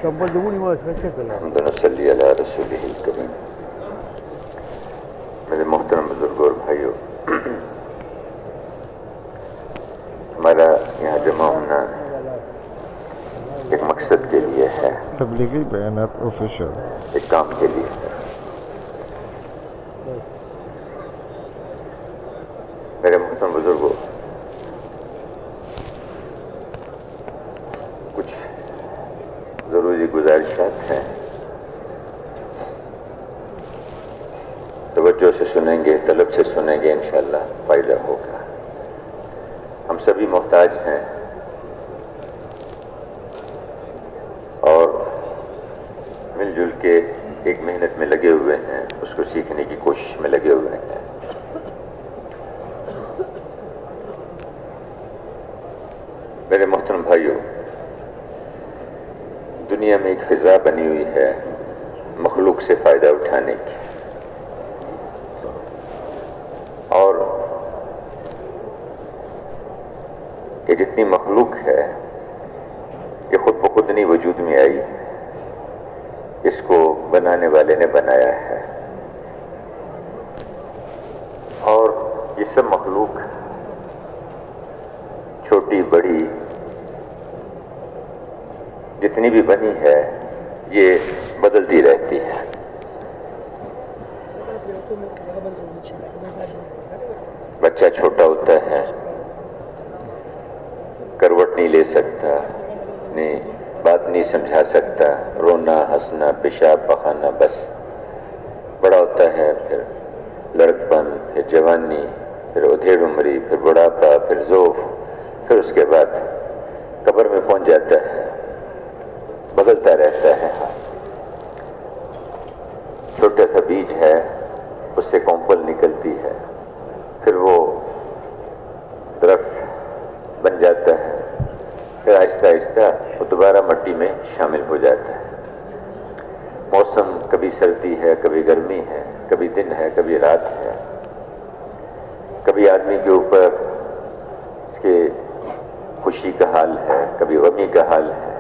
الحمد صلی علی رسول الکریم۔ میرے محترم بزرگوں اور بھائیوں، ہمارا یہاں جمع ہونا ایک مقصد کے لیے ہے، تبلیغی بیانات آفیشل، ایک کام کے لیے ہے۔ میرے محترم بزرگوں، کچھ ضروری گزارشات ہیں، توجہ سے سنیں گے، طلب سے سنیں گے، انشاءاللہ فائدہ ہوگا۔ ہم سبھی محتاج ہیں اور مل جل کے ایک محنت میں لگے ہوئے ہیں، اس کو سیکھنے کی کوشش میں لگے ہوئے ہیں۔ میرے محترم بھائیوں، دنیا میں ایک فضا بنی ہوئی ہے مخلوق سے فائدہ اٹھانے کی، اور یہ جتنی مخلوق ہے یہ خود بخود نہیں وجود میں آئی، اس کو بنانے والے نے بنایا ہے، اور یہ سب مخلوق چھوٹی بڑی جتنی بھی بنی ہے یہ بدلتی رہتی ہے۔ بچہ چھوٹا ہوتا ہے، کروٹ نہیں لے سکتا، بات نہیں سمجھا سکتا، رونا ہنسنا پیشاب پخانا بس۔ بڑا ہوتا ہے، پھر لڑکپن، پھر جوانی، پھر ادھیڑ عمری، پھر بڑھاپا، پھر ذوف، پھر اس کے بعد قبر میں پہنچ جاتا ہے، بدلتا رہتا ہے۔ چھوٹا سا بیج ہے، اس سے کونپل نکلتی ہے، پھر وہ درخت بن جاتا ہے، پھر آہستہ آہستہ وہ دوبارہ مٹی میں شامل ہو جاتا ہے۔ موسم کبھی سردی ہے، کبھی گرمی ہے، کبھی دن ہے، کبھی رات ہے، کبھی آدمی کے اوپر اس کے خوشی کا حال ہے، کبھی غمی کا حال ہے،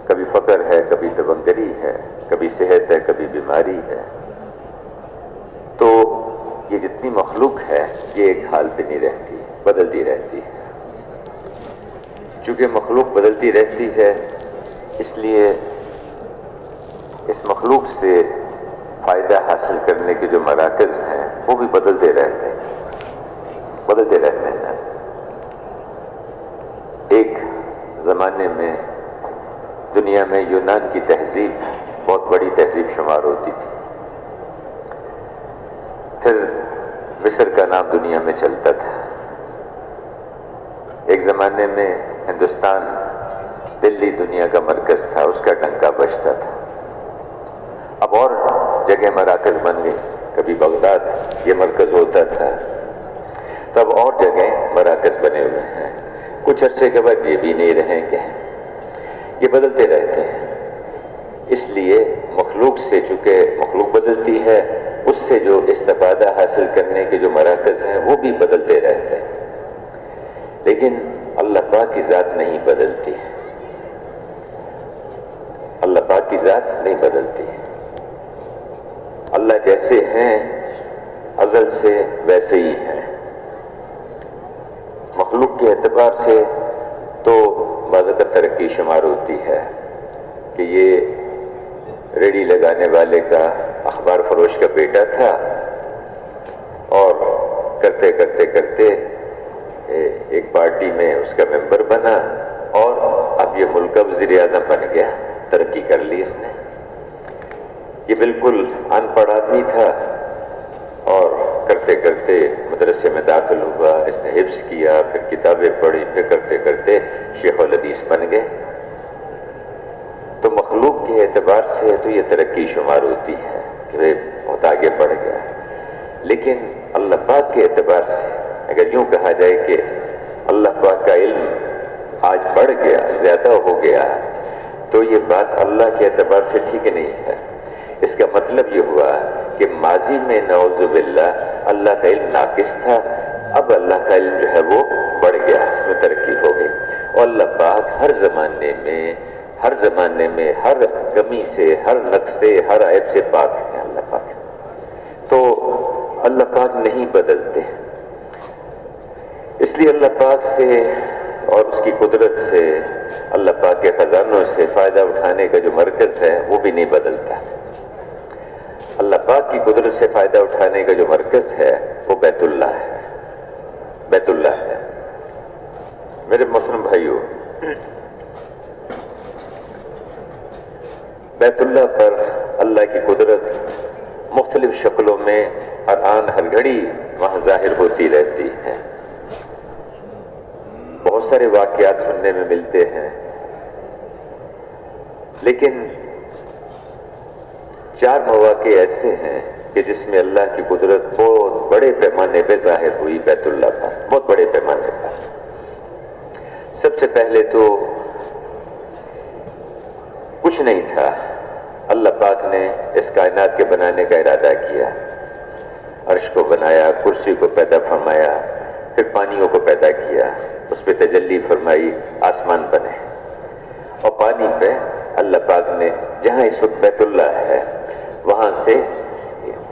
کبھی فقر ہے، کبھی تبنگری ہے، کبھی صحت ہے، کبھی بیماری ہے۔ تو یہ جتنی مخلوق ہے یہ ایک حال پہ نہیں رہتی، بدلتی رہتی ہے۔ چونکہ مخلوق بدلتی رہتی ہے، اس لیے اس مخلوق سے فائدہ حاصل کرنے کے جو مراکز ہیں وہ بھی بدلتے رہتے ہیں۔ ایک زمانے میں دنیا میں یونان کی تہذیب بہت بڑی تہذیب شمار ہوتی تھی، پھر مصر کا نام دنیا میں چلتا تھا۔ ایک زمانے میں ہندوستان، دلی دنیا کا مرکز تھا، اس کا ڈنکا بجتا تھا۔ اب اور جگہ مراکز بن گئے، کبھی بغداد یہ مرکز ہوتا تھا، تب اور جگہ مراکز بنے ہوئے ہیں۔ کچھ عرصے کے بعد یہ بھی نہیں رہیں گے، یہ بدلتے رہتے ہیں۔ اس لیے مخلوق سے، چونکہ مخلوق بدلتی ہے، اس سے جو استفادہ حاصل کرنے کے جو مراکز ہیں وہ بھی بدلتے رہتے ہیں، لیکن اللہ پاک کی ذات نہیں بدلتی، اللہ پاک کی ذات نہیں بدلتی۔ اللہ جیسے ہیں ازل سے ویسے ہی ہیں۔ مخلوق کے اعتبار سے تو بازوقت ترقی شمار ہوتی ہے کہ یہ ریڑھی لگانے والے کا، اخبار فروش کا بیٹا تھا، اور کرتے کرتے کرتے ایک پارٹی میں اس کا ممبر بنا، اور اب یہ ملک کا وزیر اعظم بن گیا، ترقی کر لی اس نے۔ یہ بالکل ان پڑھ آدمی تھا، اور کرتے کرتے مدرسے میں داخل ہوا، اس نے حفظ کیا، پھر کتابیں پڑھی، پھر کرتے کرتے شیخ الحدیث بن گئے۔ تو مخلوق کے اعتبار سے تو یہ ترقی شمار ہوتی ہے کہ وہ بہت آگے بڑھ گیا، لیکن اللہ پاک کے اعتبار سے اگر یوں کہا جائے کہ اللہ پاک کا علم آج بڑھ گیا، زیادہ ہو گیا، تو یہ بات اللہ کے اعتبار سے ٹھیک نہیں ہے۔ اس کا مطلب یہ ہوا کہ ماضی میں نعوذ باللہ اللہ کا علم ناقص تھا، اب اللہ کا علم جو ہے وہ بڑھ گیا، اس میں ترقی ہو گئی۔ اور اللہ پاک ہر زمانے میں ہر زمانے میں ہر کمی سے، ہر نقص سے، ہر عیب سے پاک ہیں اللہ پاک۔ تو اللہ پاک نہیں بدلتے، اس لیے اللہ پاک سے اور اس کی قدرت سے، اللہ پاک کے خزانوں سے فائدہ اٹھانے کا جو مرکز ہے وہ بھی نہیں بدلتا۔ اللہ پاک کی قدرت سے فائدہ اٹھانے کا جو مرکز ہے وہ بیت اللہ ہے، بیت اللہ ہے۔ میرے محترم بھائیوں، بیت اللہ پر اللہ کی قدرت مختلف شکلوں میں ہر آن ہر گھڑی وہاں ظاہر ہوتی رہتی ہے۔ بہت سارے واقعات سننے میں ملتے ہیں، لیکن 4 مواقع ایسے ہیں کہ جس میں اللہ کی قدرت بہت بڑے پیمانے پہ ظاہر ہوئی بیت اللہ پر، بہت بڑے پیمانے پر۔ سب سے پہلے تو کچھ نہیں تھا، اللہ پاک نے اس کائنات کے بنانے کا ارادہ کیا، عرش کو بنایا، کرسی کو پیدا فرمایا، پھر پانیوں کو پیدا کیا، اس پہ تجلی فرمائی، آسمان بنے، اور پانی پہ اللہ پاک نے جہاں اس وقت بیت اللہ ہے وہاں سے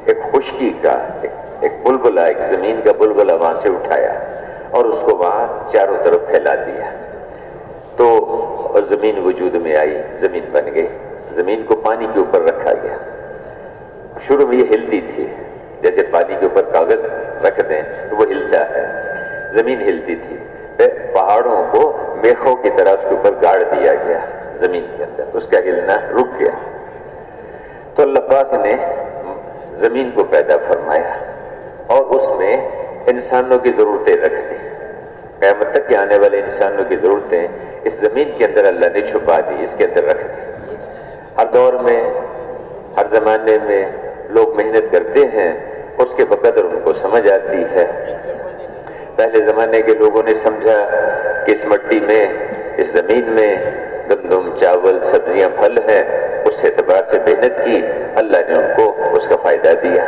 ایک خشکی کا ایک بلبلہ، ایک زمین کا بلبلہ وہاں سے اٹھایا اور اس کو وہاں چاروں طرف پھیلا دیا، تو زمین وجود میں آئی، زمین بن گئی۔ زمین کو پانی کے اوپر رکھا گیا۔ شروع میں یہ ہلتی تھی، جیسے پانی کے اوپر کاغذ رکھ دیں تو وہ ہلتا ہے، زمین ہلتی تھی۔ پھر پہاڑوں کو میخوں کی طرح اس کے اوپر گاڑ دیا گیا زمین کے اندر، اس کا ہلنا رک گیا۔ تو اللہ پاک نے زمین کو پیدا فرمایا اور اس میں انسانوں کی ضرورتیں رکھ دی۔ قیامت تک کے آنے والے انسانوں کی ضرورتیں اس زمین کے اندر اللہ نے چھپا دی، اس کے اندر رکھ دی۔ ہر دور میں، ہر زمانے میں لوگ محنت کرتے ہیں، اس کے بقدر ان کو سمجھ آتی ہے۔ پہلے زمانے کے لوگوں نے سمجھا کہ اس مٹی میں، اس زمین میں گندم، چاول، سبزیاں، پھل ہیں، اس اعتبار سے محنت کی، اللہ نے ان کو اس کا فائدہ دیا۔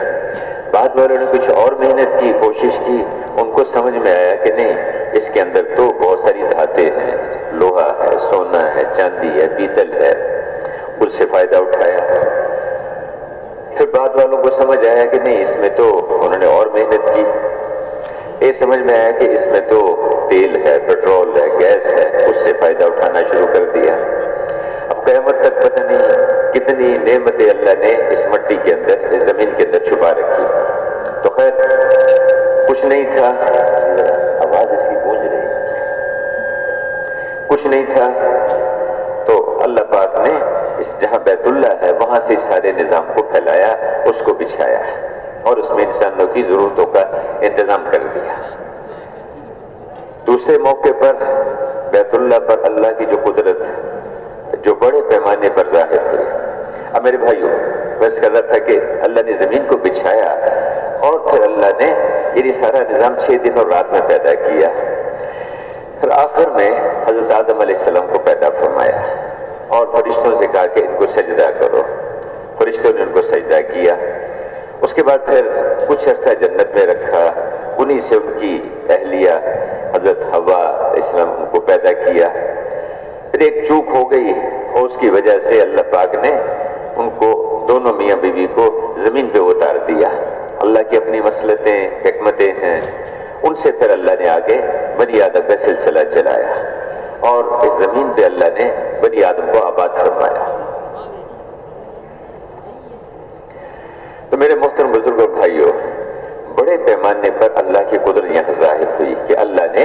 بعد والوں نے کچھ اور محنت کی، کوشش کی، ان کو سمجھ میں آیا کہ نہیں، اس کے اندر تو بہت ساری دھاتیں ہیں، لوہا ہے، سونا ہے، چاندی ہے، پیتل ہے، اس سے فائدہ اٹھایا۔ پھر بعد والوں کو سمجھ آیا کہ نہیں، اس میں تو انہوں نے اور محنت کی، یہ سمجھ میں آیا کہ اس میں تو تیل ہے، پیٹرول ہے، گیس ہے، اس سے فائدہ اٹھانا شروع کر دیا۔ اب قیامت تک پتہ نہیں کتنی نعمتیں اللہ نے اس مٹی کے اندر، اس زمین کے اندر چھپا رکھی۔ تو خیر کچھ نہیں تھا، آواز اس کی گونج رہی، کچھ نہیں تھا تو اللہ پاک نے اس جہاں بیت اللہ ہے وہاں سے سارے نظام کو پھیلایا، اس کو بچھایا اور اس میں انسانوں کی ضرورتوں کا انتظام کر دیا۔ دوسرے موقع پر بیت اللہ پر اللہ کی جو قدرت جو بڑے پیمانے پر ظاہر ہوئی۔ اب میرے بھائیوں، بس کر رہا تھا کہ اللہ نے زمین کو بچھایا اور پھر اللہ نے یہ سارا نظام 6 دن اور رات میں پیدا کیا۔ پھر آخر میں حضرت آدم علیہ السلام کو پیدا فرمایا اور فرشتوں سے کہا کہ ان کو سجدہ کرو، فرشتوں نے ان کو سجدہ کیا۔ اس کے بعد پھر کچھ عرصہ جنت میں رکھا، انہی سے ان کی اہلیہ حضرت حوا علیہ السلام ان کو پیدا کیا۔ پھر ایک چوک ہو گئی اور اس کی وجہ سے اللہ پاک نے ان کو، دونوں میاں بیوی کو زمین پہ اتار دیا۔ اللہ کی اپنی مصلحتیں، حکمتیں ہیں، ان سے پھر اللہ نے آگے بنی آدم کا سلسلہ چلایا اور اس زمین پہ اللہ نے بنی آدم کو آباد فرمایا۔ تو میرے محترم بزرگوں اور بھائیوں، بڑے پیمانے پر اللہ کی قدرت یہاں ظاہر ہوئی کہ اللہ نے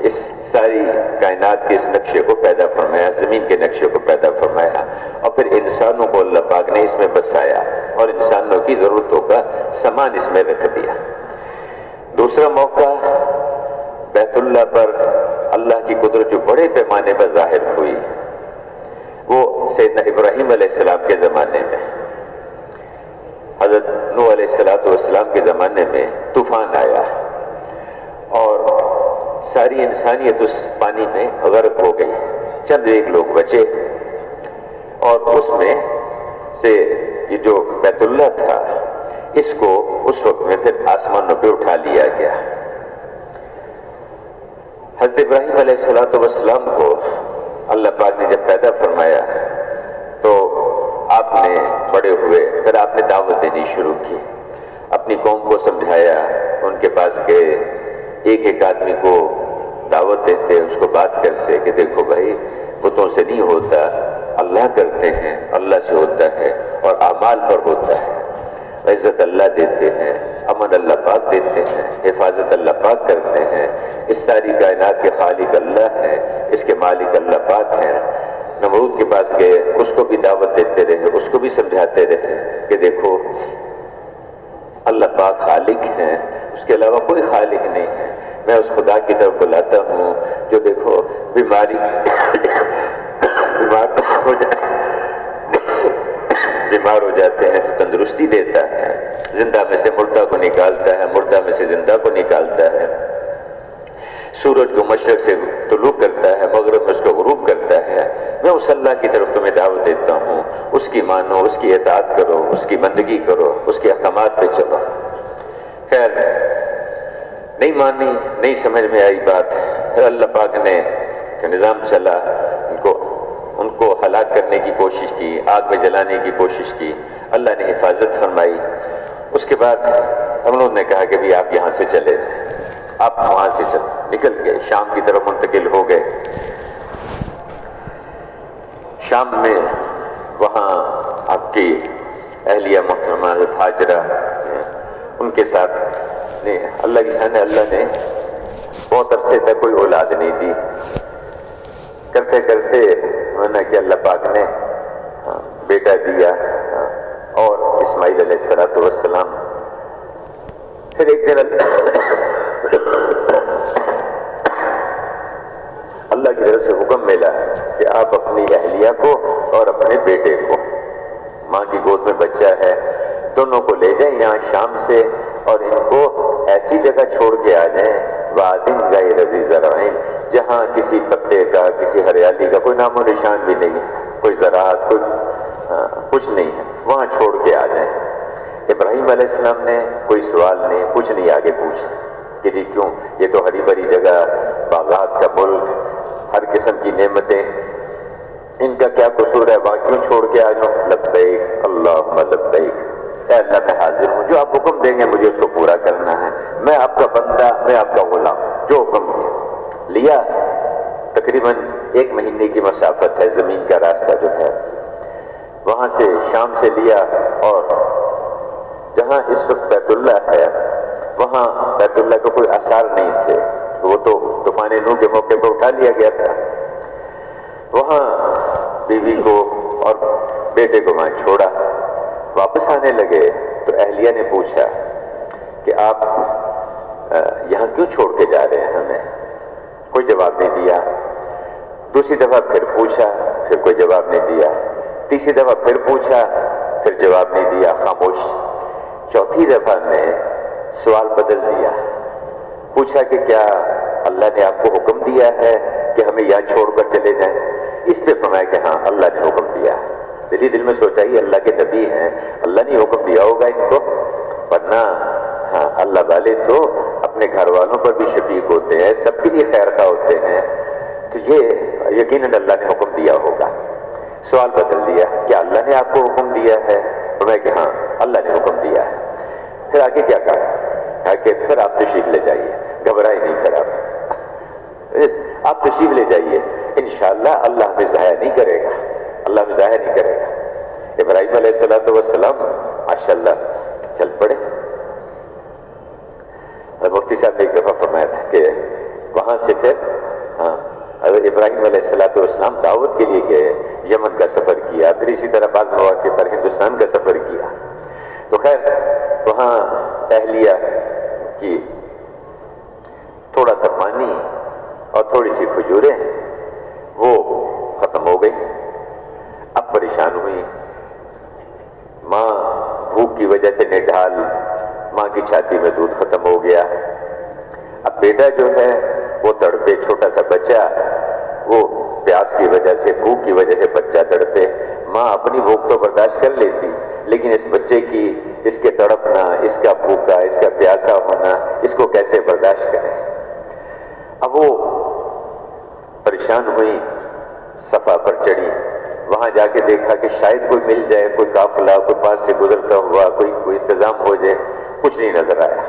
اس ساری کائنات کے اس نقشے کو پیدا فرمایا، زمین کے نقشے کو پیدا فرمایا، اور پھر انسانوں کو اللہ پاک نے اس میں بسایا اور انسانوں کی ضرورتوں کا سامان اس میں رکھ دیا۔ دوسرا موقع بیت اللہ پر اللہ کی قدرت جو بڑے پیمانے پر ظاہر ہوئی وہ سیدنا ابراہیم علیہ السلام کے زمانے میں۔ حضرت نوح علیہ السلام کے زمانے میں طوفان آیا اور ساری انسانیت اس پانی میں غرق ہو گئی، چند ایک لوگ بچے، اور اس میں سے یہ جو بیت اللہ تھا اس کو اس وقت میں پھر آسمانوں پہ اٹھا لیا گیا۔ حضرت ابراہیم علیہ السلام کو اللہ پاک نے جب پیدا فرمایا تو آپ نے بڑے ہوئے، پھر آپ نے دعوت دینی شروع کی، اپنی قوم کو سمجھایا، ان کے پاس گئے، ایک ایک آدمی کو دعوت دیتے، اس کو بات کرتے کہ دیکھو بھائی بتوں سے نہیں ہوتا، اللہ کرتے ہیں، اللہ سے ہوتا ہے اور اعمال پر ہوتا ہے۔ عزت اللہ دیتے ہیں، امن اللہ پاک دیتے ہیں، حفاظت اللہ پاک کرتے ہیں، اس ساری کائنات کے خالق اللہ ہے، اس کے مالک اللہ پاک ہیں۔ نمرود کے پاس گئے، اس کو بھی دعوت دیتے رہے، اس کو بھی سمجھاتے رہے کہ دیکھو اللہ پاک خالق ہیں، اس کے علاوہ کوئی خالق نہیں ہے، میں اس خدا کی طرف بلاتا ہوں جو دیکھو بیمار ہو جاتے ہیں تو تندرستی دیتا ہے، زندہ میں سے مردہ کو نکالتا ہے، مردہ میں سے زندہ کو نکالتا ہے، سورج کو مشرق سے طلوع کرتا ہے، مغرب میں اس کو غروب کرتا ہے۔ میں اس اللہ کی طرف تمہیں دعوت دیتا ہوں، اس کی مانو، اس کی اطاعت کرو، اس کی بندگی کرو، اس کے احکامات پہ چلو۔ خیر نہیں مانی، نہیں سمجھ میں آئی بات، پھر اللہ پاک نے کہ نظام چلا، ان کو ہلاک کرنے کی کوشش کی، آگ میں جلانے کی کوشش کی، اللہ نے حفاظت فرمائی۔ اس کے بعد ہم لوگوں نے کہا کہ بھی آپ یہاں سے چلے جائیں، آپ وہاں سے نکل گئے، شام کی طرف منتقل ہو گئے۔ شام میں وہاں آپ کی اہلیہ محترمہ حضرت ہاجرہ ان کے ساتھ اللہ کی شان ہے، اللہ نے بہت عرصے تک کوئی اولاد نہیں دی، کرتے کرتے مانا کہ اللہ پاک نے بیٹا دیا اور اسماعیل علیہ السلام۔ پھر ایک دن اللہ کی طرف سے حکم ملا کہ آپ اپنی اہلیہ کو اور اپنے بیٹے کو، ماں کی گود میں بچہ ہے، دونوں کو لے جائیں یہاں شام سے اور ان کو ایسی جگہ چھوڑ کے آ جائیں وادٍ غیر ذی زرعٍ، جہاں کسی پتے کا، کسی ہریالی کا کوئی نام و نشان بھی نہیں ہے، کوئی زراعت، کوئی کچھ نہیں ہے، وہاں چھوڑ کے آ جائیں۔ ابراہیم علیہ السلام نے کوئی سوال نہیں، کچھ نہیں آگے پوچھا کہ جی کیوں، یہ تو ہری بھری جگہ، باغات کا ملک، ہر قسم کی نعمتیں، ان کا کیا قصور ہے، وہاں کیوں چھوڑ کے آ جاؤں؟ لبیک اللہم لبیک، اے اللہ میں حاضر ہوں، جو آپ حکم دیں گے مجھے اس کو پورا کرنا ہے، میں آپ کا بندہ، میں آپ کا غلام، جو حکم لیا۔ تقریباً 1 مہینے کی مسافت ہے، زمین کا راستہ جو ہے، وہاں سے شام سے لیا، اور جہاں اس وقت بیت اللہ ہے وہاں بیت اللہ کا کوئی آثار نہیں تھے، وہ تو طوفان نوح کے موقع پر اٹھا لیا گیا تھا۔ وہاں بیوی کو اور بیٹے کو وہاں چھوڑا، واپس آنے لگے تو اہلیہ نے پوچھا کہ آپ یہاں کیوں چھوڑ کے جا رہے ہیں ہمیں؟ کوئی جواب نہیں دیا۔ دوسری دفعہ پھر پوچھا، پھر کوئی جواب نہیں دیا۔ تیسری دفعہ پھر پوچھا، پھر جواب نہیں دیا، خاموش۔ چوتھی دفعہ میں سوال بدل دیا، پوچھا کہ کیا اللہ نے آپ کو حکم دیا ہے کہ ہمیں یہاں چھوڑ کر چلے جائیں؟ اس پہ فرمایا کہ ہاں اللہ نے حکم دیا۔ دل میں سوچا ہی اللہ کے نبی ہیں، اللہ نے حکم دیا ہوگا ان کو، ورنہ ہاں اللہ والے تو اپنے گھر والوں پر بھی شفیق ہوتے ہیں، سب کے لیے خیر خواہ ہوتے ہیں، تو یہ یقیناً اللہ نے حکم دیا ہوگا۔ سوال بدل دیا، کیا اللہ نے آپ کو حکم دیا ہے؟ فرمایا کہ ہاں اللہ نے حکم دیا ہے۔ پھر آگے کیا کہا کہ پھر آپ تشریف لے جائیے، گھبرائے نہیں، پھر آپ تشریف لے جائیے، انشاءاللہ اللہ ہمیں ضائع نہیں کرے گا، اللہ ہمیں ضائع نہیں کرے گا۔ ابراہیم علیہ السلام ماشاءاللہ چل پڑے۔ مفتی صاحب نے ایک دفعہ فرمایا تھا کہ وہاں سے پھر حضرت ابراہیم علیہ السلام دعوت کے لیے گئے، یمن کا سفر کیا، پھر اسی طرح بعض مواقع پر ہندوستان کا سفر کیا۔ تو خیر وہاں اہلیہ کی تھوڑا سا پانی اور تھوڑی سی کھجوریں وہ ختم ہو گئی، اب پریشان ہوئی۔ ماں بھوک کی وجہ سے نڈھال، ماں کی چھاتی میں دودھ ختم ہو گیا۔ اب بیٹا جو ہے وہ تڑپے، چھوٹا سا بچہ، وہ پیاس کی وجہ سے، بھوک کی وجہ سے بچہ تڑپے۔ ماں اپنی بھوک تو برداشت کر لیتی، لیکن اس بچے کی، اس کے تڑپنا، اس کا بھوکا، اس کا پیاسا ہونا، اس کو کیسے برداشت کرے؟ اب وہ پریشان ہوئی، صفا پر چڑھی، وہاں جا کے دیکھا کہ شاید کوئی مل جائے، کوئی قافلہ کوئی پاس سے گزرتا ہوا، کوئی انتظام ہو جائے، کچھ نہیں نظر آیا۔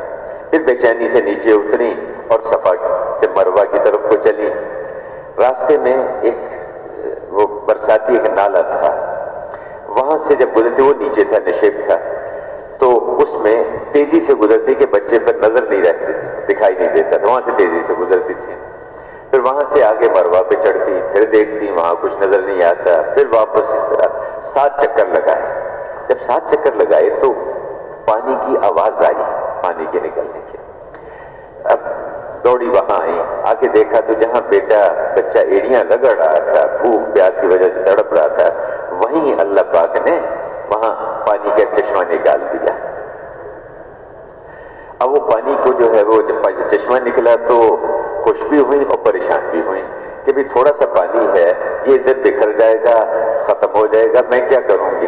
پھر بے چینی سے نیچے اتری اور صفا سے مروہ کی طرف کو چلی۔ راستے میں ایک وہ برساتی ایک نالا تھا، وہاں سے جب گزرتے، وہ نیچے تھا، نشیب تھا، تو اس میں تیزی سے گزرتی کہ بچے پر نظر نہیں رہتی، دکھائی نہیں دیتا تھا، وہاں سے تیزی سے گزرتی تھی۔ پھر وہاں سے آگے مروہ پہ چڑھتی، پھر دیکھتی وہاں کچھ نظر نہیں آتا، پھر واپس اس طرح 7 چکر لگائے۔ جب 7 چکر لگائے تو پانی کی آواز آئی، پانی کے نکلنے کی۔ اب دوڑی وہاں آئی، آ کے دیکھا تو جہاں بیٹا بچہ ایڑیاں رگڑ رہا تھا، بھوک پیاس کی وجہ سے تڑپ رہا تھا، وہیں اللہ پاک نے وہاں پانی کا چشمہ نکال دیا۔ اب وہ پانی کو جو ہے وہ جب چشمہ نکلا تو خوش بھی ہوئی اور پریشان بھی ہوئی کہ بھی تھوڑا سا پانی ہے، یہ ادھر بکھر جائے گا، ختم ہو جائے گا، میں کیا کروں گی؟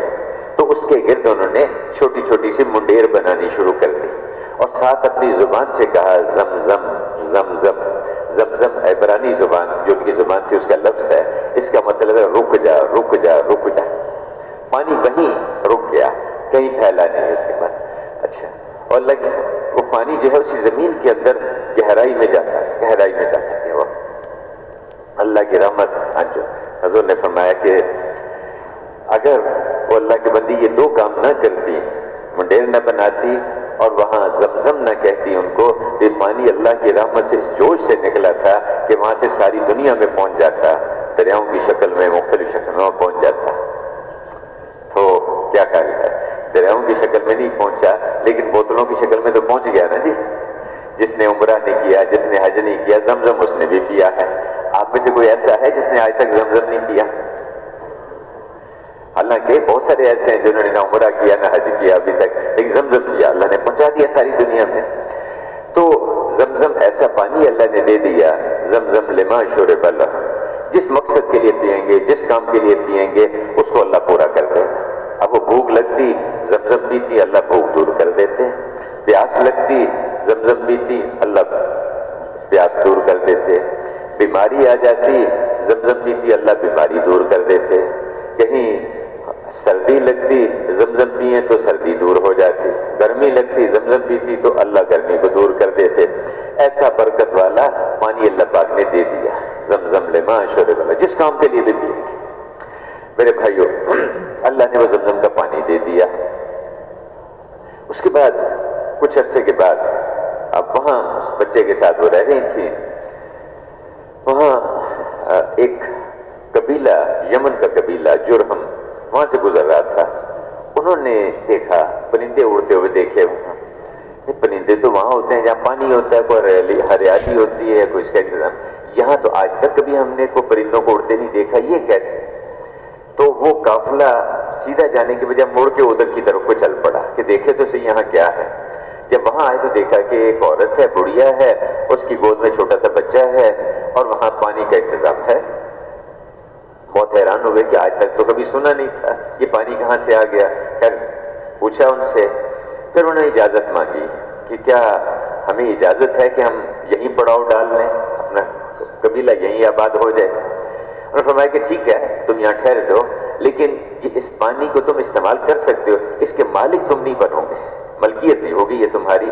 تو اس کے گرد انہوں نے چھوٹی چھوٹی سی منڈیر بنانی شروع کر دی اور ساتھ اپنی زبان سے کہا زمزم زمزم زمزم۔ عبرانی زبان جو ان کی زبان تھی اس کا لفظ ہے، اس کا مطلب ہے رک جا رک جا رک جا۔ پانی وہیں رک گیا، کہیں پھیلا نہیں اس کے بعد۔ اچھا، اور وہ پانی جو ہے اسی زمین کے اندر گہرائی میں جاتا ہے، گہرائی میں جاتا ہے وہ اللہ کی رحمت۔ حضور نے فرمایا کہ اگر وہ اللہ کے بندی یہ 2 کام نہ کرتی، منڈیر نہ بناتی اور وہاں زمزم نہ کہتی ان کو، یہ پانی اللہ کی رحمت سے اس جوش سے نکلا تھا کہ وہاں سے ساری دنیا میں پہنچ جاتا، دریاؤں کی شکل میں، مختلف شکل میں پہنچ جاتا۔ تو کیا کہا ہے، دریاؤں کی شکل میں نہیں پہنچا لیکن بوتلوں کی شکل میں تو پہنچ گیا نا جی۔ جس نے عمرہ نہیں کیا، جس نے حج نہیں کیا، زمزم اس نے بھی پیا ہے۔ آپ میں سے کوئی ایسا ہے جس نے آج تک زمزم نہیں پیا؟ حالانکہ بہت سارے ایسے ہیں جنہوں نے نہ عمرہ کیا نہ حج کیا ابھی تک، ایک زمزم کیا، اللہ نے پہنچا دیا ساری دنیا میں۔ تو زمزم ایسا پانی اللہ نے دے دیا، زمزم لما شرب لہ، جس مقصد کے لیے پئیں گے، جس کام کے لیے پئیں گے، اس کو اللہ پورا کر دے۔ اب وہ بھوک لگتی، زمزم پیتی، اللہ بھوک دور کر دیتے۔ پیاس لگتی، زمزم پیتی، اللہ پیاس دور کر دیتے۔ بیماری آ جاتی، زمزم پیتی، اللہ بیماری دور کر دیتے۔ کہیں سردی لگتی، زمزم پیئیں تو سردی دور ہو جاتی۔ گرمی لگتی، زمزم پیتی تو اللہ گرمی کو دور کر دیتے۔ ایسا برکت والا پانی اللہ پاک نے دے دیا، زمزم لما شرب لہ، جس کام کے لیے بھی پیئیں گے۔ میرے بھائیوں، اللہ نے وہ زمزم کا پانی دے دیا۔ اس کے بعد کچھ عرصے کے بعد اب وہاں اس بچے کے ساتھ وہ رہ رہی تھی، وہاں ایک قبیلہ، یمن کا قبیلہ جرہم، وہاں سے گزر رہا تھا۔ انہوں نے دیکھا پرندے اڑتے ہوئے دیکھے وہاں۔ پرندے تو وہاں ہوتے ہیں جہاں پانی ہوتا ہے، کوئی ہریالی ہوتی ہے، کوئی اس کا انتظام۔ یہاں تو آج تک کبھی ہم نے کوئی پرندوں کو اڑتے نہیں دیکھا، یہ کیسے؟ تو وہ قافلہ سیدھا جانے کی بجائے مڑ کے ادھر کی طرف کو چل پڑا کہ دیکھے تو صحیح یہاں کیا ہے۔ جب وہاں آئے تو دیکھا کہ ایک عورت ہے، بڑھیا ہے، اس کی گود میں چھوٹا سا بچہ ہے اور وہاں پانی کا انتظام ہے۔ بہت حیران ہوئے کہ آج تک تو کبھی سنا نہیں تھا، یہ پانی کہاں سے آ گیا۔ خیر پوچھا ان سے، پھر انہوں نے اجازت مانگی کہ کیا ہمیں اجازت ہے کہ ہم یہیں پڑاؤ ڈال لیں، اپنا قبیلہ یہیں آباد ہو جائے؟ انہوں نے فرمایا کہ ٹھیک ہے، تم یہاں ٹھہر دو، لیکن اس پانی کو تم استعمال کر سکتے ہو، اس کے مالک تم نہیں بنو گے، ملکیت نہیں ہوگی یہ تمہاری،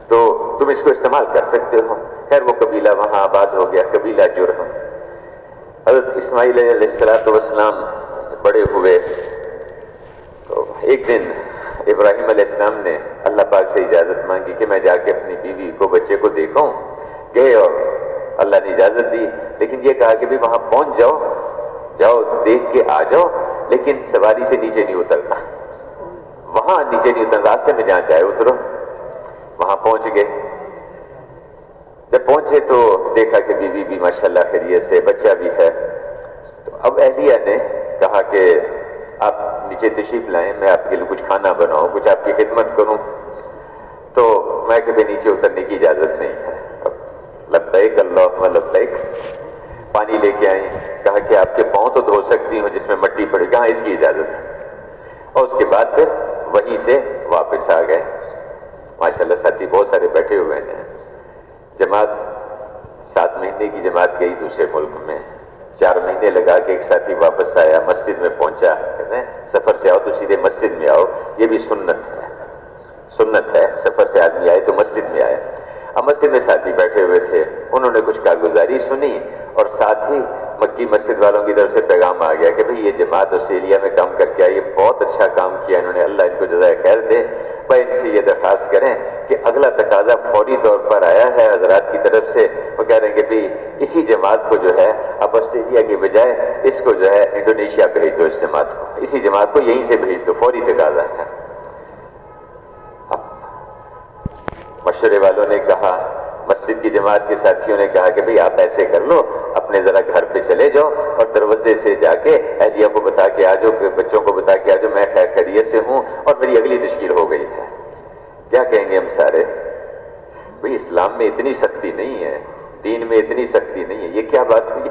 تو تم اس کو استعمال کر سکتے ہو۔ خیر وہ قبیلہ وہاں آباد ہو گیا، قبیلہ جرہم۔ حضرت اسماعیل علیہ السلام بڑے ہوئے تو ایک دن ابراہیم علیہ السلام نے اللہ پاک سے اجازت مانگی کہ میں جا کے اپنی بیوی کو، بچے کو دیکھوں۔ گئے اور اللہ نے اجازت دی، لیکن یہ کہا کہ بھی وہاں پہنچ جاؤ دیکھ کے آ جاؤ، لیکن سواری سے نیچے نہیں اترنا، وہاں نیچے نہیں اترنا، راستے میں جہاں چاہے اترو۔ وہاں پہنچ گئے، جب پہنچے تو دیکھا کہ بیوی بھی ماشاءاللہ خیریت سے، بچہ بھی ہے۔ تو اب اہلیہ نے کہا کہ آپ نیچے تشریف لائیں، میں آپ کے لیے کچھ کھانا بناؤں، کچھ آپ کی خدمت کروں۔ تو میں کہ نیچے اترنے کی اجازت نہیں ہے۔ لبیک اللہم لبیک، پانی لے کے آئیں، کہا کہ آپ کے پاؤں تو دھو سکتی ہوں جس میں مٹی پڑی، کہاں اس کی اجازت ہے۔ اور اس کے بعد پھر وہیں سے واپس آ گئے۔ ماشاءاللہ ساتھی بہت سارے بیٹھے ہوئے ہیں، جماعت 7 مہینے کی جماعت گئی دوسرے ملک میں، 4 مہینے لگا کے ایک ساتھی واپس آیا، مسجد میں پہنچا، کہتے ہیں سفر سے آؤ تو سیدھے مسجد میں آؤ، یہ بھی سنت ہے، سفر سے آدمی آئے تو مسجد میں آئے۔ اب مسجد میں ساتھی بیٹھے ہوئے تھے، انہوں نے کچھ کارگزاری سنی اور ساتھ ہی مکی مسجد والوں کی طرف سے پیغام آ گیا کہ بھئی یہ جماعت آسٹریلیا میں کام کر کے آئی، بہت اچھا کام کیا انہوں نے، اللہ ان کو جزائے خیر دے۔ بھائی ان سے یہ درخواست کریں کہ اگلا تقاضا فوری طور پر آیا ہے حضرات کی طرف سے، وہ کہہ رہے ہیں کہ بھئی اسی جماعت کو جو ہے اب آسٹریلیا کی بجائے اس کو جو ہے انڈونیشیا بھیج دو، اس جماعت کو، اسی جماعت کو یہیں سے بھیج دو، فوری تقاضا ہے۔ اب مشورے والوں نے کہا، مسجد کی جماعت کے ساتھیوں نے کہا کہ بھئی آپ ایسے کر لو، اپنے ذرا گھر پہ چلے جاؤ اور دروازے سے جا کے اہلیہ کو بتا کے آ جاؤ، کہ بچوں کو بتا کے آ جاؤ میں خیر خیریت سے ہوں اور میری اگلی تشکیل ہو گئی ہے۔ کیا کہیں گے ہم سارے؟ بھئی اسلام میں اتنی سختی نہیں ہے، دین میں اتنی سختی نہیں ہے، یہ کیا بات ہوئی؟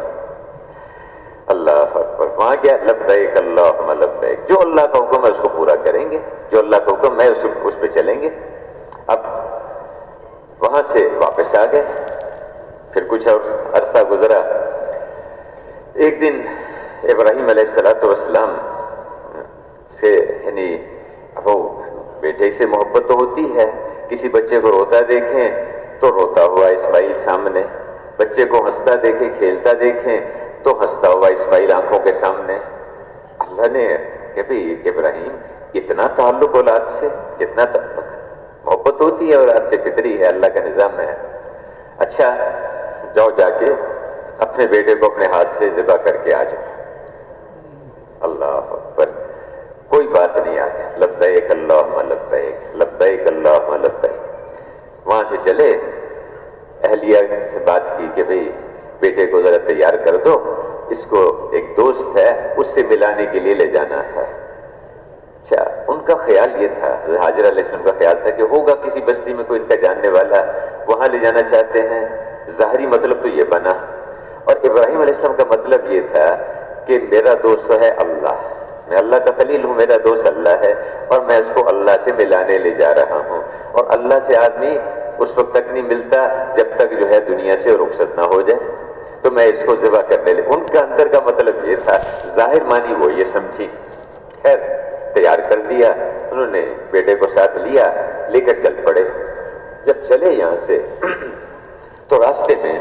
اللہ اکبر۔ وہاں کیا لبیک اللہم لبیک، جو اللہ کا حکم ہے اس کو پورا کریں گے، جو اللہ کا حکم ہے اس پہ چلیں گے۔ اب وہاں سے واپس آ گئے، پھر کچھ اور عرصہ گزرا۔ ایک دن ابراہیم علیہ السلام سے یعنی وہ بیٹے سے محبت تو ہوتی ہے، کسی بچے کو روتا دیکھیں تو روتا ہوا اسماعیل سامنے، بچے کو ہنستا دیکھیں، کھیلتا دیکھیں تو ہنستا ہوا اسماعیل آنکھوں کے سامنے۔ اللہ نے کہ بھئی ابراہیم اتنا تعلق اولاد سے، اتنا تعلق، محبت ہوتی ہے اولاد سے، فطری ہے، اللہ کا نظام ہے۔ اچھا جاؤ جا کے اپنے بیٹے کو اپنے ہاتھ سے ذبح کر کے آ جاؤ۔ اللہ اکبر، کوئی بات نہیں آگے، لبیک اللہم لبیک لبیک اللہم لبیک۔ وہاں سے چلے، اہلیہ سے بات کی کہ بھئی بیٹے کو ذرا تیار کر دو، اس کو ایک دوست ہے اس سے ملانے کے لیے لے جانا ہے۔ اچھا ان کا خیال یہ تھا، حاجر علیہ السلام کا خیال تھا کہ ہوگا کسی بستی میں کوئی ان کا جاننے والا، وہاں لے جانا چاہتے ہیں، ظاہری مطلب تو یہ بنا۔ اور ابراہیم علیہ السلام کا مطلب یہ تھا کہ میرا دوست ہے اللہ، میں اللہ کا خلیل ہوں، میرا دوست اللہ ہے اور میں اس کو اللہ سے ملانے لے جا رہا ہوں، اور اللہ سے آدمی اس وقت تک نہیں ملتا جب تک جو ہے دنیا سے رخصت نہ ہو جائے، تو میں اس کو ذبح کرنے لے۔ ان کا اندر کا مطلب یہ تھا، ظاہر مانی وہ یہ سمجھی۔ خیر تیار کر دیا انہوں نے، بیٹے کو ساتھ لیا، لے کر چل پڑے۔ جب چلے یہاں سے تو راستے میں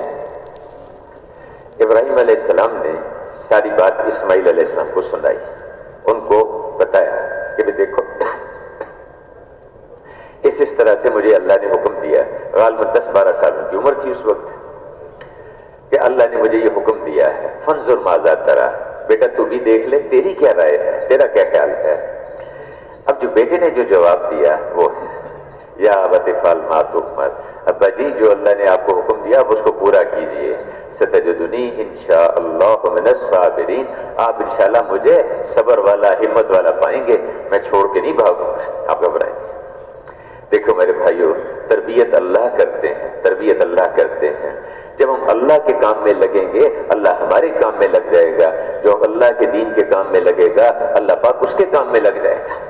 ابراہیم علیہ السلام نے ساری بات اسماعیل علیہ السلام کو سنائی، ان کو بتایا کہ بھی دیکھو اس طرح سے مجھے اللہ نے حکم دیا، غالباً 10-12 سال کی عمر تھی اس وقت، کہ اللہ نے مجھے یہ حکم دیا ہے، فانظر ماذا ترى، بیٹا تو بھی دیکھ لے، تیری کیا رائے ہے، تیرا کیا خیال ہے؟ اب جو بیٹے نے جو جواب دیا وہ ہے، یا ابت افعل ما تؤمر، ابا جی جو اللہ نے آپ کو حکم دیا اب اس کو پورا کیجئے، ستجدنی انشاءاللہ من الصابرین، آپ انشاءاللہ مجھے صبر والا، ہمت والا پائیں گے، میں چھوڑ کے نہیں بھاگوں گا، آپ گھبرائیں۔ دیکھو میرے بھائیو، تربیت اللہ کرتے ہیں، تربیت اللہ کرتے ہیں۔ جب ہم اللہ کے کام میں لگیں گے اللہ ہمارے کام میں لگ جائے گا، جو اللہ کے دین کے کام میں لگے گا اللہ پاک اس کے کام میں لگ جائے گا۔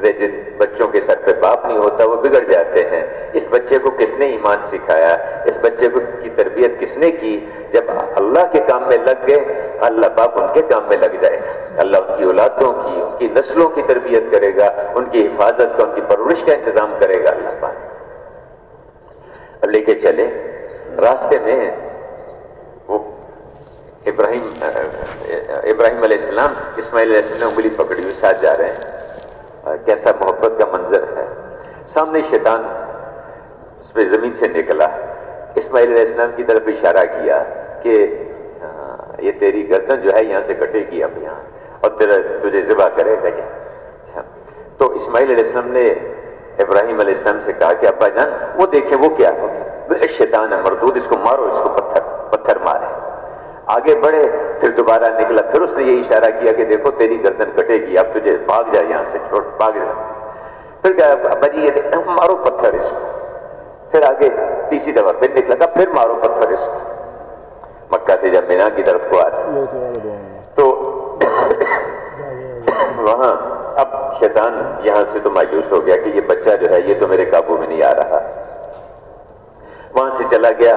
جن بچوں کے سر پہ باپ نہیں ہوتا وہ بگڑ جاتے ہیں۔ اس بچے کو کس نے ایمان سکھایا، اس بچے کو کی تربیت کس نے کی؟ جب اللہ کے کام میں لگ گئے اللہ پاک ان کے کام میں لگ جائے گا، اللہ ان کی اولادوں کی، ان کی نسلوں کی تربیت کرے گا، ان کی حفاظت کا، ان کی پرورش کا انتظام کرے گا اللہ پاک۔ اب لے کے چلے، راستے میں وہ ابراہیم علیہ السلام اسماعیل علیہ السلام نے انگلی پکڑی ہوئی ساتھ جا رہے ہیں، کیسا محبت کا منظر ہے۔ سامنے شیطان اس پہ زمین سے نکلا، اسماعیل علیہ السلام کی طرف اشارہ کیا کہ یہ تیری گردن جو ہے یہاں سے کٹے گی اب یہاں، اور تجھے ذبح کرے گا۔ تو اسماعیل علیہ السلام نے ابراہیم علیہ السلام سے کہا کہ ابا جان وہ دیکھیں وہ کیا ہوگا، شیطان ہے مردود، اس کو مارو، اس کو پتھر مارے۔ آگے بڑھے، پھر دوبارہ نکلا، پھر اس نے یہ اشارہ کیا کہ دیکھو تیری گردن کٹے گی، اب تجھے بھاگ جا یہاں سے، چھوڑ بھاگ جا۔ پھر کہا ابا جی یہ مارو پتھر اس کو۔ پھر آگے تیسری دفعہ پھر نکلا، کہا پھر مارو پتھر اس کو۔ مکہ سے جب مینا کی طرف کو آتے تو وہاں اب شیطان یہاں سے تو مایوس ہو گیا کہ یہ بچہ جو ہے یہ تو میرے قابو میں نہیں آ رہا۔ وہاں سے چلا گیا،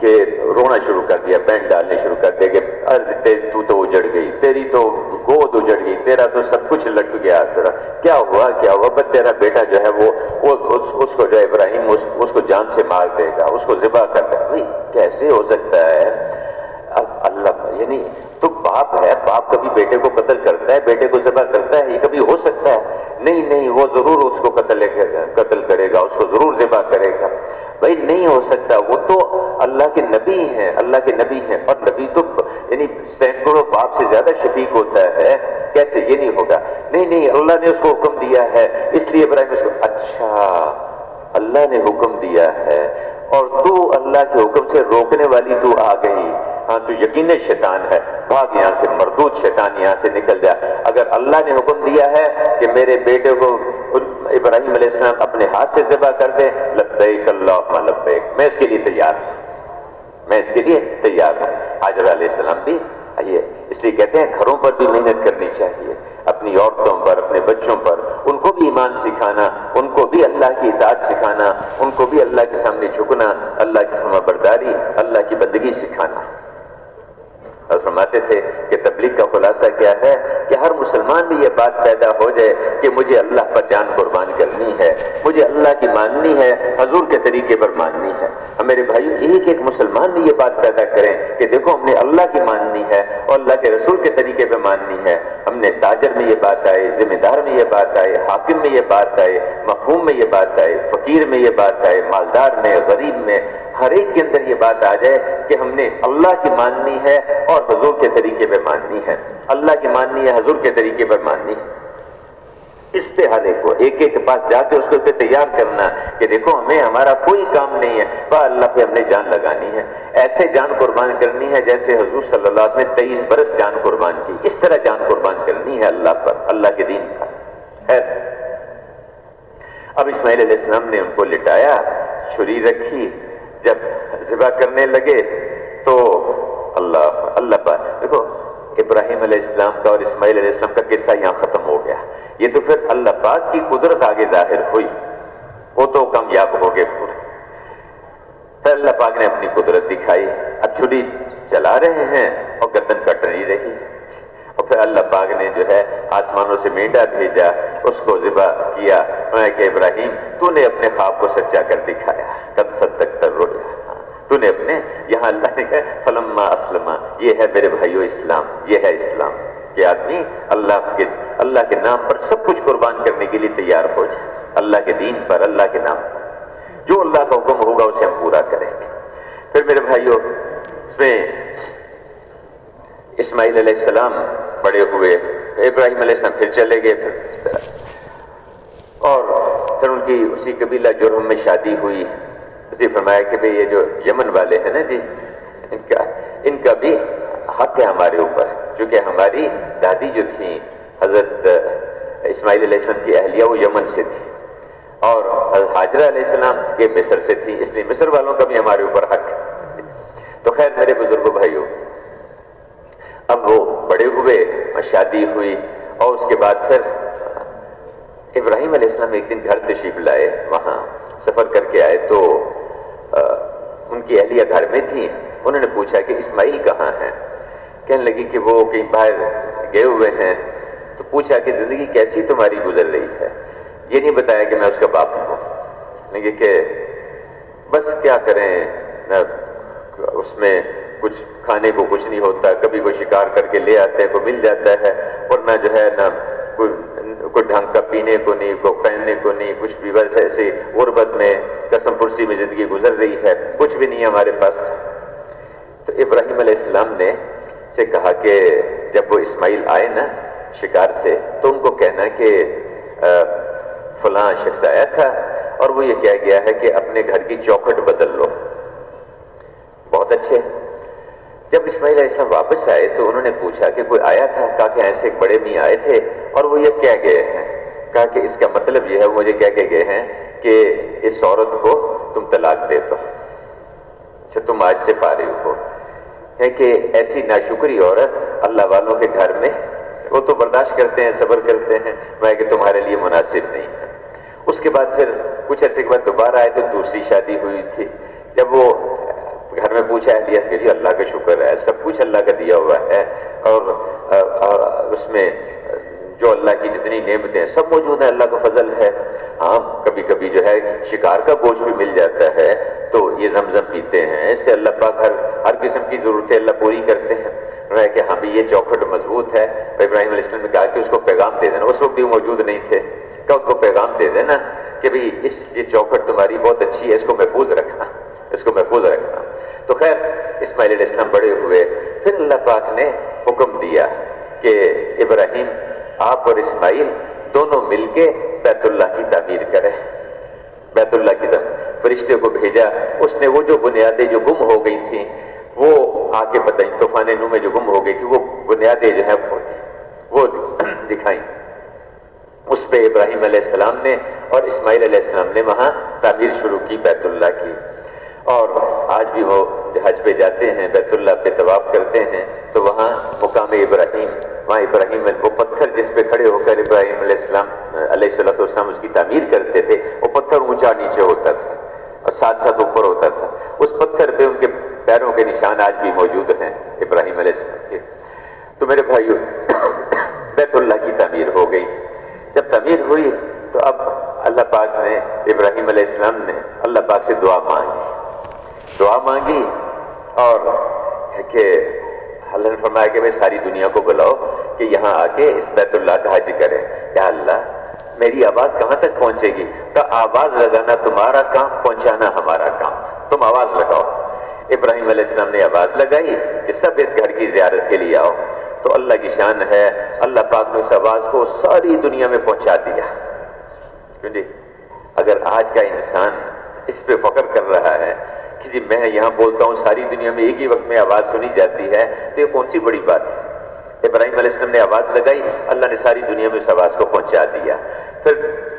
کہ رونا شروع کر دیا, بینڈ ڈالنے شروع کر دیا کہ ارے تو اجڑ گئی, تیری تو گود اجڑ گئی, تیرا تو سب کچھ لٹ گیا, تیرا کیا ہوا بس تیرا بیٹا جو ہے وہ اس کو جو ہے ابراہیم اس کو جان سے مار دے گا, اس کو ذبح کر دے گا. بھائی کیسے ہو سکتا ہے؟ اب اللہ یعنی تو باپ ہے, باپ کبھی بیٹے کو قتل کرتا ہے, بیٹے کو ذبح کرتا ہے؟ یہ کبھی ہو سکتا ہے؟ نہیں, وہ ضرور اس کو قتل کرے گا, اس کو ضرور ذبح کرے گا. بھائی نہیں ہو سکتا, وہ تو اللہ کے نبی ہیں, اللہ کے نبی ہیں, اور نبی تو یعنی سینکڑوں باپ سے زیادہ شفیق ہوتا ہے, کیسے یہ نہیں ہوگا؟ نہیں اللہ نے اس کو حکم دیا ہے, اس لیے ابراہیم اس کو, اچھا اللہ نے حکم دیا ہے اور تو اللہ کے حکم سے روکنے والی تو آ گئی, ہاں تو یقیناً شیطان ہے, بھاگ یہاں سے, مردود شیطان یہاں سے نکل جا. اگر اللہ نے حکم دیا ہے کہ میرے بیٹے کو ابراہیم علیہ السلام اپنے ہاتھ سے ذبح کر دے, لبیک اللہم لبیک, میں اس کے لیے تیار ہوں, میں اس کے لیے تیار ہوں. حاجرہ علیہ السلام بھی آئیے, اس لیے کہتے ہیں گھروں پر بھی محنت کرنی چاہیے, اپنی عورتوں پر, اپنے بچوں پر, ان کو بھی ایمان سکھانا, ان کو بھی اللہ کی اطاعت سکھانا, ان کو بھی اللہ کے سامنے جھکنا, اللہ کی فرما برداری, اللہ کی بندگی سکھانا. اور فرماتے تھے کہ تبلیغ کا خلاصہ کیا ہے کہ ہر مسلمان میں یہ بات پیدا ہو جائے کہ مجھے اللہ پر جان قربان کرنی ہے, مجھے اللہ کی ماننی ہے, حضور کے طریقے پر ماننی ہے. میرے بھائیو, ایک مسلمان میں یہ بات پیدا کریں کہ دیکھو ہم نے اللہ کی ماننی ہے اور اللہ کے رسول کے طریقے پہ ماننی ہے. ہم نے تاجر میں یہ بات آئے, ذمہ دار میں یہ بات آئے, حاکم میں یہ بات آئے, محکوم میں یہ بات آئے, فقیر میں یہ بات آئے, مالدار میں, غریب میں, ہر ایک کے اندر یہ بات آ جائے کہ ہم نے اللہ کی ماننی ہے اور حضور کے طریقے پہ ماننی ہے, اللہ کی ماننی ہے, حضور کے طریقے پر ماننی ہے. اس پہ ہر ایک کو ایک کے پاس جا کے اس کو تیار کرنا کہ دیکھو ہمیں ہمارا کوئی کام نہیں ہے, بس اللہ پہ ہم نے جان لگانی ہے, ایسے جان قربان کرنی ہے جیسے حضور صلی اللہ علیہ وسلم نے 23 برس جان قربان کی, اس طرح جان قربان کرنی ہے اللہ پر, اللہ کے دین پر. خیر, اب اسماعیل علیہ السلام نے ان کو لٹایا, چھری رکھی, جب ذبح کرنے لگے تو اللہ پر دیکھو ابراہیم علیہ السلام کا اور اسماعیل علیہ السلام کا قصہ یہاں ختم ہو گیا. یہ تو پھر اللہ پاک کی قدرت آگے ظاہر ہوئی, وہ تو کامیاب ہو گئے پورے. پھر اللہ پاک نے اپنی قدرت دکھائی, اب چھری چلا رہے ہیں اور گردن کٹ نہیں رہی, اور پھر اللہ پاک نے جو ہے آسمانوں سے مینڈا بھیجا, اس کو ذبح کیا. کہ ابراہیم تو نے اپنے خواب کو سچا کر دکھایا, قد صدقت الرؤیا, تو نے اپنے, یہاں اللہ نے کہا فلما اسلم, یہ ہے میرے بھائیو اسلام, یہ ہے اسلام کہ آدمی اللہ کے نام پر سب کچھ قربان کرنے کے لیے تیار ہو جائے, اللہ کے دین پر, اللہ کے نام پر, جو اللہ کا حکم ہوگا اسے ہم پورا کریں گے. پھر میرے بھائیو, اس میں اسماعیل علیہ السلام بڑے ہوئے, ابراہیم علیہ السلام پھر چلے گئے, پھر اس طرح, اور پھر ان کی اسی قبیلہ جرہم میں شادی ہوئی. اسی فرمایا کہ بھئی یہ جو یمن والے ہیں نا جی, ان کا بھی حق ہے ہمارے اوپر, چونکہ ہماری دادی جو تھیں حضرت اسماعیل علیہ السلام کی اہلیہ وہ یمن سے تھی, اور حاجرہ علیہ السلام یہ مصر سے تھی, اس لیے مصر والوں کا بھی ہمارے اوپر حق ہے. تو خیر میرے بزرگوں بھائیوں, اب وہ بڑے ہوئے, شادی ہوئی, اور اس کے بعد پھر ابراہیم علیہ السلام ایک دن گھر تشریف لائے, وہاں سفر کر کے آئے تو ان کی اہلیہ گھر میں تھی. انہوں نے پوچھا کہ اسماعیل کہاں ہیں؟ کہنے لگی کہ وہ کہیں باہر گئے ہوئے ہیں. تو پوچھا کہ زندگی کیسی تمہاری گزر رہی ہے؟ یہ نہیں بتایا کہ میں اس کا باپ ہوں, لیکن کہ بس کیا کریں, اس میں کچھ کھانے کو کچھ نہیں ہوتا, کبھی کوئی شکار کر کے لے آتے ہیں, کوئی مل جاتا ہے, اور نہ جو ہے نہ کوئی ڈھنگ کا پینے کو نہیں, کوئی پہننے کو نہیں, کچھ بھی, بس ایسی غربت میں قسم پرسی میں زندگی گزر رہی ہے, کچھ بھی نہیں ہے ہمارے پاس. تو ابراہیم علیہ السلام نے سے کہا کہ جب وہ اسماعیل آئے نا شکار سے, تو ان کو کہنا کہ فلاں شخص آیا تھا اور وہ یہ کہہ گیا ہے کہ اپنے گھر کی چوکھٹ بدل لو. بہت اچھے. جب اسماعیل علیہ السلام واپس آئے تو انہوں نے پوچھا کہ کوئی آیا تھا؟ کہا کہ ایسے ایک بڑے میاں آئے تھے اور وہ یہ کہہ گئے ہیں. کہا کہ اس کا مطلب یہ ہے, وہ مجھے کہہ کے گئے ہیں کہ اس عورت کو تم طلاق دے دو, اچھا تم آج سے فارغ ہو. ہے کہ ایسی ناشکری عورت اللہ والوں کے گھر میں, وہ تو برداشت کرتے ہیں, صبر کرتے ہیں, میں کہ تمہارے لیے مناسب نہیں ہے. اس کے بعد پھر کچھ عرصے کے بعد دوبارہ آئے تو دوسری شادی ہوئی تھی. جب وہ گھر میں پوچھا اہلیہ سے کہ اللہ کا شکر ہے، سب کچھ اللہ کا دیا ہوا ہے، اور اس میں جو اللہ کی جتنی نعمتیں ہیں سب موجود ہیں، اللہ کا فضل ہے. ہاں کبھی کبھی جو ہے شکار کا گوشت بھی مل جاتا ہے تو یہ زمزم پیتے ہیں، اس سے اللہ پاک ہر قسم کی ضرورتیں اللہ پوری کرتے ہیں. رہا کہ ہاں بھی یہ چوکھٹ مضبوط ہے. ابراہیم علیہ السلام نے کہا کہ اس کو پیغام دے دینا، اس وقت بھی موجود نہیں تھے، کہ اس کو پیغام دے دینا کہ بھئی یہ چوکھٹ تمہاری بہت اچھی ہے، اس کو محفوظ رکھنا، اس کو محفوظ رکھنا. تو خیر اسماعیل علیہ السلام بڑے ہوئے، پھر اللہ پاک نے حکم دیا کہ ابراہیم آپ اور اسماعیل دونوں مل کے بیت اللہ کی تعمیر کریں. بیت اللہ کی فرشتے کو بھیجا، اس نے وہ جو بنیادیں جو گم ہو گئی تھیں وہ آ کے بتائیں، طوفان نوح میں جو گم ہو گئی تھی وہ بنیادیں جو ہے وہ دکھائیں. اس پہ ابراہیم علیہ السلام نے اور اسماعیل علیہ السلام نے وہاں تعمیر شروع کی بیت اللہ کی. اور آج بھی وہ حج پہ جاتے ہیں، بیت اللہ پہ طواف کرتے ہیں تو وہاں مقام ابراہیم، وہاں ابراہیم وہ پتھر جس پہ کھڑے ہو کر ابراہیم علیہ السلام علیہ السلام اس کی تعمیر کرتے تھے، وہ پتھر اونچا نیچے ہوتا تھا اور ساتھ ساتھ اوپر ہوتا تھا. اس پتھر پہ ان کے پیروں کے نشان آج بھی موجود ہیں ابراہیم علیہ السلام کے. تو میرے بھائیو بیت اللہ کی تعمیر ہو گئی. جب تعمیر ہوئی تو اب اللہ پاک نے ابراہیم علیہ السلام نے اللہ پاک سے دعا مانگی اور کہ اللہ نے فرمایا کہ میں ساری دنیا کو بلاؤ کہ یہاں آ کے اس بیت اللہ کا حج کرے. یا اللہ میری آواز کہاں تک پہنچے گی؟ تو آواز لگانا تمہارا کام، پہنچانا ہمارا کام، تم آواز لگاؤ. ابراہیم علیہ السلام نے آواز لگائی کہ سب اس گھر کی زیارت کے لیے آؤ. تو اللہ کی شان ہے، اللہ پاک نے اس آواز کو ساری دنیا میں پہنچا دیا. جی اگر آج کا انسان اس پہ فخر کر رہا ہے کہ جی میں یہاں بولتا ہوں ساری دنیا میں ایک ہی وقت میں آواز سنی جاتی ہے، تو یہ کون سی بڑی بات ہے؟ ابراہیم علیہ السلام نے آواز لگائی، اللہ نے ساری دنیا میں اس آواز کو پہنچا دیا. پھر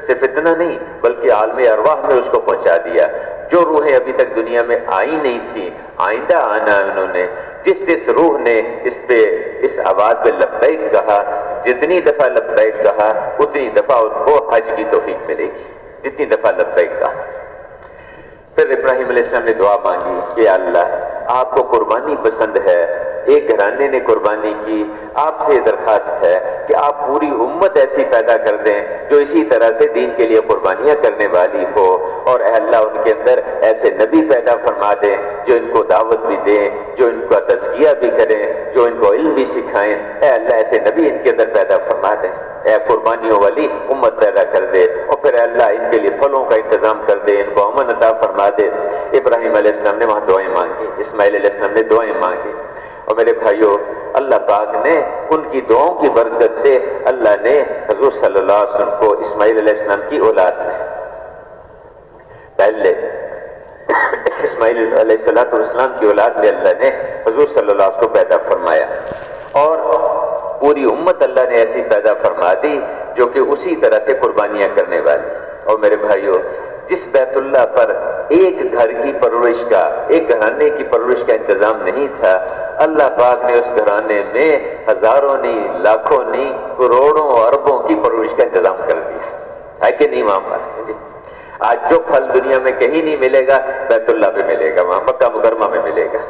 صرف اتنا نہیں بلکہ عالم ارواح میں اس کو پہنچا دیا. جو روحیں ابھی تک دنیا میں آئی نہیں تھی، آئندہ آنا انہوں نے، جس روح نے اس آواز پہ لبیک کہا، جتنی دفعہ لبیک کہا اتنی دفعہ ان کو حج کی توفیق ملے گی، جتنی دفعہ لبیک کہا. پھر ابراہیم علیہ السلام نے دعا مانگی کہ اللہ آپ کو قربانی پسند ہے، ایک گھرانے نے قربانی کی، آپ سے درخواست ہے کہ آپ پوری امت ایسی پیدا کر دیں جو اسی طرح سے دین کے لیے قربانیاں کرنے والی ہو، اور اے اللہ ان کے اندر ایسے نبی پیدا فرما دیں جو ان کو دعوت بھی دیں، جو ان کا تزکیہ بھی کریں، جو ان کو علم بھی سکھائیں. اے اللہ ایسے نبی ان کے اندر پیدا فرما دیں، اے قربانیوں والی امت پیدا کر دے، اور پھر اے اللہ ان کے لیے پھلوں کا انتظام کر دے، ان کو امن عطا فرما دے. ابراہیم علیہ السلام نے وہاں دعائیں مانگی، اسماعیل علیہ السلام نے دعائیں مانگی. اور میرے بھائیوں اللہ پاک نے ان کی دعاؤں کی برکت سے اللہ نے حضور صلی اللہ علیہ وسلم کو اسماعیل علیہ السلام کی اولاد میں پہلے اسماعیل علیہ السلام کی اولاد میں اللہ نے حضور صلی اللہ علیہ وسلم کو پیدا فرمایا، اور پوری امت اللہ نے ایسی پیدا فرما دی جو کہ اسی طرح سے قربانیاں کرنے والی. اور میرے بھائیوں جس بیت اللہ پر ایک گھر کی پرورش کا، ایک گھرانے کی پرورش کا انتظام نہیں تھا، اللہ پاک نے اس گھرانے میں ہزاروں نہیں، لاکھوں نہیں، کروڑوں اربوں کی پرورش کا انتظام کر دیا ہے کہ نہیں معاملہ. آج جو پھل دنیا میں کہیں نہیں ملے گا بیت اللہ پہ ملے گا، وہاں مکہ مکرمہ میں ملے گا.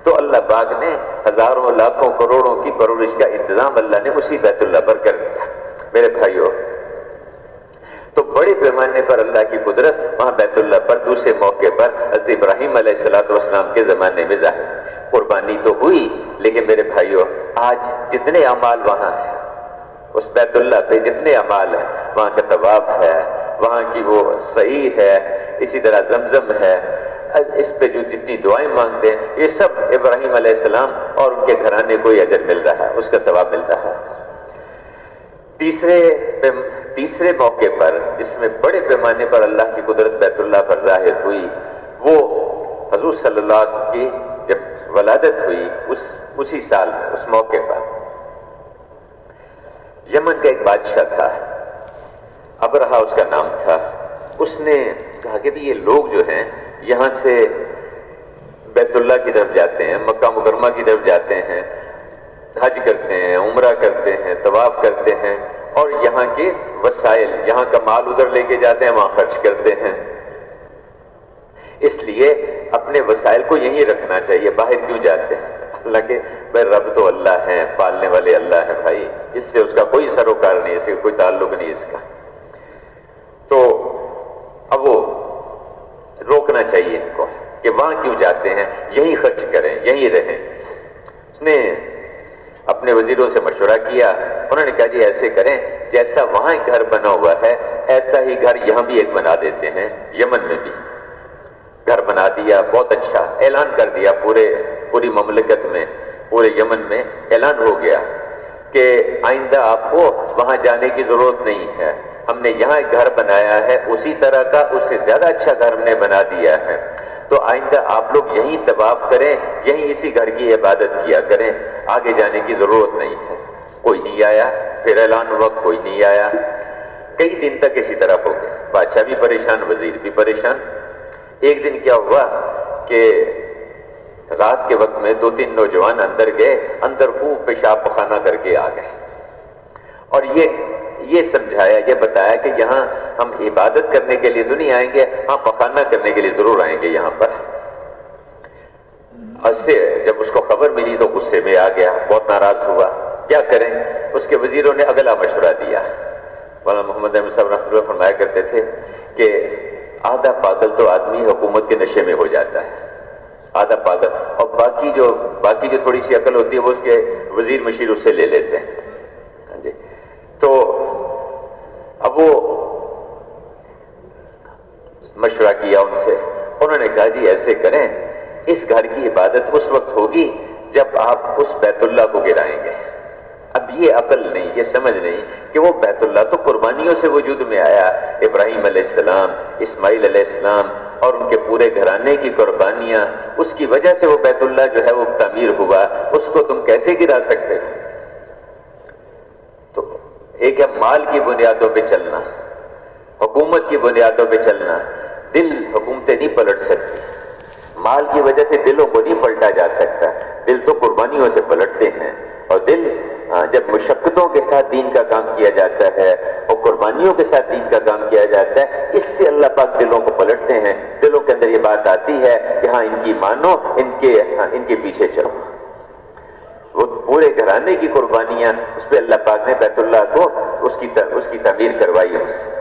تو اللہ پاک نے ہزاروں لاکھوں کروڑوں کی پرورش کا انتظام اللہ نے اسی بیت اللہ پر کر دیا. میرے بھائیوں تو بڑے پیمانے پر اللہ کی قدرت وہاں بیت اللہ پر دوسرے موقع پر حضرت ابراہیم علیہ السلام کے زمانے میں ظاہر. قربانی تو ہوئی، لیکن میرے بھائیوں آج جتنے اعمال وہاں ہیں اس بیت اللہ پہ، جتنے اعمال ہیں، وہاں کا طواف ہے، وہاں کی وہ صحیح ہے، اسی طرح زمزم ہے، اس پہ جو جتنی دعائیں مانگتے ہیں یہ سب ابراہیم علیہ السلام اور ان کے گھرانے کو یہ اجر مل رہا ہے، اس کا ثواب مل رہا ہے. تیسرے موقع پر جس میں بڑے پیمانے پر اللہ کی قدرت بیت اللہ پر ظاہر ہوئی، وہ حضور صلی اللہ علیہ وسلم کی جب ولادت ہوئی اسی سال میں، اس موقع پر یمن کا ایک بادشاہ تھا، ابرہا اس کا نام تھا. اس نے کہا کہ یہ لوگ جو ہیں یہاں سے بیت اللہ کی طرف جاتے ہیں، مکہ مکرمہ کی طرف جاتے ہیں، حج کرتے ہیں، عمرہ کرتے ہیں، طواف کرتے ہیں، اور یہاں کے وسائل، یہاں کا مال ادھر لے کے جاتے ہیں، وہاں خرچ کرتے ہیں. اس لیے اپنے وسائل کو یہیں رکھنا چاہیے، باہر کیوں جاتے ہیں؟ اللہ کے بھائی رب تو اللہ ہیں، پالنے والے اللہ ہیں بھائی، اس سے اس کا کوئی سروکار نہیں، اس سے کوئی تعلق نہیں اس کا. تو اب وہ روکنا چاہیے ان کو کہ وہاں کیوں جاتے ہیں، یہیں خرچ کریں، یہیں رہیں. اس نے اپنے وزیروں سے مشورہ کیا، انہوں نے کہا جی ایسے کریں جیسا وہاں ایک گھر بنا ہوا ہے ایسا ہی گھر یہاں بھی ایک بنا دیتے ہیں. یمن میں بھی گھر بنا دیا، بہت اچھا اعلان کر دیا، پوری مملکت میں، پورے یمن میں اعلان ہو گیا کہ آئندہ آپ کو وہاں جانے کی ضرورت نہیں ہے، ہم نے یہاں ایک گھر بنایا ہے اسی طرح کا، اس سے زیادہ اچھا گھر ہم نے بنا دیا ہے، تو آئندہ آپ لوگ یہیں طواف کریں، یہیں اسی گھر کی عبادت کیا کریں، آگے جانے کی ضرورت نہیں ہے. کوئی نہیں آیا، پھر اعلان ہوا، کوئی نہیں آیا. کئی دن تک اسی طرح ہو گیا، بادشاہ بھی پریشان، وزیر بھی پریشان. ایک دن کیا ہوا کہ رات کے وقت میں 2-3 نوجوان اندر گئے، اندر خوب پیشاب پخانہ کر کے آ گئے، اور یہ سمجھایا، یہ بتایا کہ یہاں ہم عبادت کرنے کے لیے تو نہیں آئیں گے، ہاں پخانہ کرنے کے لیے ضرور آئیں گے یہاں پر. ایسے جب اس کو خبر ملی تو غصے میں آ گیا، بہت ناراض ہوا. کیا کریں؟ اس کے وزیروں نے اگلا مشورہ دیا. مولانا محمد احمد صاحب رحمۃ اللہ فرمایا کرتے تھے کہ آدھا پاگل تو آدمی حکومت کے نشے میں ہو جاتا ہے، آدھا پاگل، اور باقی جو تھوڑی سی عقل ہوتی ہے وہ اس کے وزیر مشیر اس سے لے لیتے ہیں. ہاں جی. تو اب وہ مشورہ کیا ان سے، انہوں نے کہا جی ایسے کریں، اس گھر کی عبادت اس وقت ہوگی جب آپ اس بیت اللہ کو گرائیں گے. اب یہ عقل نہیں، یہ سمجھ نہیں کہ وہ بیت اللہ تو قربانیوں سے وجود میں آیا، ابراہیم علیہ السلام، اسماعیل علیہ السلام اور ان کے پورے گھرانے کی قربانیاں، اس کی وجہ سے وہ بیت اللہ جو ہے وہ تعمیر ہوا، اس کو تم کیسے گرا سکتے ہو؟ تو ایک ہے مال کی بنیادوں پہ چلنا، حکومت کی بنیادوں پہ چلنا. دل حکومتیں نہیں پلٹ سکتی، مال کی وجہ سے دلوں کو نہیں پلٹا جا سکتا، دل تو قربانیوں سے پلٹتے ہیں. اور دل جب مشقتوں کے ساتھ دین کا کام کیا جاتا ہے اور قربانیوں کے ساتھ دین کا کام کیا جاتا ہے، اس سے اللہ پاک دلوں کو پلٹتے ہیں. دلوں کے اندر یہ بات آتی ہے کہ ہاں ان کی مانو، ان کے پیچھے چلو. وہ پورے گھرانے کی قربانیاں، اس پہ اللہ پاک نے بیت اللہ کو اس کی تعمیر کروائی ہم سے.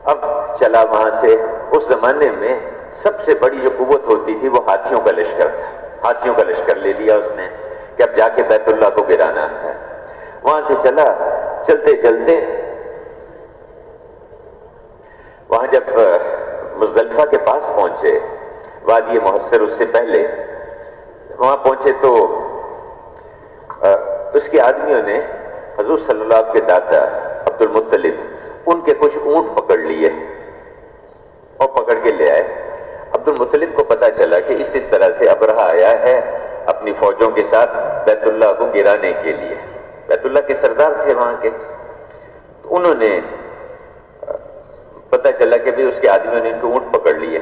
اب چلا وہاں سے. اس زمانے میں سب سے بڑی جو قوت ہوتی تھی وہ ہاتھیوں کا لشکر تھا. ہاتھیوں کا لشکر لے لیا اس نے کہ اب جا کے بیت اللہ کو گرانا ہے. وہاں سے چلا، چلتے چلتے وہاں جب مزدلفہ کے پاس پہنچے، وادی محصر اس سے پہلے وہاں پہنچے تو اس کے آدمیوں نے حضور صلی اللہ علیہ وسلم کے دادا عبد المطلب ان کے کچھ اونٹ پکڑ لیے اور پکڑ کے لے آئے. عبد المطلب کو پتا چلا کہ اس طرح سے ابرہہ آیا ہے اپنی فوجوں کے ساتھ بیت اللہ کو گرانے کے لیے. بیت اللہ کے سردار تھے وہاں کے. انہوں نے پتا چلا کہ بھی اس کے آدمیوں نے ان کو اونٹ پکڑ لیے.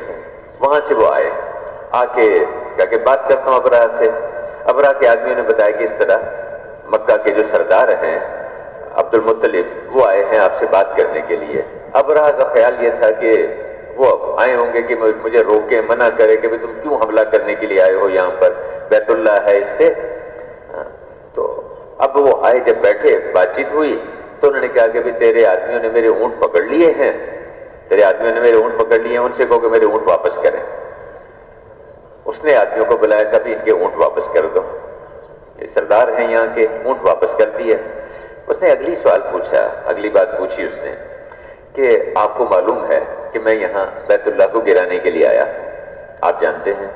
وہاں سے وہ آئے، آ کے کہا کہ بات کرتا ہوں ابرہہ سے. ابرہہ کے آدمیوں نے بتایا کہ اس طرح مکہ کے جو سردار ہیں عبد المطلب وہ آئے ہیں آپ سے بات کرنے کے لیے. ابرہہ کا خیال یہ تھا کہ وہ آئے ہوں گے کہ مجھے روکے، منع کرے کہ تم کیوں حملہ کرنے کے لیے آئے ہو یہاں پر، بیت اللہ ہے اس سے. تو اب وہ آئے، جب بیٹھے بات چیت ہوئی تو انہوں نے کہا کہ تیرے آدمیوں نے میرے اونٹ پکڑ لیے ہیں، تیرے آدمیوں نے میرے اونٹ پکڑ لیے ہیں، ان سے کہو کہ میرے اونٹ واپس کریں. اس نے آدمیوں کو بلایا تھا بھی ان کے اونٹ واپس کر دو، یہ سردار ہیں یہاں کے، اونٹ واپس کر دیے. اس نے اگلی سوال پوچھا، اگلی بات پوچھی اس نے کہ آپ کو معلوم ہے کہ میں یہاں بیت اللہ کو گرانے کے لیے آیا، آپ جانتے ہیں،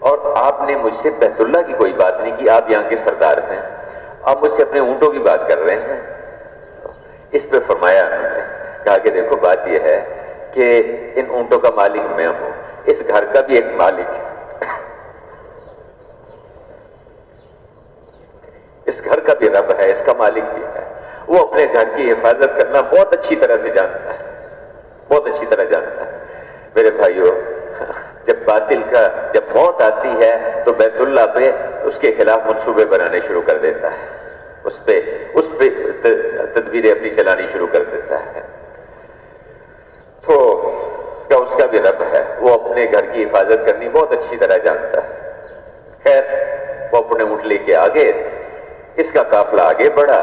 اور آپ نے مجھ سے بیت اللہ کی کوئی بات نہیں کی، آپ یہاں کے سردار ہیں، آپ مجھ سے اپنے اونٹوں کی بات کر رہے ہیں. اس پہ فرمایا انہوں نے، کہا کہ دیکھو بات یہ ہے کہ ان اونٹوں کا مالک میں ہوں، اس گھر کا بھی ایک مالک ہے، اس گھر کا بھی رب ہے، اس کا مالک بھی ہے. وہ اپنے گھر کی حفاظت کرنا بہت اچھی طرح سے جانتا ہے، بہت اچھی طرح جانتا ہے. میرے بھائیوں، جب باطل کا جب موت آتی ہے تو بیت اللہ پہ اس کے خلاف منصوبے بنانے شروع کر دیتا ہے. اس پہ تدبیریں اپنی چلانی شروع کر دیتا ہے. تو کیا اس کا بھی رب ہے، وہ اپنے گھر کی حفاظت کرنی بہت اچھی طرح جانتا ہے. خیر وہ اپنے اونٹ لے کے آگے، اس کا قافلہ آگے بڑھا،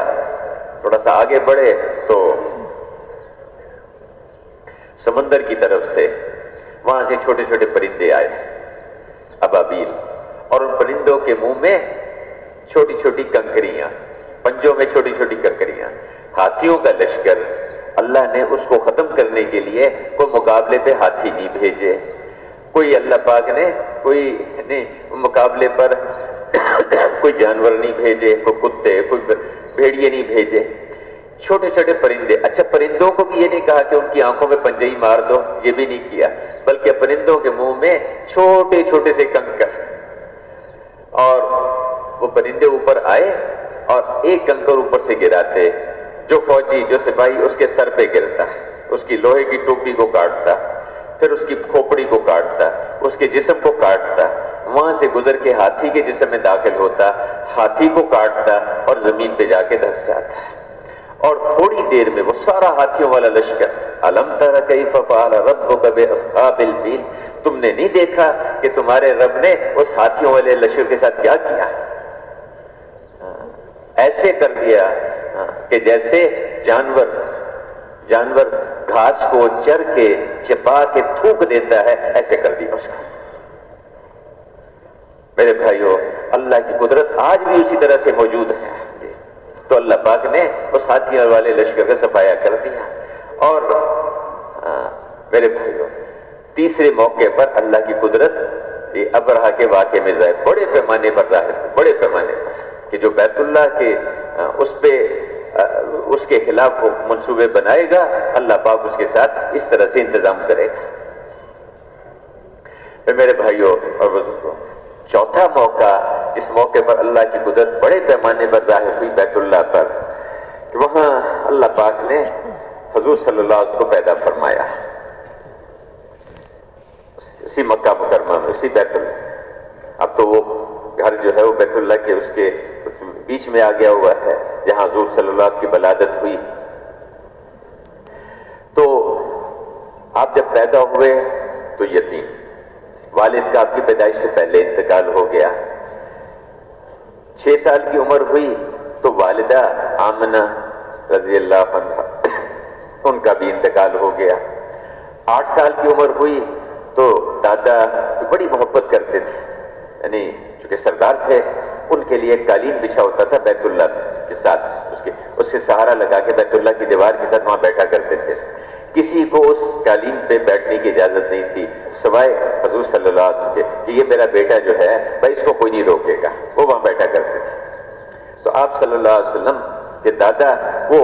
تھوڑا سا آگے بڑھے تو سمندر کی طرف سے وہاں سے چھوٹے چھوٹے پرندے آئے، ابابیل، اور ان پرندوں کے منہ میں چھوٹی چھوٹی کنکریاں، پنجوں میں چھوٹی چھوٹی کنکریاں. ہاتھیوں کا لشکر اللہ نے اس کو ختم کرنے کے لیے کوئی مقابلے پہ ہاتھی نہیں بھیجے، کوئی اللہ پاک نے کوئی مقابلے پر کوئی جانور نہیں بھیجے، کوئی کتے، کوئی بھیڑیے نہیں بھیجے، چھوٹے چھوٹے پرندے. اچھا پرندوں کو بھی یہ نہیں کہا کہ ان کی آنکھوں میں پنجے ہی مار دو، یہ بھی نہیں کیا، بلکہ پرندوں کے منہ میں چھوٹے چھوٹے سے کنکر، اور وہ پرندے اوپر آئے اور ایک کنکر اوپر سے گراتے، جو فوجی جو سپاہی اس کے سر پہ گرتا ہے، اس کی لوہے کی ٹوپی کو کاٹتا، پھر اس کی کھوپڑی کو کاٹتا، اس کے جسم کو کاٹتا، وہاں سے گزر کے ہاتھی کے جسم میں داخل ہوتا، ہاتھی کو کاٹتا اور زمین پہ جا کے دھس جاتا ہے. اور تھوڑی دیر میں وہ سارا ہاتھیوں والا لشکر، الم تر کیف فعل ربک باصحاب الفیل، تم نے نہیں دیکھا کہ تمہارے رب نے اس ہاتھیوں والے لشکر کے ساتھ کیا کیا؟ ایسے کر دیا کہ جیسے جانور گھاس کو چر کے چپا کے تھوک دیتا ہے، ایسے کر دیا اس کو. میرے بھائیو، اللہ کی قدرت آج بھی اسی طرح سے موجود ہے. تو اللہ پاک نے اس ہاتھیوں والے لشکر کا صفایا کر دیا. اور میرے بھائیو، تیسرے موقع پر اللہ کی قدرت یہ ابرہہ کے واقعے میں ظاہر، بڑے پیمانے پر ظاہر، بڑے پیمانے پر، کہ جو بیت اللہ کے اس کے خلاف منصوبے بنائے گا، اللہ پاک اس کے ساتھ اس طرح سے انتظام کرے گا. میرے بھائیو اور بزرگوں، چوتھا موقع، جس موقع پر اللہ کی قدرت بڑے پیمانے پر ظاہر ہوئی بیت اللہ پر، کہ وہاں اللہ پاک نے حضور صلی اللہ علیہ وسلم کو پیدا فرمایا، اسی مکہ مکرمہ میں، اسی بیت اللہ. اب تو وہ گھر جو ہے وہ بیت اللہ کے اس کے بیچ میں آ گیا ہوا ہے جہاں حضور صلی اللہ علیہ وسلم کی ولادت ہوئی. تو آپ جب پیدا ہوئے تو یتیم، والد کا آپ کی پیدائش سے پہلے انتقال ہو گیا. 6 سال کی عمر ہوئی تو والدہ آمنہ رضی اللہ عنہا ان کا بھی انتقال ہو گیا. 8 سال کی عمر ہوئی تو دادا بڑی محبت کرتے تھے، یعنی چونکہ سردار تھے، ان کے لیے ایک قالین بچھا ہوتا تھا بیت اللہ کے ساتھ، اس کے سہارا لگا کے بیت اللہ کی دیوار کے ساتھ وہاں بیٹھا کرتے تھے. کسی کو اس قالین پہ بیٹھنے کی اجازت نہیں تھی سوائے حضور صلی اللہ علیہ وسلم کے، کہ یہ میرا بیٹا جو ہے بھائی اس کو کوئی نہیں روکے گا، وہ وہاں بیٹھا کرتے تھے. تو آپ صلی اللہ علیہ وسلم کے دادا وہ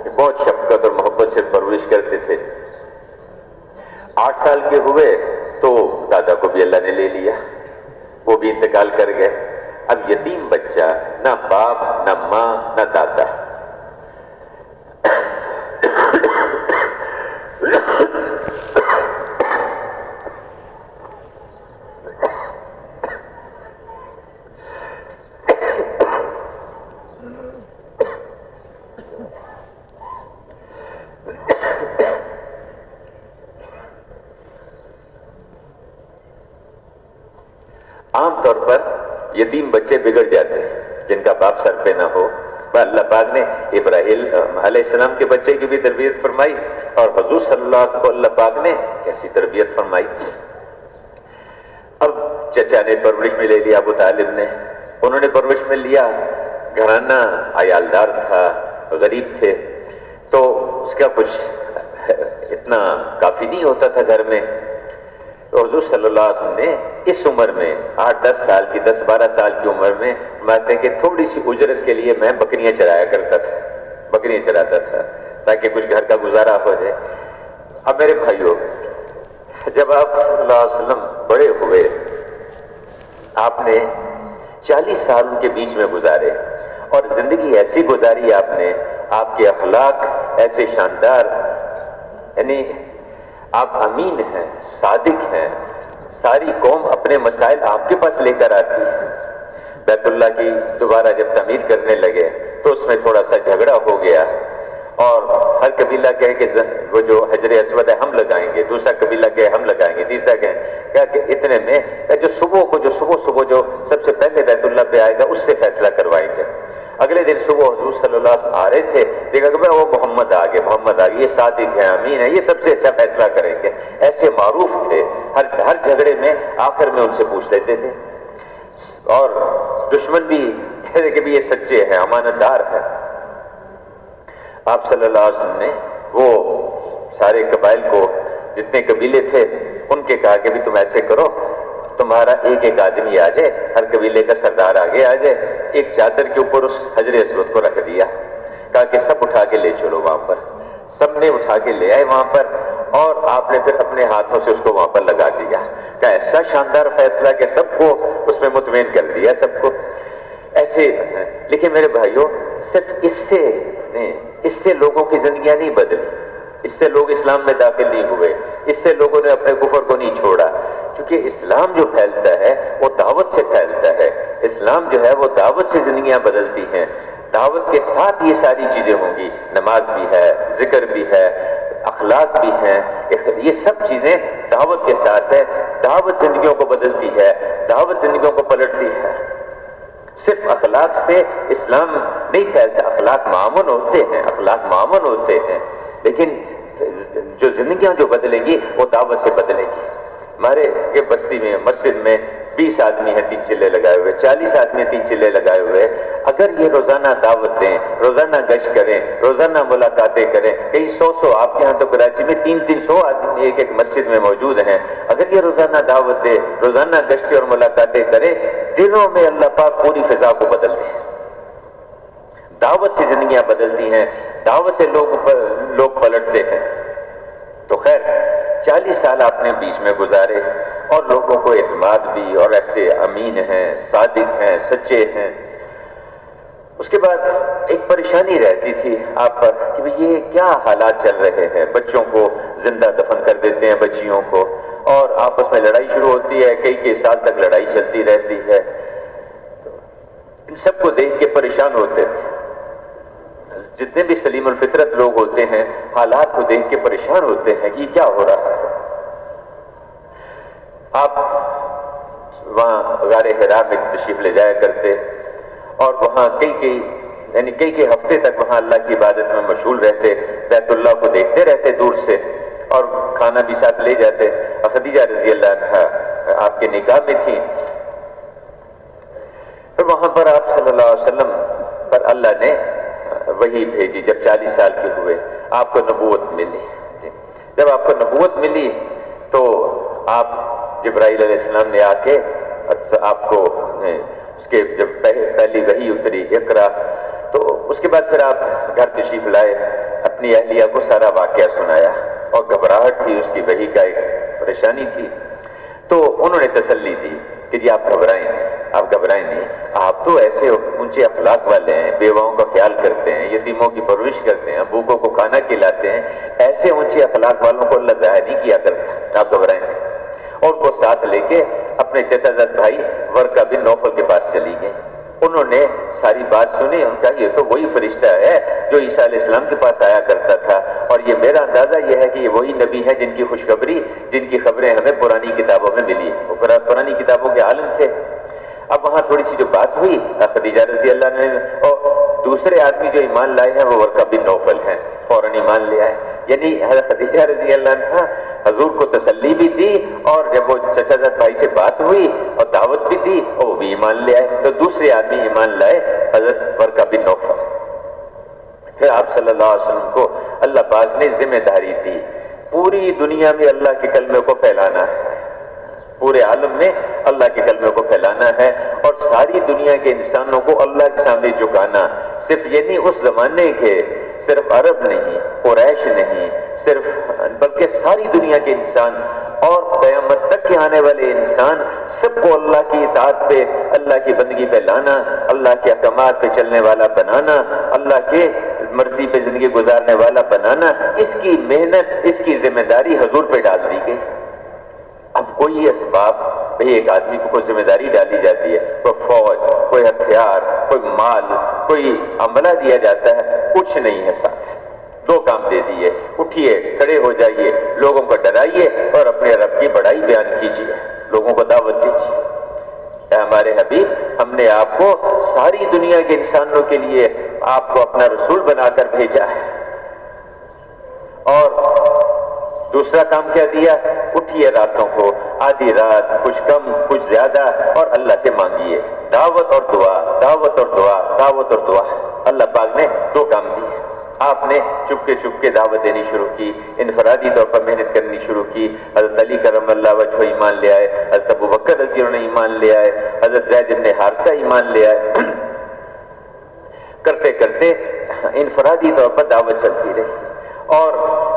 بہت شفقت اور محبت سے پرورش کرتے تھے. 8 سال کے ہوئے تو دادا کو بھی اللہ نے لے لیا، وہ بھی انتقال کر گئے. اب یتیم بچہ، نہ باپ نہ ماں نہ دادا. عام طور پر یتیم بچے بگڑ جاتے ہیں جن کا باپ سر پہ نہ ہو. اللہ پاک نے ابراہیم علیہ السلام کے بچے کی بھی تربیت فرمائی، اور حضور صلی اللہ علیہ وسلم کو اللہ پاک نے کیسی تربیت فرمائی. اب چچا نے پرورش میں لے لیا، ابو طالب نے، انہوں نے پرورش میں لیا. گھرانہ عیالدار تھا، غریب تھے، تو اس کا کچھ اتنا کافی نہیں ہوتا تھا گھر میں. حضور صلی اللہ علیہ وسلم نے اس عمر میں 8-10 سال کی، 10-12 سال کی عمر میں فرماتے ہیں کہ تھوڑی سی اجرت کے لیے میں بکریاں چرایا کرتا تھا، بکریاں چراتا تھا تاکہ کچھ گھر کا گزارا ہو جائے. اب میرے بھائیوں، جب آپ صلی اللہ علیہ وسلم بڑے ہوئے، آپ نے 40 سال ان کے بیچ میں گزارے، اور زندگی ایسی گزاری آپ نے، آپ کے اخلاق ایسے شاندار، یعنی آپ امین ہیں، صادق ہیں، ساری قوم اپنے مسائل آپ کے پاس لے کر آتی ہے. بیت اللہ کی دوبارہ جب تعمیر کرنے لگے تو اس میں تھوڑا سا جھگڑا ہو گیا اور ہر قبیلہ کہے کہ وہ جو حجر اسود ہے ہم لگائیں گے، دوسرا قبیلہ کہے ہم لگائیں گے، تیسرا کہا کہ اتنے میں جو صبح جو سب سے پہلے بیت اللہ پہ آئے گا اس سے فیصلہ کروائیں گے۔ اگلے دن صبح حضور صلی اللہ علیہ وسلم آ رہے تھے، دیکھا کہ وہ محمد آ گئے، یہ صادق ہے، امین ہے، یہ سب سے اچھا فیصلہ کریں گے۔ ایسے معروف تھے، ہر جھگڑے میں آخر میں ان سے پوچھ لیتے تھے، اور دشمن بھی کہتے کہ بھی یہ سچے ہیں، امانت دار ہیں۔ آپ صلی اللہ علیہ وسلم نے وہ سارے قبائل کو، جتنے قبیلے تھے ان کے کہا کہ بھی تم ایسے کرو، تمہارا ایک آدمی آ جائے، ہر قبیلے کا سردار آگے آ جائے، ایک چادر کے اوپر اس حجر اسود کو رکھ دیا، کہا کہ سب اٹھا کے لے چلو وہاں پر۔ سب نے اٹھا کے لے آئے وہاں پر، اور آپ نے پھر اپنے ہاتھوں سے اس کو وہاں پر لگا دیا۔ کہا ایسا شاندار فیصلہ کہ سب کو اس میں مطمئن کر دیا، سب کو ایسے۔ لیکن میرے بھائیوں، صرف اس سے لوگوں کی زندگیاں نہیں بدلی، اس سے لوگ اسلام میں داخل نہیں ہوئے، اس سے لوگوں نے اپنے کفر کو نہیں چھوڑا، کیونکہ اسلام جو پھیلتا ہے وہ دعوت سے پھیلتا ہے۔ اسلام جو ہے وہ دعوت سے زندگیاں بدلتی ہیں۔ دعوت کے ساتھ یہ ساری چیزیں ہوں گی، نماز بھی ہے، ذکر بھی ہے، اخلاق بھی ہیں، یہ سب چیزیں دعوت کے ساتھ ہے۔ دعوت زندگیوں کو بدلتی ہے، دعوت زندگیوں کو پلٹتی ہے۔ صرف اخلاق سے اسلام نہیں پھیلتا، اخلاق معمول ہوتے ہیں، لیکن جو زندگیاں جو بدلیں گی وہ دعوت سے بدلیں گی۔ ہمارے یہ بستی میں مسجد میں 20 آدمی ہیں 3 چلے لگائے ہوئے، 40 آدمی ہیں 3 چلے لگائے ہوئے، اگر یہ روزانہ دعوت دیں، روزانہ گشت کریں، روزانہ ملاقاتیں کریں، کئی 100 آپ کے ہاں تو کراچی میں 300 آدمی ایک مسجد میں موجود ہیں، اگر یہ روزانہ دعوت دے، روزانہ گشت اور ملاقاتیں کریں، دنوں میں اللہ پاک پوری فضا کو بدل دے۔ دعوت سے زندگیاں بدلتی ہیں، دعوت سے لوگ پلٹتے ہیں۔ تو خیر 40 سال آپ نے بیچ میں گزارے، اور لوگوں کو اعتماد بھی، اور ایسے امین ہیں، صادق ہیں، سچے ہیں۔ اس کے بعد ایک پریشانی رہتی تھی آپ پر کہ یہ کیا حالات چل رہے ہیں، بچوں کو زندہ دفن کر دیتے ہیں، بچیوں کو، اور آپس میں لڑائی شروع ہوتی ہے، کئی سال تک لڑائی چلتی رہتی ہے۔ تو ان سب کو دیکھ کے پریشان ہوتے تھے، جتنے بھی سلیم الفطرت لوگ ہوتے ہیں حالات کو دیکھ کے پریشان ہوتے ہیں کہ یہ کیا ہو رہا ہے۔ آپ وہاں غار حرا میں تشریف لے جایا کرتے، اور وہاں کئی ہفتے تک وہاں اللہ کی عبادت میں مشغول رہتے، بیت اللہ کو دیکھتے رہتے دور سے، اور کھانا بھی ساتھ لے جاتے۔ خدیجہ رضی اللہ عنہا آپ کے نکاح میں تھیں، پھر وہاں پر آپ صلی اللہ علیہ وسلم پر اللہ نے وحی بھیجی۔ جب 40 سال کے ہوئے آپ کو نبوت ملی، جب آپ کو نبوت ملی تو آپ جبرائیل علیہ السلام نے آ کے آپ کو اس کے جب پہلی وحی اتری اقرا، تو اس کے بعد پھر آپ گھر تشریف لائے، اپنی اہلیہ کو سارا واقعہ سنایا، اور گھبراہٹ تھی، اس کی وحی کا ایک پریشانی تھی، تو انہوں نے تسلی دی کہ جی آپ گھبرائیں نہیں، آپ تو ایسے اونچے اخلاق والے ہیں، بیواؤں کا خیال کرتے ہیں، یتیموں کی پرورش کرتے ہیں، بھوکوں کو کھانا کھلاتے ہیں، ایسے اونچے اخلاق والوں کو اللہ ضائع نہیں کیا کرتا، آپ گھبرائیں نہیں۔ اور ان کو ساتھ لے کے اپنے چچا زاد بھائی ورقہ بن نوفل کے پاس چلی گئیں۔ انہوں نے ساری بات سنی، ان کا یہ تو وہی فرشتہ ہے جو عیسیٰ علیہ السلام کے پاس آیا کرتا تھا، اور یہ میرا اندازہ یہ ہے کہ یہ وہی نبی ہے جن کی خوشخبری، جن کی خبریں ہمیں پرانی کتابوں میں ملی، وہ پرانی کتابوں کے عالم تھے۔ اب وہاں تھوڑی سی جو بات ہوئی، خدیجہ رضی اللہ نے، اور دوسرے آدمی جو ایمان لائے ہیں وہ ورقہ بن نوفل ہیں، فوراً ایمان لے آئے۔ یعنی حضرت خدیجہ رضی اللہ عنہا حضور کو تسلی بھی دی، اور جب وہ چچا زاد بھائی سے بات ہوئی اور دعوت بھی دی، اور وہ بھی ایمان لے آئے، تو دوسرے آدمی ایمان لائے حضرت ورقہ بن نوفل۔ پھر آپ صلی اللہ علیہ وسلم کو اللہ پاک نے ذمہ داری دی، پوری دنیا میں اللہ کے کلمے کو پھیلانا ہے، پورے عالم میں اللہ کے کلمے کو پھیلانا ہے، اور ساری دنیا کے انسانوں کو اللہ کے سامنے جھکانا۔ صرف یہ نہیں اس زمانے کے، صرف عرب نہیں، قریش نہیں، صرف بلکہ ساری دنیا کے انسان اور قیامت تک کے آنے والے انسان، سب کو اللہ کی اطاعت پہ، اللہ کی بندگی پہ لانا، اللہ کے احکامات پہ چلنے والا بنانا، اللہ کے مرضی پہ زندگی گزارنے والا بنانا، اس کی محنت، اس کی ذمہ داری حضور پہ ڈال دی گئی۔ اب کوئی اسباب، بھئی ایک آدمی کو کوئی ذمہ داری ڈالی جاتی ہے، کوئی فوج، کوئی ہتھیار، ہتھیار، کوئی مال، کوئی عملہ دیا جاتا ہے، کچھ نہیں ہے ساتھ۔ دو کام دے دیے، اٹھیے، کھڑے ہو جائیے، لوگوں کو ڈرائیے اور اپنے رب کی بڑائی بیان کیجیے، لوگوں کو دعوت دیجیے۔ اے ہمارے حبیب، ہم نے آپ کو ساری دنیا کے انسانوں کے لیے آپ کو اپنا رسول بنا کر بھیجا ہے۔ اور دوسرا کام کیا دیا؟ اٹھیے راتوں کو، آدھی رات، کچھ کم کچھ زیادہ، اور اللہ سے مانگیے، دعوت اور دعا، دعوت اور دعا، دعوت اور دعا۔ اللہ پاک نے دو کام دیے۔ آپ نے چپ کے دعوت دینی شروع کی، انفرادی طور پر محنت کرنی شروع کی۔ حضرت علی کرم اللہ وجہہ ایمان لے آئے، حضرت ابو بکر رضی اللہ عنہ ایمان لے آئے، حضرت زید بن حارثہ ایمان لے آئے۔ کرتے کرتے انفرادی طور پر دعوت چلتی رہی، اور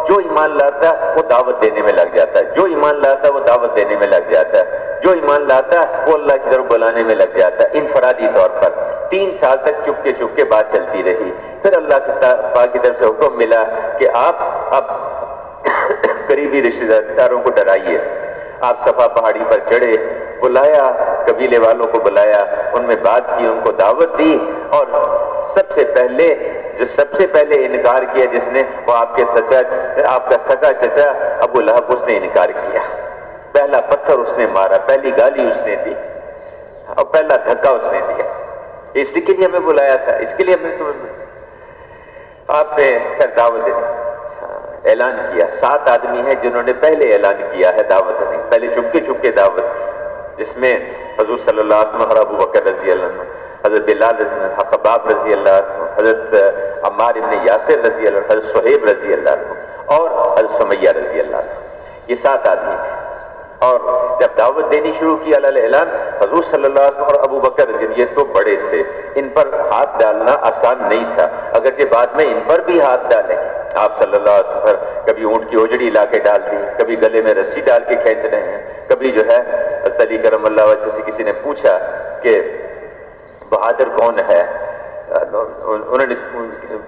جو ایمان لاتا وہ دعوت دینے میں لگ جاتا ہے، جو ایمان لاتا وہ دعوت دینے میں لگ جاتا ہے، جو ایمان لاتا وہ اللہ کی طرف بلانے میں لگ جاتا ہے، انفرادی طور پر۔ 3 سال تک چپ کے بات چلتی رہی۔ پھر اللہ پاک کی طرف سے حکم ملا کہ آپ اب قریبی رشتہ داروں کو ڈرائیے۔ آپ صفا پہاڑی پر چڑھے، بلایا قبیلے والوں کو، بلایا، ان میں بات کی، ان کو دعوت دی، اور سب سے پہلے انکار کیا جس نے، وہ آپ کا سگا چچا ابو لہب، اس نے انکار کیا۔ پہلا پتھر اس نے مارا، پہلی گالی اس نے دی، اور پہلا دھکا اس نے دیا۔ اس کے لیے ہمیں بلایا تھا، اس کے لیے ہمیں آپ نے پھر دعوت دی، اعلان کیا۔ 7 آدمی ہیں جنہوں نے پہلے اعلان کیا ہے دعوت دی، پہلے چپ کے دعوت دی، جس میں حضور صلی اللہ علیہ وسلم اور ابو بکر رضی اللہ عنہ، حضرت بلال رضی اللہ عنہ، خباب رضی اللہ عنہ، حضرت عمار بن یاسر رضی اللہ عنہ، حضرت صہیب رضی اللہ عنہ، اور حضرت سمیہ رضی اللہ عنہ۔ یہ 7 آدمی تھے، اور جب دعوت دینی شروع کی علی الاعلان، حضور صلی اللہ علیہ وسلم اور ابو بکر رضی اللہ، یہ تو بڑے تھے، ان پر ہاتھ ڈالنا آسان نہیں تھا، اگرچہ بعد میں ان پر بھی ہاتھ ڈالیں۔ آپ صلی اللہ علیہ وسلم پر کبھی اونٹ کی اوجڑی لا کے ڈال دی، کبھی گلے میں رسی ڈال کے کھینچ رہے ہیں، کبھی جو ہے حضرت علی کرم اللہ وجہہ سے کسی نے پوچھا کہ بہادر کون ہے، انہوں نے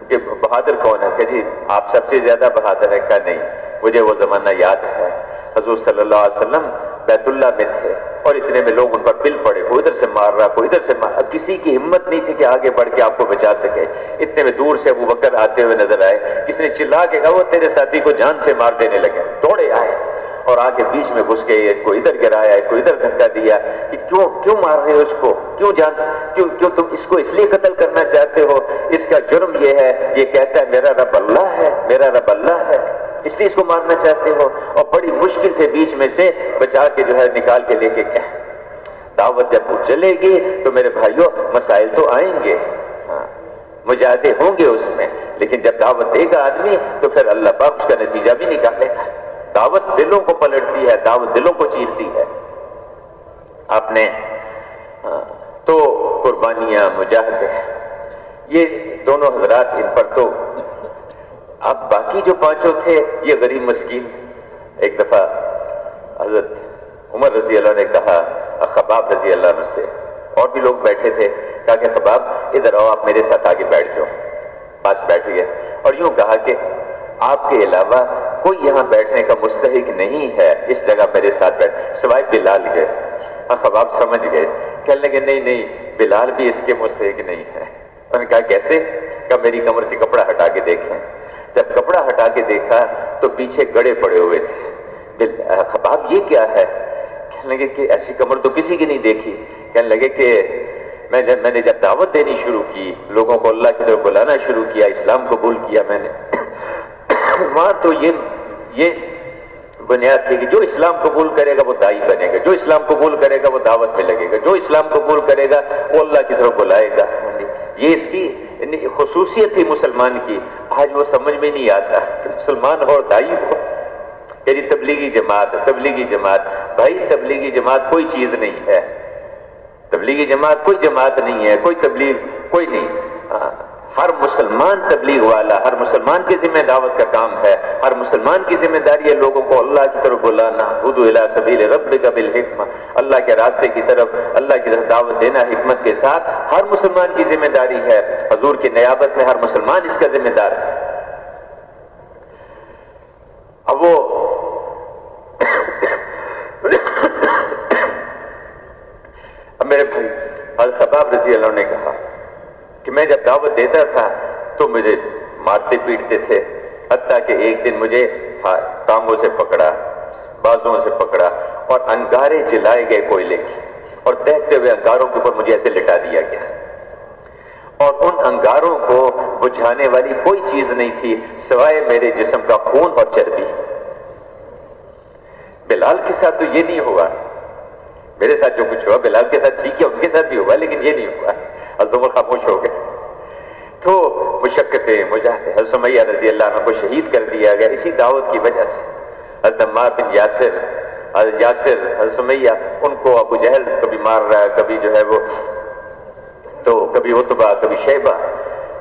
کہ بہادر کون ہے، کہ جی آپ سب سے زیادہ بہادر ہے، کہا نہیں، مجھے وہ زمانہ یاد ہے، حضور صلی اللہ علیہ وسلم بیت اللہ میں تھے، اور اتنے میں لوگ ان پر پل پڑے، کوئی ادھر سے مار رہا، کوئی ادھر سے مار رہا، کسی کی ہمت نہیں تھی کہ آگے بڑھ کے آپ کو بچا سکے۔ اتنے میں دور سے ابو بکر آتے ہوئے نظر آئے، کسی نے چلا کے کہا وہ تیرے ساتھی کو جان سے مار دینے لگے، دوڑے آئے اور آگے بیچ میں گھس گئے، ایک کو ادھر گرایا، ایک کو ادھر دھکا دیا کہ کیوں مار رہے ہو اس کو، کیوں تم اس کو اس لیے قتل کرنا چاہتے ہو، اس کا جرم یہ ہے، یہ کہتا ہے میرا رب اللہ ہے، میرا رب اللہ ہے، اس لیے اس کو مارنا چاہتے ہو، اور بڑی مشکل سے بیچ میں سے بچا کے جو ہے نکال کے لے کے کیا۔ دعوت جب چلے گی تو میرے بھائیوں مسائل تو آئیں گے، مجاہدے ہوں گے اس میں، لیکن جب دعوت دے گا آدمی تو پھر اللہ پاک اس کا نتیجہ بھی نکالے گا۔ دعوت دلوں کو پلٹتی ہے، دعوت دلوں کو چیرتی ہے۔ آپ نے تو قربانیاں، مجاہدے، یہ دونوں حضرات، ان پر تو اب باقی جو 5 تھے یہ غریب مسکین۔ ایک دفعہ حضرت عمر رضی اللہ نے کہا خباب رضی اللہ عنہ سے، اور بھی لوگ بیٹھے تھے، کہا کہ خباب ادھر آؤ، آپ میرے ساتھ آگے بیٹھ جاؤ۔ پاس بیٹھ گئے اور یوں کہا کہ آپ کے علاوہ کوئی یہاں بیٹھنے کا مستحق نہیں ہے اس جگہ میرے ساتھ بیٹھ، سوائے بلال کے۔ خباب سمجھ گئے، کہنے لگے نہیں بلال بھی اس کے مستحق نہیں ہے۔ انہوں نے کہا کیسے؟ کہا میری کمر سے کپڑا ہٹا کے دیکھیں۔ جب کپڑا ہٹا کے دیکھا تو پیچھے گڑے پڑے ہوئے تھے۔ خباب یہ کیا ہے؟ کہنے لگے کہ ایسی کمر تو کسی کی نہیں دیکھی۔ کہنے لگے کہ میں نے جب دعوت دینی شروع کی، لوگوں کو اللہ کی طرف بلانا شروع کیا، اسلام قبول کیا میں نے، وہاں تو یہ بنیاد تھی کہ جو اسلام قبول کرے گا وہ داعی بنے گا، جو اسلام قبول کرے گا وہ دعوت میں لگے گا، جو اسلام قبول کرے گا وہ اللہ کی طرف بلائے گا۔ یہ اس کی خصوصیت تھی مسلمان کی۔ آج وہ سمجھ میں نہیں آتا کہ مسلمان ہو اور داعی ہو، کہ جی تبلیغی جماعت، تبلیغی جماعت۔ بھائی تبلیغی جماعت کوئی چیز نہیں ہے، تبلیغی جماعت کوئی جماعت نہیں ہے، کوئی تبلیغ کوئی نہیں۔ ہر مسلمان تبلیغ والا، ہر مسلمان کی ذمہ دعوت کا کام ہے، ہر مسلمان کی ذمہ داری ہے لوگوں کو اللہ کی طرف بلانا، ادعو الی سبیل ربک بالحکمہ، اللہ کے راستے کی طرف، اللہ کی طرف دعوت دینا حکمت کے ساتھ، ہر مسلمان کی ذمہ داری ہے۔ حضور کی نیابت میں ہر مسلمان اس کا ذمہ دار ہے۔ اب وہ میرے بھائی حضرت خباب رضی اللہ عنہ نے کہا کہ میں جب دعوت دیتا تھا تو مجھے مارتے پیٹتے تھے، حتیٰ کہ ایک دن مجھے ٹانگوں سے پکڑا، بازوں سے پکڑا اور انگارے جلائے گئے کوئلے کی، اور دہتے ہوئے انگاروں کے اوپر مجھے ایسے لٹا دیا گیا، اور ان انگاروں کو بجھانے والی کوئی چیز نہیں تھی سوائے میرے جسم کا خون اور چربی۔ بلال کے ساتھ تو یہ نہیں ہوا، میرے ساتھ جو کچھ ہوا بلال کے ساتھ ٹھیک ہے، ان کے ساتھ بھی ہوا، لیکن یہ نہیں ہوا۔ حضرت عمر خاموش ہو گئے۔ تو مشقتیں مجاہدے، حضرت سمیہ رضی اللہ عنہ کو شہید کر دیا گیا اسی دعوت کی وجہ سے۔ حضرت عمار بن یاسر، حضرت سمیہ، ان کو ابو جہل کبھی مار رہا ہے، کبھی جو ہے وہ تو کبھی عتبہ، کبھی شیبہ،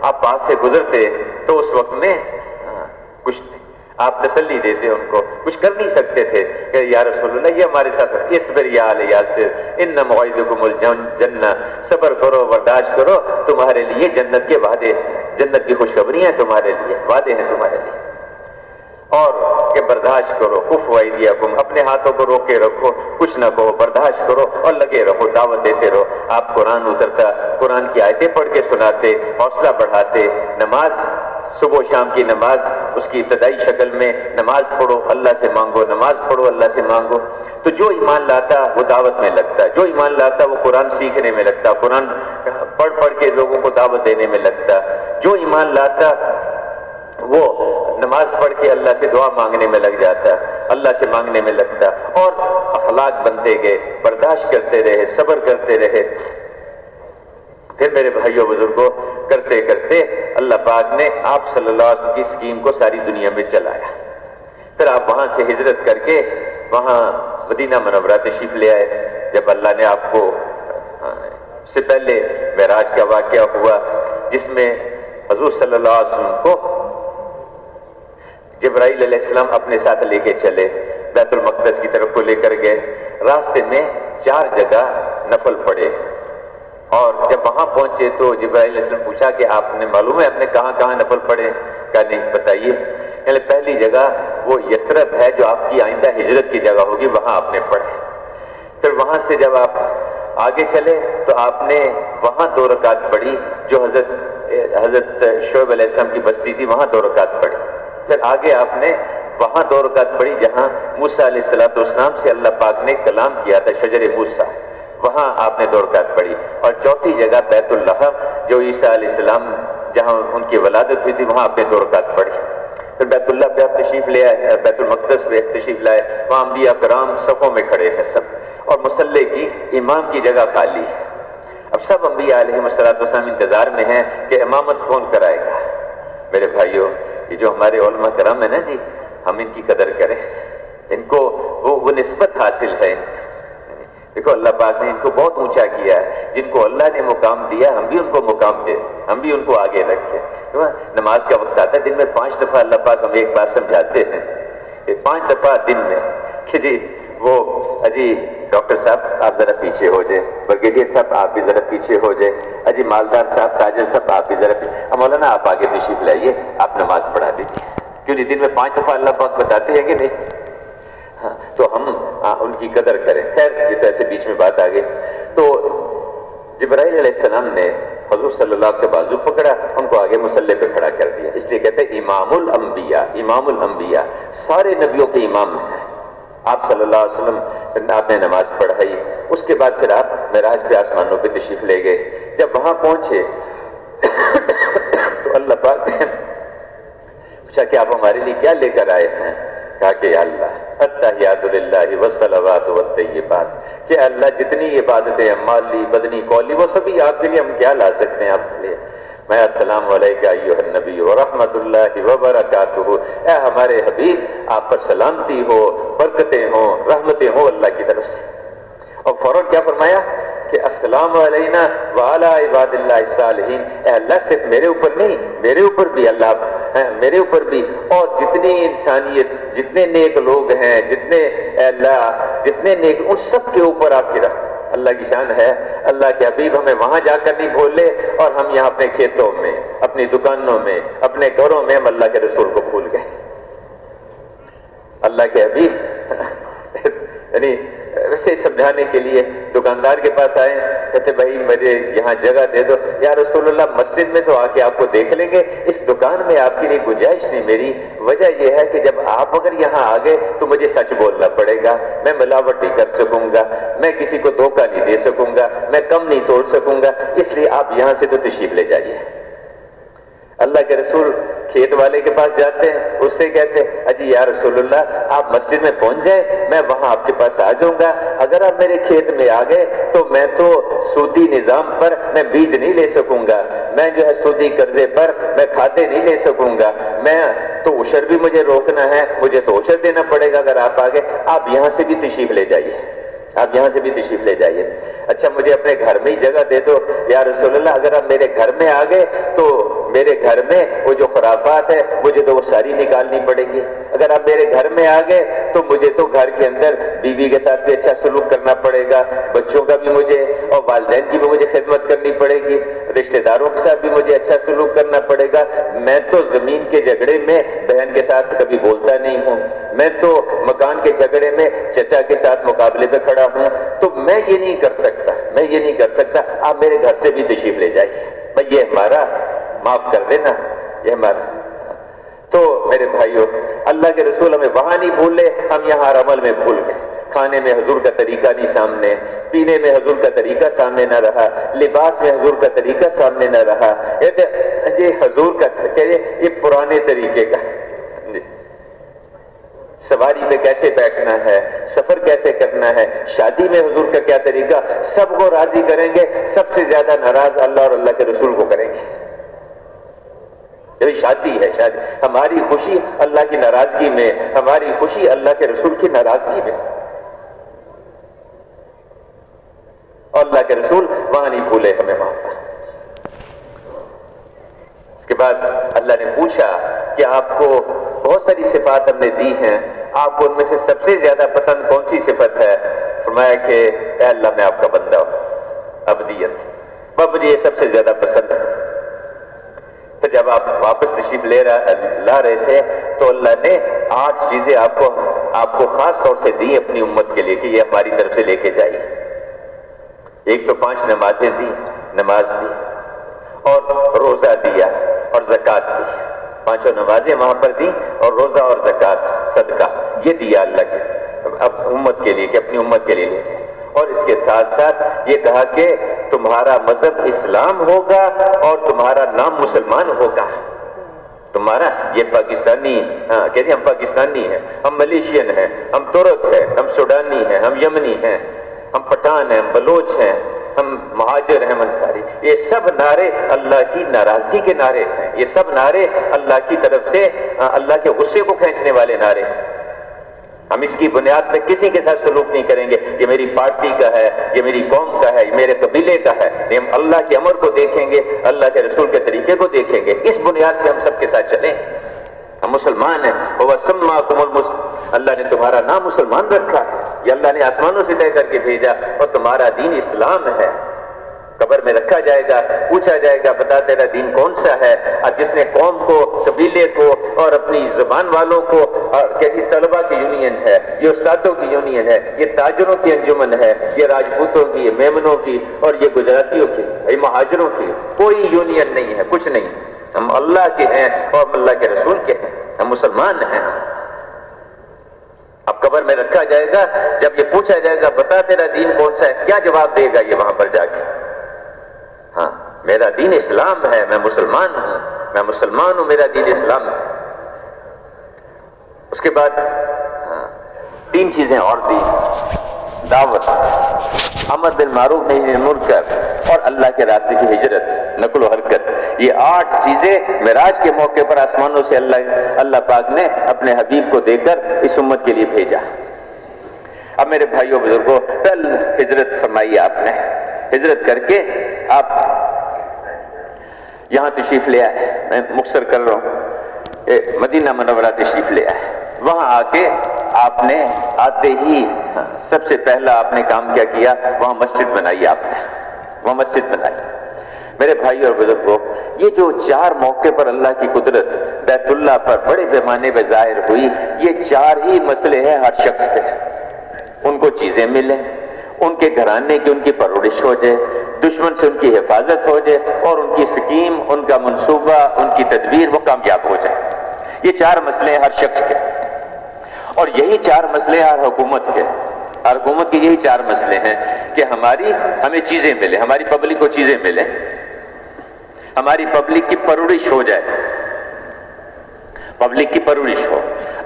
آپ پاس سے گزرتے تو اس وقت میں کچھ آپ تسلی دیتے ان کو، کچھ کر نہیں سکتے تھے کہ یا رسول اللہ یہ ہمارے ساتھ اصبر یا آل یاسر ان موعدکم الجنہ، صبر کرو، برداشت کرو، تمہارے لیے جنت کے وعدے، جنت کی خوشخبری ہیں تمہارے لیے، وعدے ہیں تمہارے لیے، اور کہ برداشت کرو، کفوا ایدیکم، اپنے ہاتھوں کو روک کے رکھو، کچھ نہ کہو، برداشت کرو اور لگے رہو، دعوت دیتے رہو۔ آپ قرآن اترتا، قرآن کی آیتیں پڑھ کے سناتے، حوصلہ بڑھاتے، نماز صبح و شام کی نماز اس کی ابتدائی شکل میں نماز پڑھو، اللہ سے مانگو، نماز پڑھو، اللہ سے مانگو۔ تو جو ایمان لاتا وہ دعوت میں لگتا، جو ایمان لاتا وہ قرآن سیکھنے میں لگتا، قرآن پڑھ پڑھ کے لوگوں کو دعوت دینے میں لگتا، جو ایمان لاتا وہ نماز پڑھ کے اللہ سے دعا مانگنے میں لگ جاتا، اللہ سے مانگنے میں لگتا، اور اخلاق بنتے گئے، برداشت کرتے رہے، صبر کرتے رہے۔ پھر میرے بھائیوں بزرگوں، کرتے کرتے اللہ پاک نے آپ صلی اللہ علیہ وسلم کی اسکیم کو ساری دنیا میں چلایا۔ پھر آپ وہاں سے ہجرت کر کے وہاں مدینہ منورہ تشریف لے آئے۔ جب اللہ نے آپ کو، سے پہلے معراج کا واقعہ ہوا جس میں حضور صلی اللہ علیہ وسلم کو جبرائیل علیہ السلام اپنے ساتھ لے کے چلے، بیت المقدس کی طرف کو لے کر گئے، راستے میں 4 جگہ نفل پڑے، اور جب وہاں پہنچے تو جبرائیل علیہ السلام پوچھا کہ آپ نے معلوم ہے آپ نے کہاں کہاں نفل پڑھے؟ کہا نہیں، بتائیے۔ یعنی پہلی جگہ وہ یثرب ہے جو آپ کی آئندہ ہجرت کی جگہ ہوگی، وہاں آپ نے پڑھے۔ پھر وہاں سے جب آپ آگے چلے تو آپ نے وہاں 2 رکعت پڑھی جو حضرت شعیب علیہ السلام کی بستی تھی، وہاں 2 رکعت پڑھی۔ پھر آگے آپ نے وہاں 2 رکعت پڑھی جہاں موسیٰ علیہ السلام سے اللہ پاک نے کلام کیا تھا، شجر موسیٰ، وہاں آپ نے 2 رکعت پڑھی۔ اور چوتھی جگہ بیت اللحم جو عیسیٰ علیہ السلام جہاں ان کی ولادت ہوئی تھی، وہاں آپ نے 2 رکعت پڑھی۔ پھر بیت اللہ پہ آپ تشریف لے آئے، بیت المقدس پہ تشریف لائے، وہاں انبیاء کرام صفوں میں کھڑے ہیں سب، اور مصلی کی امام کی جگہ خالی ہے۔ اب سب انبیاء علیہ السلام انتظار میں ہیں کہ امامت کون کرائے گا۔ میرے بھائیوں، یہ جو ہمارے علماء کرام ہیں نا جی، ہم ان کی قدر کریں، ان کو وہ نسبت حاصل ہے۔ دیکھو اللہ پاک نے ان کو بہت اونچا کیا ہے، جن کو اللہ نے مقام دیا ہم بھی ان کو مقام دیں، ہم بھی ان کو آگے رکھیں۔ نماز کا وقت آتا ہے، دن میں 5 دفعہ اللہ پاک ہمیں ایک بات سمجھاتے ہیں، 5 دفعہ دن میں کہ جی وہ اجی ڈاکٹر صاحب آپ ذرا پیچھے ہو جائیں، بریگیڈیئر صاحب آپ بھی ذرا پیچھے ہو جائیں، اجی مالدار صاحب، تاجر صاحب آپ بھی ذرا پیچھے، مولانا آپ آگے تشریف لائیے، آپ نماز پڑھا دیجیے۔ کیوں نہیں؟ دن میں 5 دفعہ اللہ پاک بتاتے ہیں کہ نہیں؟ ہاں، تو ہم ان کی قدر کریں۔ خیر، یہ تو ایسے بیچ میں بات آ گئی۔ تو جبرائیل علیہ السلام نے حضور صلی اللہ علیہ وسلم کے بازو پکڑا، ان کو آگے مصلی پہ کھڑا کر دیا، اس لیے کہتے ہیں امام الانبیاء، امام الانبیاء، سارے نبیوں کے امام ہیں آپ صلی اللہ علیہ وسلم۔ آپ نے نماز پڑھائی، اس کے بعد پھر آپ معراج پہ آسمانوں پہ تشریف لے گئے۔ جب وہاں پہنچے تو اللہ پاک نے پوچھا کہ آپ ہمارے لیے کیا لے کر آئے ہیں؟ کہا کہ یا اللہ التحیات للہ والصلوات والطیبات، کہ اللہ جتنی عبادتیں مالی بدنی قولی وہ سبھی آپ کے لیے، ہم کیا لا سکتے ہیں آپ کے لیے؟ میں السلام علیکہ ایھا النبی ورحمۃ اللہ وبرکاتہ، اے ہمارے حبیب آپ پر سلامتی ہو، برکتیں ہوں، رحمتیں ہوں اللہ کی طرف سے۔ اور فوراً کیا فرمایا کہ السلام علینا وعلی عباد اللہ الصالحین، اے اللہ صرف میرے اوپر نہیں، میرے اوپر بھی اللہ، میرے اوپر بھی، اور جتنی انسانیت، جتنے نیک لوگ ہیں، جتنے اے اللہ جتنے نیک، ان سب کے اوپر آپ کی رحمت۔ اللہ کی شان ہے، اللہ کے حبیب ہمیں وہاں جا کر نہیں بھولے، اور ہم یہاں اپنے کھیتوں میں، اپنی دکانوں میں، اپنے گھروں میں ہم اللہ کے رسول کو بھول گئے۔ اللہ کے حبیب یعنی ویسے اسے سمجھانے کے لیے دکاندار کے پاس آئے، کہتے بھائی مجھے یہاں جگہ دے دو۔ یا رسول اللہ مسجد میں تو آ کے آپ کو دیکھ لیں گے، اس دکان میں آپ کے لیے گنجائش نہیں میری۔ وجہ یہ ہے کہ جب آپ اگر یہاں آ گئے تو مجھے سچ بولنا پڑے گا، میں ملاوٹ نہیں کر سکوں گا، میں کسی کو دھوکہ نہیں دے سکوں گا، میں کم نہیں توڑ سکوں گا، اس لیے آپ یہاں سے تو تشریف لے جائیے۔ اللہ کے رسول کھیت والے کے پاس جاتے ہیں، اس سے کہتے ہیں اجی یا رسول اللہ آپ مسجد میں پہنچ جائیں، میں وہاں آپ کے پاس آ جاؤں گا۔ اگر آپ میرے کھیت میں آ گئے تو میں تو سودی نظام پر میں بیج نہیں لے سکوں گا، میں جو ہے سودی قرضے پر میں کھاتے نہیں لے سکوں گا، میں تو عشر بھی مجھے روکنا ہے، مجھے تو عشر دینا پڑے گا۔ اگر آپ آ گئے آپ یہاں سے بھی تشریف لے جائیے، آپ یہاں سے بھی تشریف لے جائیے۔ اچھا مجھے اپنے گھر میں ہی جگہ دے دو یا رسول اللہ، اگر آپ میرے گھر میں آ گئے تو میرے گھر میں وہ جو خرافات ہے مجھے تو وہ ساری نکالنی پڑے گی۔ اگر آپ میرے گھر میں آ گئے تو مجھے تو گھر کے اندر بیوی کے ساتھ بھی اچھا سلوک کرنا پڑے گا، بچوں کا بھی مجھے اور والدین کی بھی مجھے خدمت کرنی پڑے گی، رشتہ داروں کے ساتھ بھی مجھے اچھا سلوک کرنا پڑے گا۔ میں تو زمین کے جھگڑے میں بہن کے ساتھ کبھی بولتا نہیں ہوں، میں تو مکان کے جھگڑے میں چچا کے ساتھ مقابلے پہ کھڑا ہوں، تو میں یہ نہیں کر سکتا، میں یہ نہیں کر سکتا، آپ میرے گھر سے بھی تشریف لے جائیے، بھائی یہ ہمارا معاف کر دینا، یہ ہمارا۔ تو میرے بھائیوں اللہ کے رسول ہمیں وہاں نہیں بھولے، ہم یہاں عمل میں بھول گئے۔ کھانے میں حضور کا طریقہ نہیں سامنے، پینے میں حضور کا طریقہ سامنے نہ رہا، لباس میں حضور کا طریقہ سامنے نہ رہا، یہ حضور کا یہ پرانے طریقے کا، سواری پہ کیسے بیٹھنا ہے، سفر کیسے کرنا ہے، شادی میں حضور کا کیا طریقہ، سب کو راضی کریں گے، سب سے زیادہ ناراض اللہ اور اللہ کے رسول کو کریں گے۔ یہ شادی ہے، شادی ہماری خوشی اللہ کی ناراضگی میں، ہماری خوشی اللہ کے رسول کی ناراضگی میں، اور اللہ کے رسول وہاں نہیں بھولے ہمیں وہاں پر۔ اس کے بعد اللہ نے پوچھا کہ آپ کو بہت ساری صفات ہم نے دی ہیں، آپ کو ان میں سے سب سے زیادہ پسند کون سی صفت ہے؟ فرمایا کہ اے اللہ میں آپ کا بندہ ہوں، عبدیت، مجھے یہ سب سے زیادہ پسند ہے۔ تو جب آپ واپس تشریف لا رہے تھے تو اللہ نے 8 چیزیں آپ کو خاص طور سے دی اپنی امت کے لیے کہ یہ ہماری طرف سے لے کے جائیے۔ ایک تو 5 نمازیں دی، نماز دی، اور روزہ دیا اور زکوٰۃ دی، 5 نمازیں وہاں پر دی اور روزہ اور زکوٰۃ صدقہ یہ دیا اللہ کے امت کے لیے کہ اپنی امت کے لیے لے جائے۔ اور اس کے ساتھ ساتھ یہ کہا کہ تمہارا مذہب اسلام ہوگا اور تمہارا نام مسلمان ہوگا۔ تمہارا یہ پاکستانی، کہتے ہیں ہم پاکستانی ہیں، ہم ملیشین ہیں، ہم ترک ہیں، ہم سوڈانی ہیں، ہم یمنی ہیں، ہم پٹھان ہیں، ہم بلوچ ہیں، ہم مہاجر ہیں، انصاری، یہ سب نعرے اللہ کی ناراضگی کے نعرے ہیں، یہ سب نعرے اللہ کی طرف سے اللہ کے غصے کو کھینچنے والے نعرے ہیں۔ ہم اس کی بنیاد پہ کسی کے ساتھ سلوک نہیں کریں گے، یہ میری پارٹی کا ہے، یہ میری قوم کا ہے، یہ میرے قبیلے کا ہے، ہم اللہ کے امر کو دیکھیں گے، اللہ کے رسول کے طریقے کو دیکھیں گے، اس بنیاد پہ ہم سب کے ساتھ چلیں۔ ہم مسلمان ہیں، وَسَمَّاكُمُ الْمُسْلِمِينَ، اللہ نے تمہارا نام مسلمان رکھا ہے، یہ اللہ نے آسمانوں سے طے کر کے بھیجا، اور تمہارا دین اسلام ہے۔ قبر میں رکھا جائے گا، پوچھا جائے گا بتا تیرا دین کون سا ہے؟ اب جس نے قوم کو، قبیلے کو اور اپنی زبان والوں کو، اور کیسی طلبہ کی یونین ہے، یہ استادوں کی یونین ہے، یہ تاجروں کی انجمن ہے، یہ راجپوتوں کی، یہ میمنوں کی اور یہ گجراتیوں کی، یہ مہاجروں کی، کوئی یونین نہیں ہے، کچھ نہیں، ہم اللہ کے ہیں اور ہم اللہ کے رسول کے ہیں، ہم مسلمان ہیں۔ اب قبر میں رکھا جائے گا، جب یہ پوچھا جائے گا بتا تیرا دین کون سا ہے، کیا جواب دے گا یہ وہاں پر جا کے؟ ہاں میرا دین اسلام ہے، میں مسلمان ہوں، میں مسلمان ہوں، میرا دین اسلام ہے۔ اس کے بعد 3 چیزیں اور دی، دعوت، امر بالمعروف نہی عن المنکر اور اللہ کے راستے کی ہجرت، نقل و حرکت، یہ 8 چیزیں معراج کے موقع پر آسمانوں سے اللہ پاک نے اپنے حبیب کو دے کر اس امت کے لیے بھیجا۔ اب میرے بھائیوں بزرگوں، کل ہجرت فرمائی آپ نے، ہجرت کر کے آپ یہاں تشریف لے آئے، میں مختصر کر رہا ہوں، مدینہ منورہ تشریف لے آئے، وہاں آ کے آپ نے آتے ہی سب سے پہلا آپ نے کام کیا کیا، وہاں مسجد بنائی آپ نے، وہاں مسجد بنائی۔ میرے بھائی اور بزرگوں، یہ جو 4 موقع پر اللہ کی قدرت بیت اللہ پر بڑے پیمانے پہ ظاہر ہوئی، یہ 4 ہی مسئلے ہیں ہر شخص کے، ان کو چیزیں ملیں، ان کے گھرانے کی ان کی پرورش ہو جائے، دشمن سے ان کی حفاظت ہو جائے، اور ان کی سکیم، ان کا منصوبہ، ان کی تدبیر وہ کامیاب ہو جائے۔ یہ 4 مسئلے ہیں ہر شخص کے، اور یہی 4 مسئلے ہر حکومت کے۔ ہر حکومت کے یہی 4 مسئلے ہیں کہ ہمیں چیزیں ملیں، ہماری پبلک کو چیزیں ملیں، ہماری پبلک کی پرورش ہو جائے، پبلک کی پرورش ہو،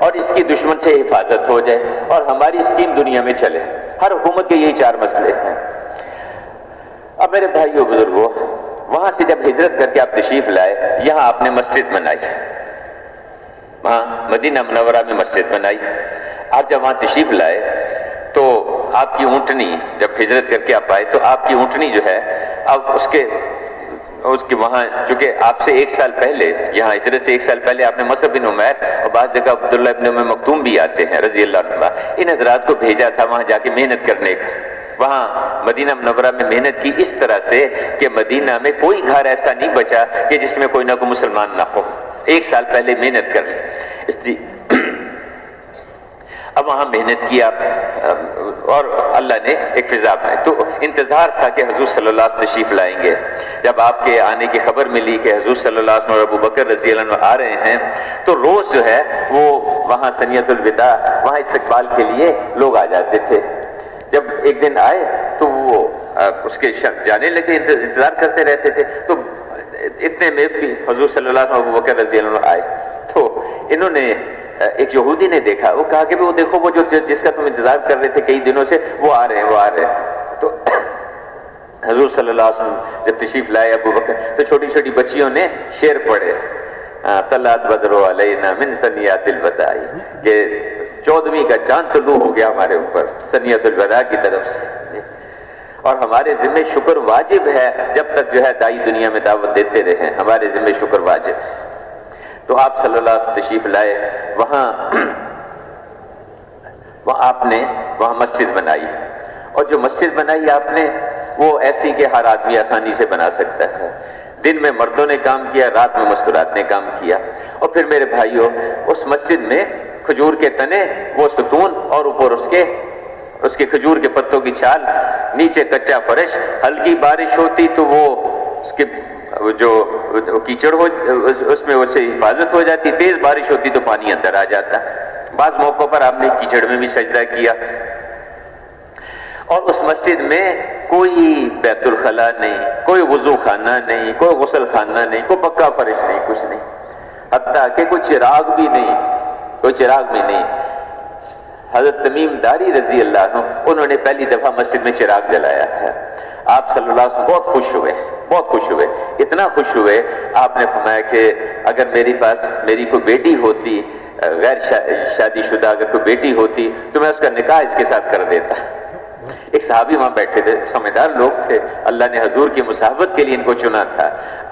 اور اس کی دشمن سے حفاظت ہو جائے، اور ہماری اسکیم دنیا میں چلے۔ ہر حکومت کے یہی 4 مسئلے ہیں۔ اب میرے بھائیو بزرگوں، وہاں سے جب ہجرت کر کے آپ تشریف لائے، یہاں آپ نے مسجد بنائی، وہاں مدینہ منورہ میں مسجد بنائی۔ آپ جب وہاں تشریف لائے تو آپ کی اونٹنی، جب ہجرت کر کے آپ آئے تو آپ کی اونٹنی جو ہے، اب اس کے وہاں، چونکہ آپ سے 1 سال پہلے، یہاں ہجرت سے 1 سال پہلے آپ نے مصعب بن عمیر اور بعض جگہ عبداللہ ابن ام مکتوم بھی آتے ہیں رضی اللہ عنہ، ان حضرات کو بھیجا تھا وہاں جا کے محنت کرنے کا۔ وہاں مدینہ منورہ میں محنت کی اس طرح سے کہ مدینہ میں کوئی گھر ایسا نہیں بچا کہ جس میں کوئی نہ کوئی مسلمان نہ ہو۔ 1 سال پہلے محنت کر لی، اس لیے اب وہاں محنت کیا اور اللہ نے ایک فضا بنائی۔ تو انتظار تھا کہ حضور صلی اللہ علیہ وسلم تشریف لائیں گے۔ جب آپ کے آنے کی خبر ملی کہ حضور صلی اللہ علیہ وسلم اور ابو بکر رضی اللہ عنہ آ رہے ہیں، تو روز جو ہے وہ وہاں ثنیۃ الوداع، وہاں استقبال کے لیے لوگ آ جاتے تھے۔ جب ایک دن آئے تو وہ اس کے جانے لگے، انتظار کرتے رہتے تھے۔ تو اتنے میں بھی حضور صلی اللہ علیہ وسلم ابو بکر رضی اللہ عنہ آئے، تو انہوں نے ایک یہودی نے دیکھا، وہ کہا کہ وہ دیکھو، وہ جس کا تم انتظار کر رہے تھے کئی دنوں سے، وہ آ رہے ہیں، وہ آ رہے ہیں۔ تو حضور صلی اللہ علیہ وسلم جب تشریف لائے ابو بکر، تو چھوٹی چھوٹی بچیوں نے شعر پڑھے، طلعت بدر علینا من ثنیات الوداع، کہ 14ویں کا چاند طلوع ہو گیا ہمارے اوپر ثنیۃ الوداع کی طرف سے، اور ہمارے ذمہ شکر واجب ہے جب تک جو ہے دائی دنیا میں دعوت دیتے رہے، ہمارے ذمہ شکر واجب ہے۔ تو آپ صلی اللہ علیہ وسلم تشریف لائے، وہاں آپ نے وہاں مسجد بنائی، اور جو مسجد بنائی آپ نے وہ ایسی کہ ہر آدمی آسانی سے بنا سکتا ہے۔ دن میں مردوں نے کام کیا، رات میں مستورات نے کام کیا۔ اور پھر میرے بھائیوں، اس مسجد میں کھجور کے تنے، وہ ستون، اور اوپر اس کے کھجور کے پتوں کی چھال، نیچے کچا فرش، ہلکی بارش ہوتی تو وہ اس کے جو کیچڑ ہو، اس میں اس سے حفاظت ہو جاتی، تیز بارش ہوتی تو پانی اندر آ جاتا۔ بعض موقعوں پر آپ نے کیچڑ میں بھی سجدہ کیا۔ اور اس مسجد میں کوئی بیت الخلا نہیں، کوئی وضو خانہ نہیں، کوئی غسل خانہ نہیں، کوئی پکا فرش نہیں، کچھ نہیں، حتیٰ کہ کوئی چراغ بھی نہیں، کوئی چراغ بھی نہیں۔ حضرت تمیم داری رضی اللہ عنہ، انہوں نے پہلی دفعہ مسجد میں چراغ جلایا ہے۔ آپ صلی اللہ علیہ وسلم بہت خوش ہوئے، بہت خوش ہوئے، اتنا خوش ہوئے، آپ نے فرمایا کہ اگر میری کوئی بیٹی ہوتی، غیر شادی شدہ اگر کوئی بیٹی ہوتی تو میں اس کا نکاح اس کے ساتھ کر دیتا۔ ایک صحابی وہاں بیٹھے تھے، سمجھدار لوگ تھے، اللہ نے حضور کی مصاحبت کے لیے ان کو چنا تھا۔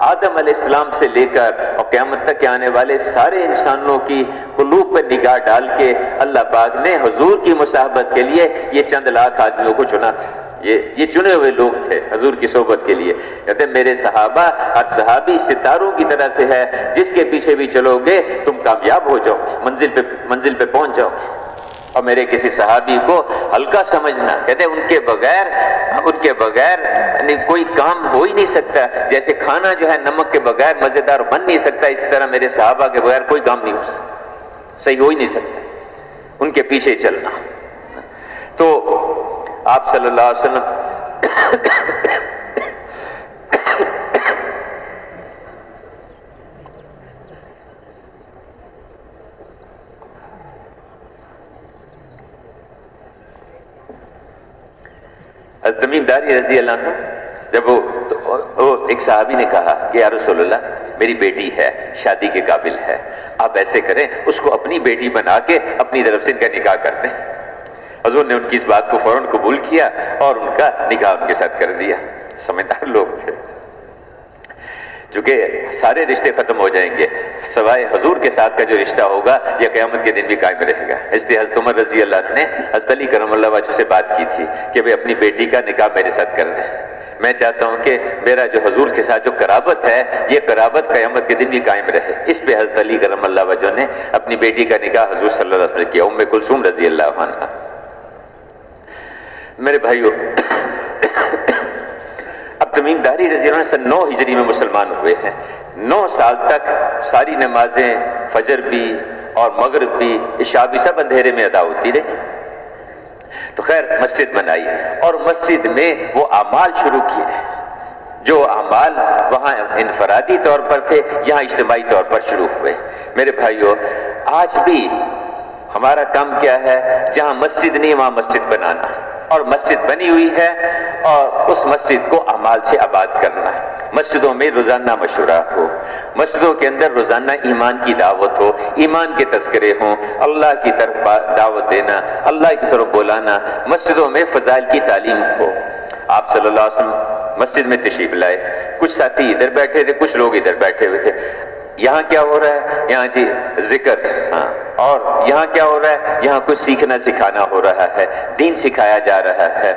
آدم علیہ السلام سے لے کر اور قیامت تک کے آنے والے سارے انسانوں کی قلوب پر نگاہ ڈال کے اللہ پاک نے حضور کی مصاحبت کے لیے یہ چند لاکھ آدمیوں کو چنا تھا۔ یہ چنے ہوئے لوگ تھے حضور کی صحبت کے لیے۔ کہتے ہیں میرے صحابہ اور صحابی ستاروں کی طرح سے ہے، جس کے پیچھے بھی چلو گے تم کامیاب ہو جاؤ، منزل پہ پہنچ جاؤ۔ اور میرے کسی صحابی کو ہلکا سمجھنا، کہتے ہیں ان کے بغیر یعنی کوئی کام ہو ہی نہیں سکتا، جیسے کھانا جو ہے نمک کے بغیر مزیدار بن نہیں سکتا، اس طرح میرے صحابہ کے بغیر کوئی کام نہیں ہو سکتا، صحیح ہو ہی نہیں سکتا، ان کے پیچھے چلنا۔ تو آپ صلی اللہ علیہ وسلم حضرت تمیم داری رضی اللہ عنہ، جب وہ ایک صحابی نے کہا کہ یا رسول اللہ میری بیٹی ہے، شادی کے قابل ہے، آپ ایسے کریں اس کو اپنی بیٹی بنا کے اپنی طرف سے ان کا نکاح کر دیں۔ حضور نے ان کی اس بات کو فوراً قبول کیا اور ان کا نکاح ان کے ساتھ کر دیا۔ سمجھدار لوگ تھے، چونکہ سارے رشتے ختم ہو جائیں گے، سوائے حضور کے ساتھ کا جو رشتہ ہوگا یہ قیامت کے دن بھی قائم رہے گا۔ اس لیے حضرت عمر رضی اللہ عنہ نے حضرت علی کرم اللہ وجہ سے بات کی تھی کہ بھئی اپنی بیٹی کا نکاح میرے ساتھ کر دیں۔ میں چاہتا ہوں کہ میرا جو حضور کے ساتھ جو قرابت ہے، یہ قرابت قیامت کے دن بھی قائم رہے۔ اس پہ حضرت علی کرم اللہ وجہ نے اپنی بیٹی کا نکاح حضور صلی اللہ علیہ وسلم نے کیا، ام کلثوم رضی اللہ عنہ۔ میرے بھائیو، اب تمیم داری رضی اللہ عنہ سن 9 ہجری میں مسلمان ہوئے ہیں. 9 سال تک ساری نمازیں فجر بھی اور مغرب بھی عشاء بھی سب اندھیرے میں ادا ہوتی رہی. تو خیر مسجد بنائی اور مسجد میں وہ اعمال شروع کیے جو اعمال وہاں انفرادی طور پر تھے یہاں اجتماعی طور پر شروع ہوئے. میرے بھائیو آج بھی ہمارا کام کیا ہے؟ جہاں مسجد نہیں وہاں مسجد بنانا، اور مسجد بنی ہوئی ہے اور اس مسجد کو اعمال سے آباد کرنا ہے. مسجدوں میں روزانہ مشورہ ہو، مسجدوں کے اندر روزانہ ایمان کی دعوت ہو، ایمان کے تذکرے ہوں، اللہ کی طرف دعوت دینا، اللہ کی طرف بلانا. مسجدوں میں فضائل کی تعلیم ہو. آپ صلی اللہ علیہ وسلم مسجد میں تشریف لائے، کچھ ساتھی ادھر بیٹھے تھے، کچھ لوگ ادھر بیٹھے ہوئے تھے. یہاں کیا ہو رہا ہے؟ یہاں جی ذکر. ہاں، اور یہاں کیا ہو رہا ہے؟ یہاں کچھ سیکھنا سکھانا ہو رہا ہے، دین سکھایا جا رہا ہے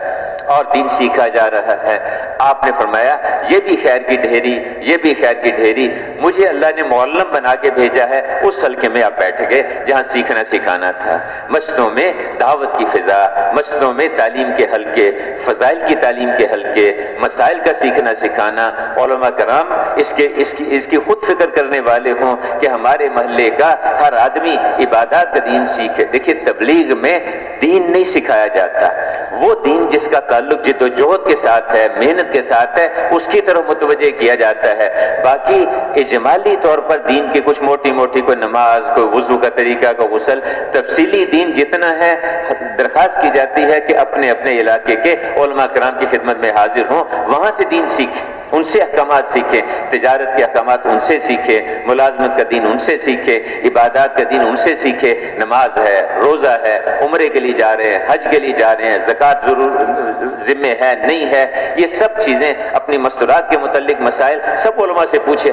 اور دین سیکھا جا رہا ہے. آپ نے فرمایا یہ بھی خیر کی ڈھیری، یہ بھی خیر کی ڈھیری. مجھے اللہ نے معلم بنا کے بھیجا ہے اس حلقے میں آپ بیٹھ گئے جہاں سیکھنا سکھانا تھا. مسجدوں میں دعوت کی فضا، مسجدوں میں تعلیم کے حلقے، فضائل کی تعلیم کے حلقے، مسائل کا سیکھنا سکھانا. علماء کرام اس کی خود فکر کرنے والے ہوں کہ ہمارے محلے کا ہر آدمی عبادات کا دین سیکھے. دیکھیے تبلیغ میں دین نہیں سکھایا جاتا، وہ دین جس کا تعلق جد و جہد کے ساتھ ہے، محنت کے ساتھ ہے، اس کی طرف متوجہ کیا جاتا ہے. باقی اجمالی طور پر دین کی کچھ موٹی موٹی کوئی نماز، کوئی وضو کا طریقہ، کوئی غسل، تفصیلی دین جتنا ہے درخواست کی جاتی ہے کہ اپنے اپنے علاقے کے علماء کرام کی خدمت میں حاضر ہوں، وہاں سے دین سیکھیں، ان سے احکامات سیکھیں، تجارت کے احکامات ان سے سیکھیں، ملازمت کا دین ان سے سیکھیں، عبادات کا دین ان سے سیکھیں. نماز ہے، روزہ ہے، عمرے کے لیے جا رہے ہیں، حج کے لیے جا رہے ہیں، زکوٰۃ ضرور ذمہ ہے نہیں ہے، یہ سب چیزیں اپنی مستورات کے متعلق مسائل سب علماء سے پوچھیں.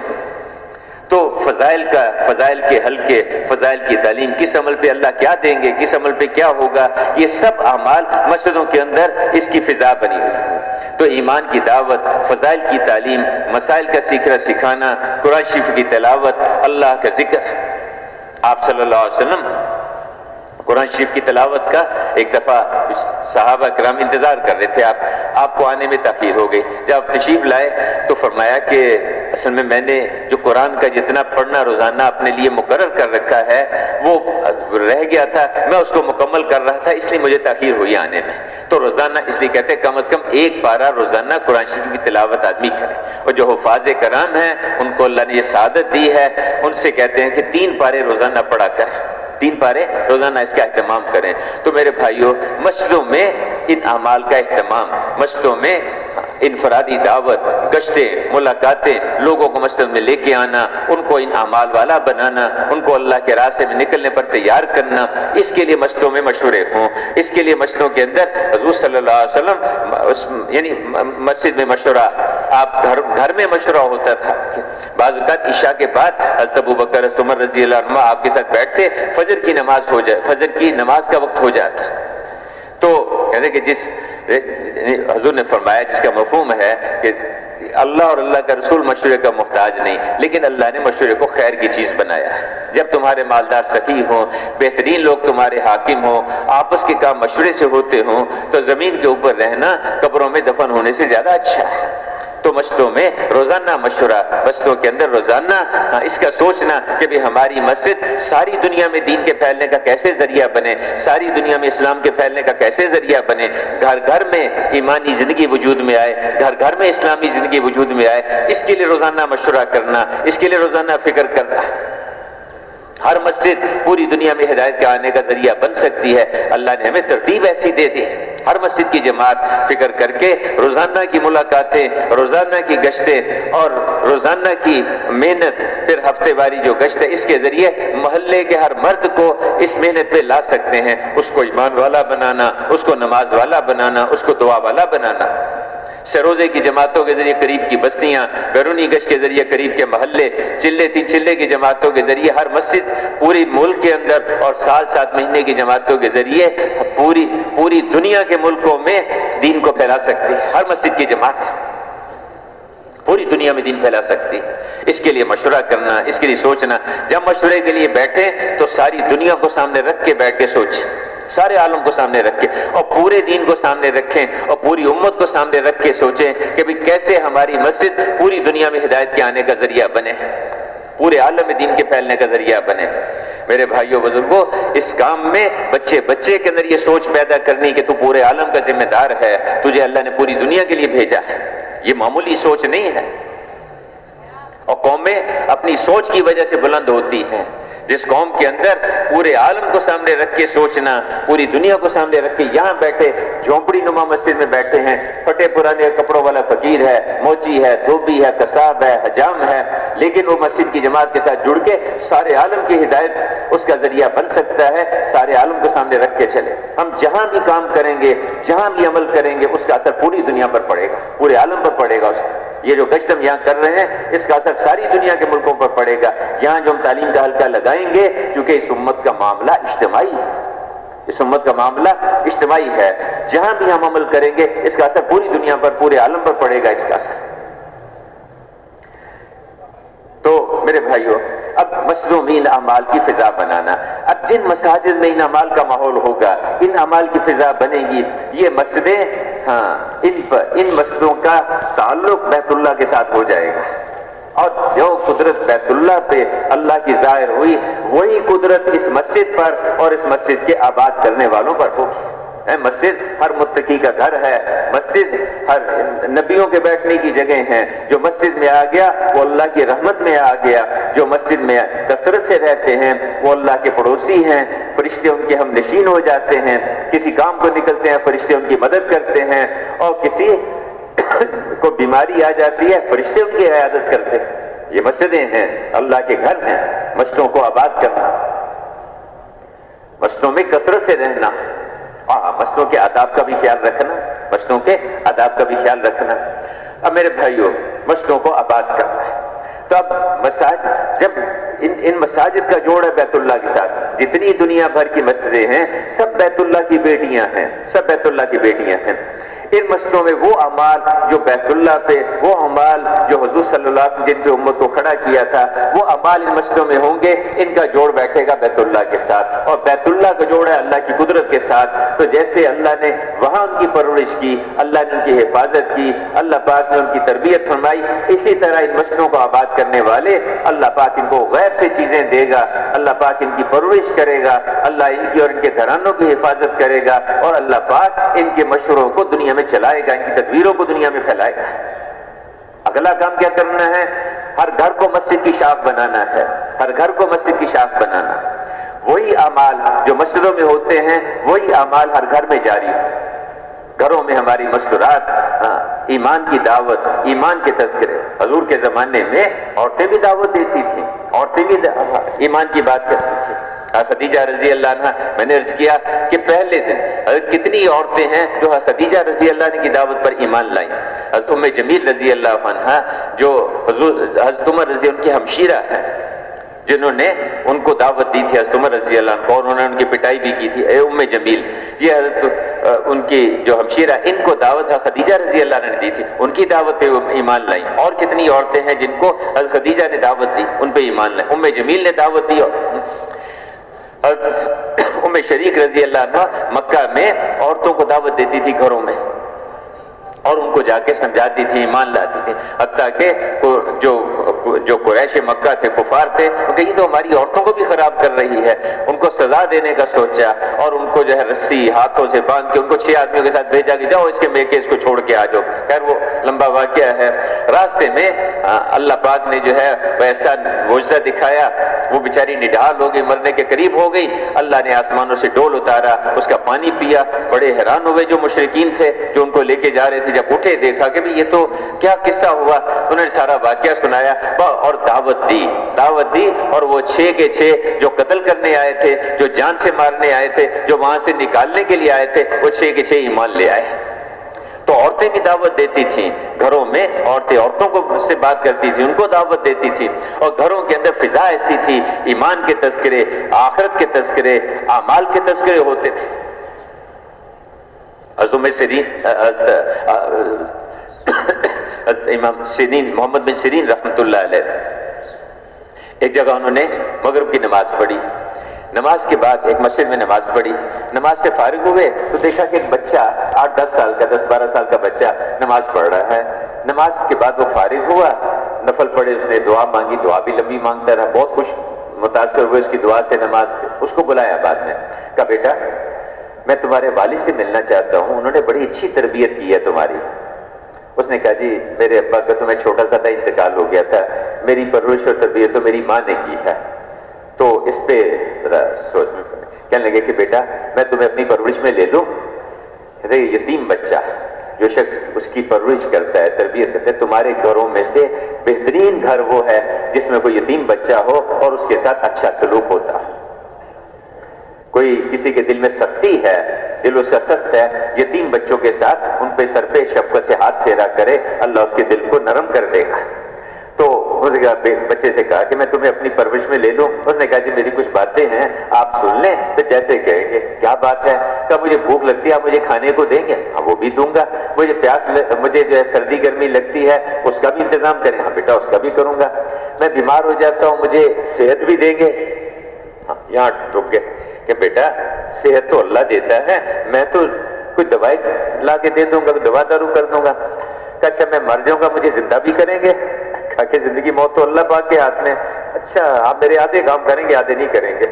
تو فضائل کے حلقے، فضائل کی تعلیم، کس عمل پہ اللہ کیا دیں گے، کس عمل پہ کیا ہوگا، یہ سب اعمال مسجدوں کے اندر اس کی فضا بنی ہوئی ہے. تو ایمان کی دعوت، فضائل کی تعلیم، مسائل کا سیکھنا سکھانا، قرآن شریف کی تلاوت، اللہ کا ذکر. آپ صلی اللہ علیہ وسلم قرآن شریف کی تلاوت کا ایک دفعہ صحابہ کرام انتظار کر رہے تھے، آپ کو آنے میں تاخیر ہو گئی. جب آپ تشریف لائے تو فرمایا کہ اصل میں نے جو قرآن کا جتنا پڑھنا روزانہ اپنے لیے مقرر کر رکھا ہے وہ رہ گیا تھا، میں اس کو مکمل کر رہا تھا، اس لیے مجھے تاخیر ہوئی آنے میں. تو روزانہ اس لیے کہتے ہیں کم از کم 1 پارہ روزانہ قرآن شریف کی تلاوت آدمی کرے. اور جو حفاظ کرام ہیں ان کو اللہ نے یہ سعادت دی ہے، ان سے کہتے ہیں کہ 3 پارے روزانہ پڑھا کریں، 3 پارے روزانہ اس کا اہتمام کریں. تو میرے بھائیوں مسجدوں میں ان اعمال کا اہتمام، مسجدوں میں انفرادی دعوت، گشتیں، ملاقاتیں، لوگوں کو مسجد میں لے کے آنا، ان کو ان اعمال والا بنانا، ان کو اللہ کے راستے میں نکلنے پر تیار کرنا، اس کے لیے مسجدوں میں مشورے ہوں. اس کے لیے مسجدوں کے اندر حضور صلی اللہ علیہ وسلم یعنی مسجد میں مشورہ، آپ گھر میں مشورہ ہوتا تھا. بعض اوقات عشاء کے بعد حضرت ابوبکر عمر رضی اللہ عنہ آپ کے ساتھ بیٹھتے، فجر کی نماز ہو جائے، فجر کی نماز کا وقت ہو جاتا. تو کہتے کہ جس حضور نے فرمایا جس کا مفہوم ہے کہ اللہ اور اللہ کا رسول مشورے کا محتاج نہیں، لیکن اللہ نے مشورے کو خیر کی چیز بنایا. جب تمہارے مالدار سخی ہوں، بہترین لوگ تمہارے حاکم ہوں، آپس کے کام مشورے سے ہوتے ہوں، تو زمین کے اوپر رہنا قبروں میں دفن ہونے سے زیادہ اچھا ہے. تو مسجدوں میں روزانہ مشورہ، مسجدوں کے اندر روزانہ اس کا سوچنا کہ بھی ہماری مسجد ساری دنیا میں دین کے پھیلنے کا کیسے ذریعہ بنے، ساری دنیا میں اسلام کے پھیلنے کا کیسے ذریعہ بنے، گھر گھر میں ایمانی زندگی وجود میں آئے، گھر گھر میں اسلامی زندگی وجود میں آئے. اس کے لیے روزانہ مشورہ کرنا، اس کے لیے روزانہ فکر کرنا. ہر مسجد پوری دنیا میں ہدایت کے آنے کا ذریعہ بن سکتی ہے. اللہ نے ہمیں ترتیب ایسی دے دی. ہر مسجد کی جماعت فکر کر کے روزانہ کی ملاقاتیں، روزانہ کی گشتیں اور روزانہ کی محنت، پھر ہفتے واری جو گشت ہے اس کے ذریعے محلے کے ہر مرد کو اس محنت پہ لا سکتے ہیں. اس کو ایمان والا بنانا، اس کو نماز والا بنانا، اس کو دعا والا بنانا. سروزے کی جماعتوں کے ذریعے قریب کی بستیاں، بیرونی گشت کے ذریعے قریب کے محلے، چلے 3 چلے کی جماعتوں کے ذریعے ہر مسجد پوری ملک کے اندر، اور سال 7 مہینے کی جماعتوں کے ذریعے پوری دنیا کے ملکوں میں دین کو پھیلا سکتی ہے. ہر مسجد کی جماعت پوری دنیا میں دین پھیلا سکتی. اس کے لیے مشورہ کرنا، اس کے لیے سوچنا. جب مشورے کے لیے بیٹھے تو ساری دنیا کو سامنے رکھ کے بیٹھ کے سوچیں. سارے عالم کو سامنے رکھ کے اور پورے دین کو سامنے رکھیں اور پوری امت کو سامنے رکھ کے سوچیں کہ بھی کیسے ہماری مسجد پوری دنیا میں ہدایت کے آنے کا ذریعہ بنے، پورے عالم میں دین کے پھیلنے کا ذریعہ بنے۔ میرے بھائیوں بزرگوں، اس کام میں بچے کے اندر یہ سوچ پیدا کرنی کہ تو پورے عالم کا ذمہ دار ہے، تجھے اللہ نے پوری دنیا کے لیے بھیجا ہے، یہ معمولی سوچ نہیں ہے۔ اور قومیں اپنی سوچ کی وجہ سے بلند ہوتی ہیں۔ جس قوم کے اندر پورے عالم کو سامنے رکھ کے سوچنا، پوری دنیا کو سامنے رکھ کے یہاں بیٹھے جھونپڑی نما مسجد میں بیٹھے ہیں، پھٹے پرانے کپڑوں والا فقیر ہے، موچی ہے، دھوبی ہے، قصاب ہے، حجام ہے، لیکن وہ مسجد کی جماعت کے ساتھ جڑ کے سارے عالم کی ہدایت اس کا ذریعہ بن سکتا ہے۔ سارے عالم کو سامنے رکھ کے چلے، ہم جہاں بھی کام کریں گے، جہاں بھی عمل کریں گے، اس کا اثر پوری دنیا پر پڑے گا، پورے عالم پر پڑے گا۔ اس کا یہ جو گشت ہم یہاں کر رہے ہیں، اس کا اثر ساری دنیا کے ملکوں پر پڑے گا۔ یہاں جو ہم تعلیم کا حلقہ لگائیں گے، کیونکہ اس امت کا معاملہ اجتماعی ہے، اس امت کا معاملہ اجتماعی ہے، جہاں بھی ہم عمل کریں گے اس کا اثر پوری دنیا پر، پورے عالم پر پڑے گا اس کا اثر۔ تو میرے بھائیوں، اب مسجدوں میں ان اعمال کی فضا بنانا، اب جن مساجد میں ان اعمال کا ماحول ہوگا، ان اعمال کی فضا بنے گی، یہ مسجدیں ان مسجدوں کا تعلق بیت اللہ کے ساتھ ہو جائے گا، اور جو قدرت بیت اللہ پہ اللہ کی ظاہر ہوئی، وہی قدرت اس مسجد پر اور اس مسجد کے آباد کرنے والوں پر ہوگی۔ مسجد ہر متقی کا گھر ہے، مسجد ہر نبیوں کے بیٹھنے کی جگہ ہیں۔ جو مسجد میں آ گیا وہ اللہ کی رحمت میں آ گیا، جو مسجد میں کثرت سے رہتے ہیں وہ اللہ کے پڑوسی ہیں، فرشتے ان کے ہم نشین ہو جاتے ہیں، کسی کام کو نکلتے ہیں فرشتے ان کی مدد کرتے ہیں، اور کسی کو بیماری آ جاتی ہے فرشتے ان کی عیادت کرتے ہیں۔ یہ مسجدیں ہیں، اللہ کے گھر ہیں۔ مسجدوں کو آباد کرنا، مسجدوں میں کثرت سے رہنا، مسجدوں کے آداب کا بھی خیال رکھنا، مسجدوں کے آداب کا بھی خیال رکھنا۔ اب میرے بھائیوں، مسجدوں کو آباد کرنا ہے، تو اب مساجد، جب ان مساجد کا جوڑ ہے بیت اللہ کے ساتھ، جتنی دنیا بھر کی مسجدیں ہیں سب بیت اللہ کی بیٹیاں ہیں، سب بیت اللہ کی بیٹیاں ہیں۔ ان مسجدوں میں وہ اعمال جو بیت اللہ پہ، وہ اعمال جو حضور صلی اللہ علیہ وسلم جن پہ امت کو کھڑا کیا تھا، وہ اعمال ان مسجدوں میں ہوں گے۔ ان کا جوڑ بیٹھے گا بیت اللہ کے ساتھ، اور بیت اللہ کا جوڑ ہے اللہ کی قدرت کے ساتھ۔ تو جیسے اللہ نے وہاں ان کی پرورش کی، اللہ نے ان کی حفاظت کی، اللہ پاک نے ان کی تربیت فرمائی، اسی طرح ان مسجدوں کو آباد کرنے والے اللہ پاک ان کو غیب سے چیزیں دے گا، اللہ پاک ان کی پرورش کرے گا، اللہ ان کی اور ان کے گھرانوں کی حفاظت کرے گا، اور اللہ پاک ان کے مشوروں کو دنیا میں چلائے گا، ان کی تدبیروں کو دنیا میں پھیلائے گا۔ اگلا کام کیا کرنا ہے؟ ہر گھر کو مسجد کی شاخ بنانا ہے، ہر گھر کو مسجد کی شاخ بنانا۔ وہی اعمال جو مسجدوں میں ہوتے ہیں وہی اعمال ہر گھر میں جاری ہو۔ گھروں میں ہماری مشورات، ایمان کی دعوت، ایمان کے تذکرے۔ حضور کے زمانے میں عورتیں بھی دعوت دیتی تھیں، عورتیں بھی ایمان کی بات کرتی تھیں۔ خدیجہ رضی اللہ عنہ، میں نے عرض کیا کہ پہلے دن کتنی عورتیں ہیں جو خدیجہ رضی اللہ عنہ کی دعوت پر ایمان لائیں۔ حضرت ام جمیل رضی اللہ عنہ جو حضرت عمر رضی ان کی ہمشیرہ ہیں، جنہوں نے ان کو دعوت دی تھی حضرت عمر رضی اللہ عنہ کو، اور انہوں نے ان کی پٹائی بھی کی تھی، اے ام جمیل، یہ حضرت ان کی جو ہمشیرہ ان کو دعوت خدیجہ رضی اللہ عنہ نے دی تھی، ان کی دعوت پہ وہ ایمان لائیں۔ اور کتنی عورتیں ہیں جن کو حضرت خدیجہ نے دعوت دی، ان پہ ایمان لائیں۔ ام جمیل نے دعوت دی، اور ام شریک رضی اللہ عنہ مکہ میں عورتوں کو دعوت دیتی تھی گھروں میں، اور ان کو جا کے سمجھاتی تھی، ایمان لاتی تھی، حتیٰ کہ جو قریش مکہ تھے، کفار تھے، کہ یہ تو ہماری عورتوں کو بھی خراب کر رہی ہے، ان کو سزا دینے کا سوچا، اور ان کو جو ہے رسی ہاتھوں سے باندھ کے ان کو 6 آدمیوں کے ساتھ بھیجا کہ جاؤ اس کے میکے اس کو چھوڑ کے آ جاؤ۔ خیر وہ لمبا واقعہ ہے۔ راستے میں اللہ پاک نے جو ہے ویسا معجزہ دکھایا، وہ بیچاری نڈال ہو گئی، مرنے کے قریب ہو گئی۔ اللہ نے آسمانوں سے ڈول اتارا، اس کا پانی پیا، بڑے حیران ہوئے جو مشرکین تھے جو ان کو لے کے جا رہے تھے۔ جب اٹھے دیکھا کہ بھی یہ تو کیا قصہ ہوا، انہوں نے سارا واقعہ سنایا اور دعوت دی، اور وہ 6 کے 6 جو قتل کرنے آئے تھے، جو جان سے مارنے آئے تھے، جو وہاں سے نکالنے کے لیے آئے تھے، وہ 6 کے 6 ایمان لے آئے۔ تو عورتیں بھی دعوت دیتی تھیں گھروں میں، عورتوں کو سے بات کرتی تھی، ان کو دعوت دیتی تھی، اور گھروں کے اندر فضا ایسی تھی، ایمان کے تذکرے، آخرت کے تذکرے، اعمال کے تذکرے ہوتے تھے۔ امام سیرین، محمد بن سیرین رحمۃ اللہ علیہ، ایک جگہ انہوں نے مغرب کی نماز پڑھی، نماز کے بعد ایک مسجد میں نماز پڑھی، نماز سے فارغ ہوئے تو دیکھا کہ ایک بچہ 8-10 سال کا 10-12 سال کا بچہ نماز پڑھ رہا ہے۔ نماز کے بعد وہ فارغ ہوا، نفل پڑھے، اس نے دعا مانگی، دعا بھی لمبی مانگتا رہا، بہت خوش متاثر ہوئے اس کی دعا سے، نماز سے۔ اس کو بلایا بعد میں، کہا بیٹا میں تمہارے والد سے ملنا چاہتا ہوں، انہوں نے بڑی اچھی تربیت کی ہے تمہاری۔ اس نے کہا جی میرے ابا کا تو میں چھوٹا سا تھا انتقال ہو گیا تھا، میری پرورش اور تربیت تو میری ماں نے کی ہے، تو اس پہ ذرا سوچ میں پڑے۔ کہنے لگے کہ بیٹا میں تمہیں اپنی پرورش میں لے لوں، یتیم بچہ جو شخص اس کی پرورش کرتا ہے، تربیت کرتا ہے، تمہارے گھروں میں سے بہترین گھر وہ ہے جس میں کوئی یتیم بچہ ہو اور اس کے ساتھ اچھا سلوک ہوتا ہو۔ کوئی کسی کے دل میں سختی ہے، دل اس کا سخت ہے، یتیم بچوں کے ساتھ ان پہ سر پہ شفقت سے ہاتھ پھیرا کرے، اللہ اس کے دل کو نرم کر دے گا۔ تو اس نے بچے سے کہا کہ میں تمہیں اپنی پرورش میں لے لوں۔ اس نے کہا جی میری کچھ باتیں ہیں آپ سن لیں تو جیسے کہیں گے۔ کیا بات ہے؟ کہا مجھے بھوک لگتی ہے، آپ مجھے کھانے کو دیں گے؟ ہاں وہ بھی دوں گا۔ مجھے مجھے جو ہے سردی گرمی لگتی ہے اس کا بھی انتظام کریں؟ ہاں بیٹا اس کا بھی کروں گا۔ میں بیمار ہو جاتا ہوں، مجھے صحت بھی دیں گے؟ ہاں یہاں رک گئے کہ بیٹا صحت تو اللہ دیتا ہے، میں تو کوئی دوائی لا کے دے دوں گا، دوا دارو کر دوں گا۔ کہا اچھا میں مر جاؤں گا مجھے زندہ بھی کریں گے؟ کہا کہ زندگی موت تو اللہ پاک کے ہاتھ میں، اچھا آپ میرے آدھے کام کریں گے آدھے نہیں کریں گے؟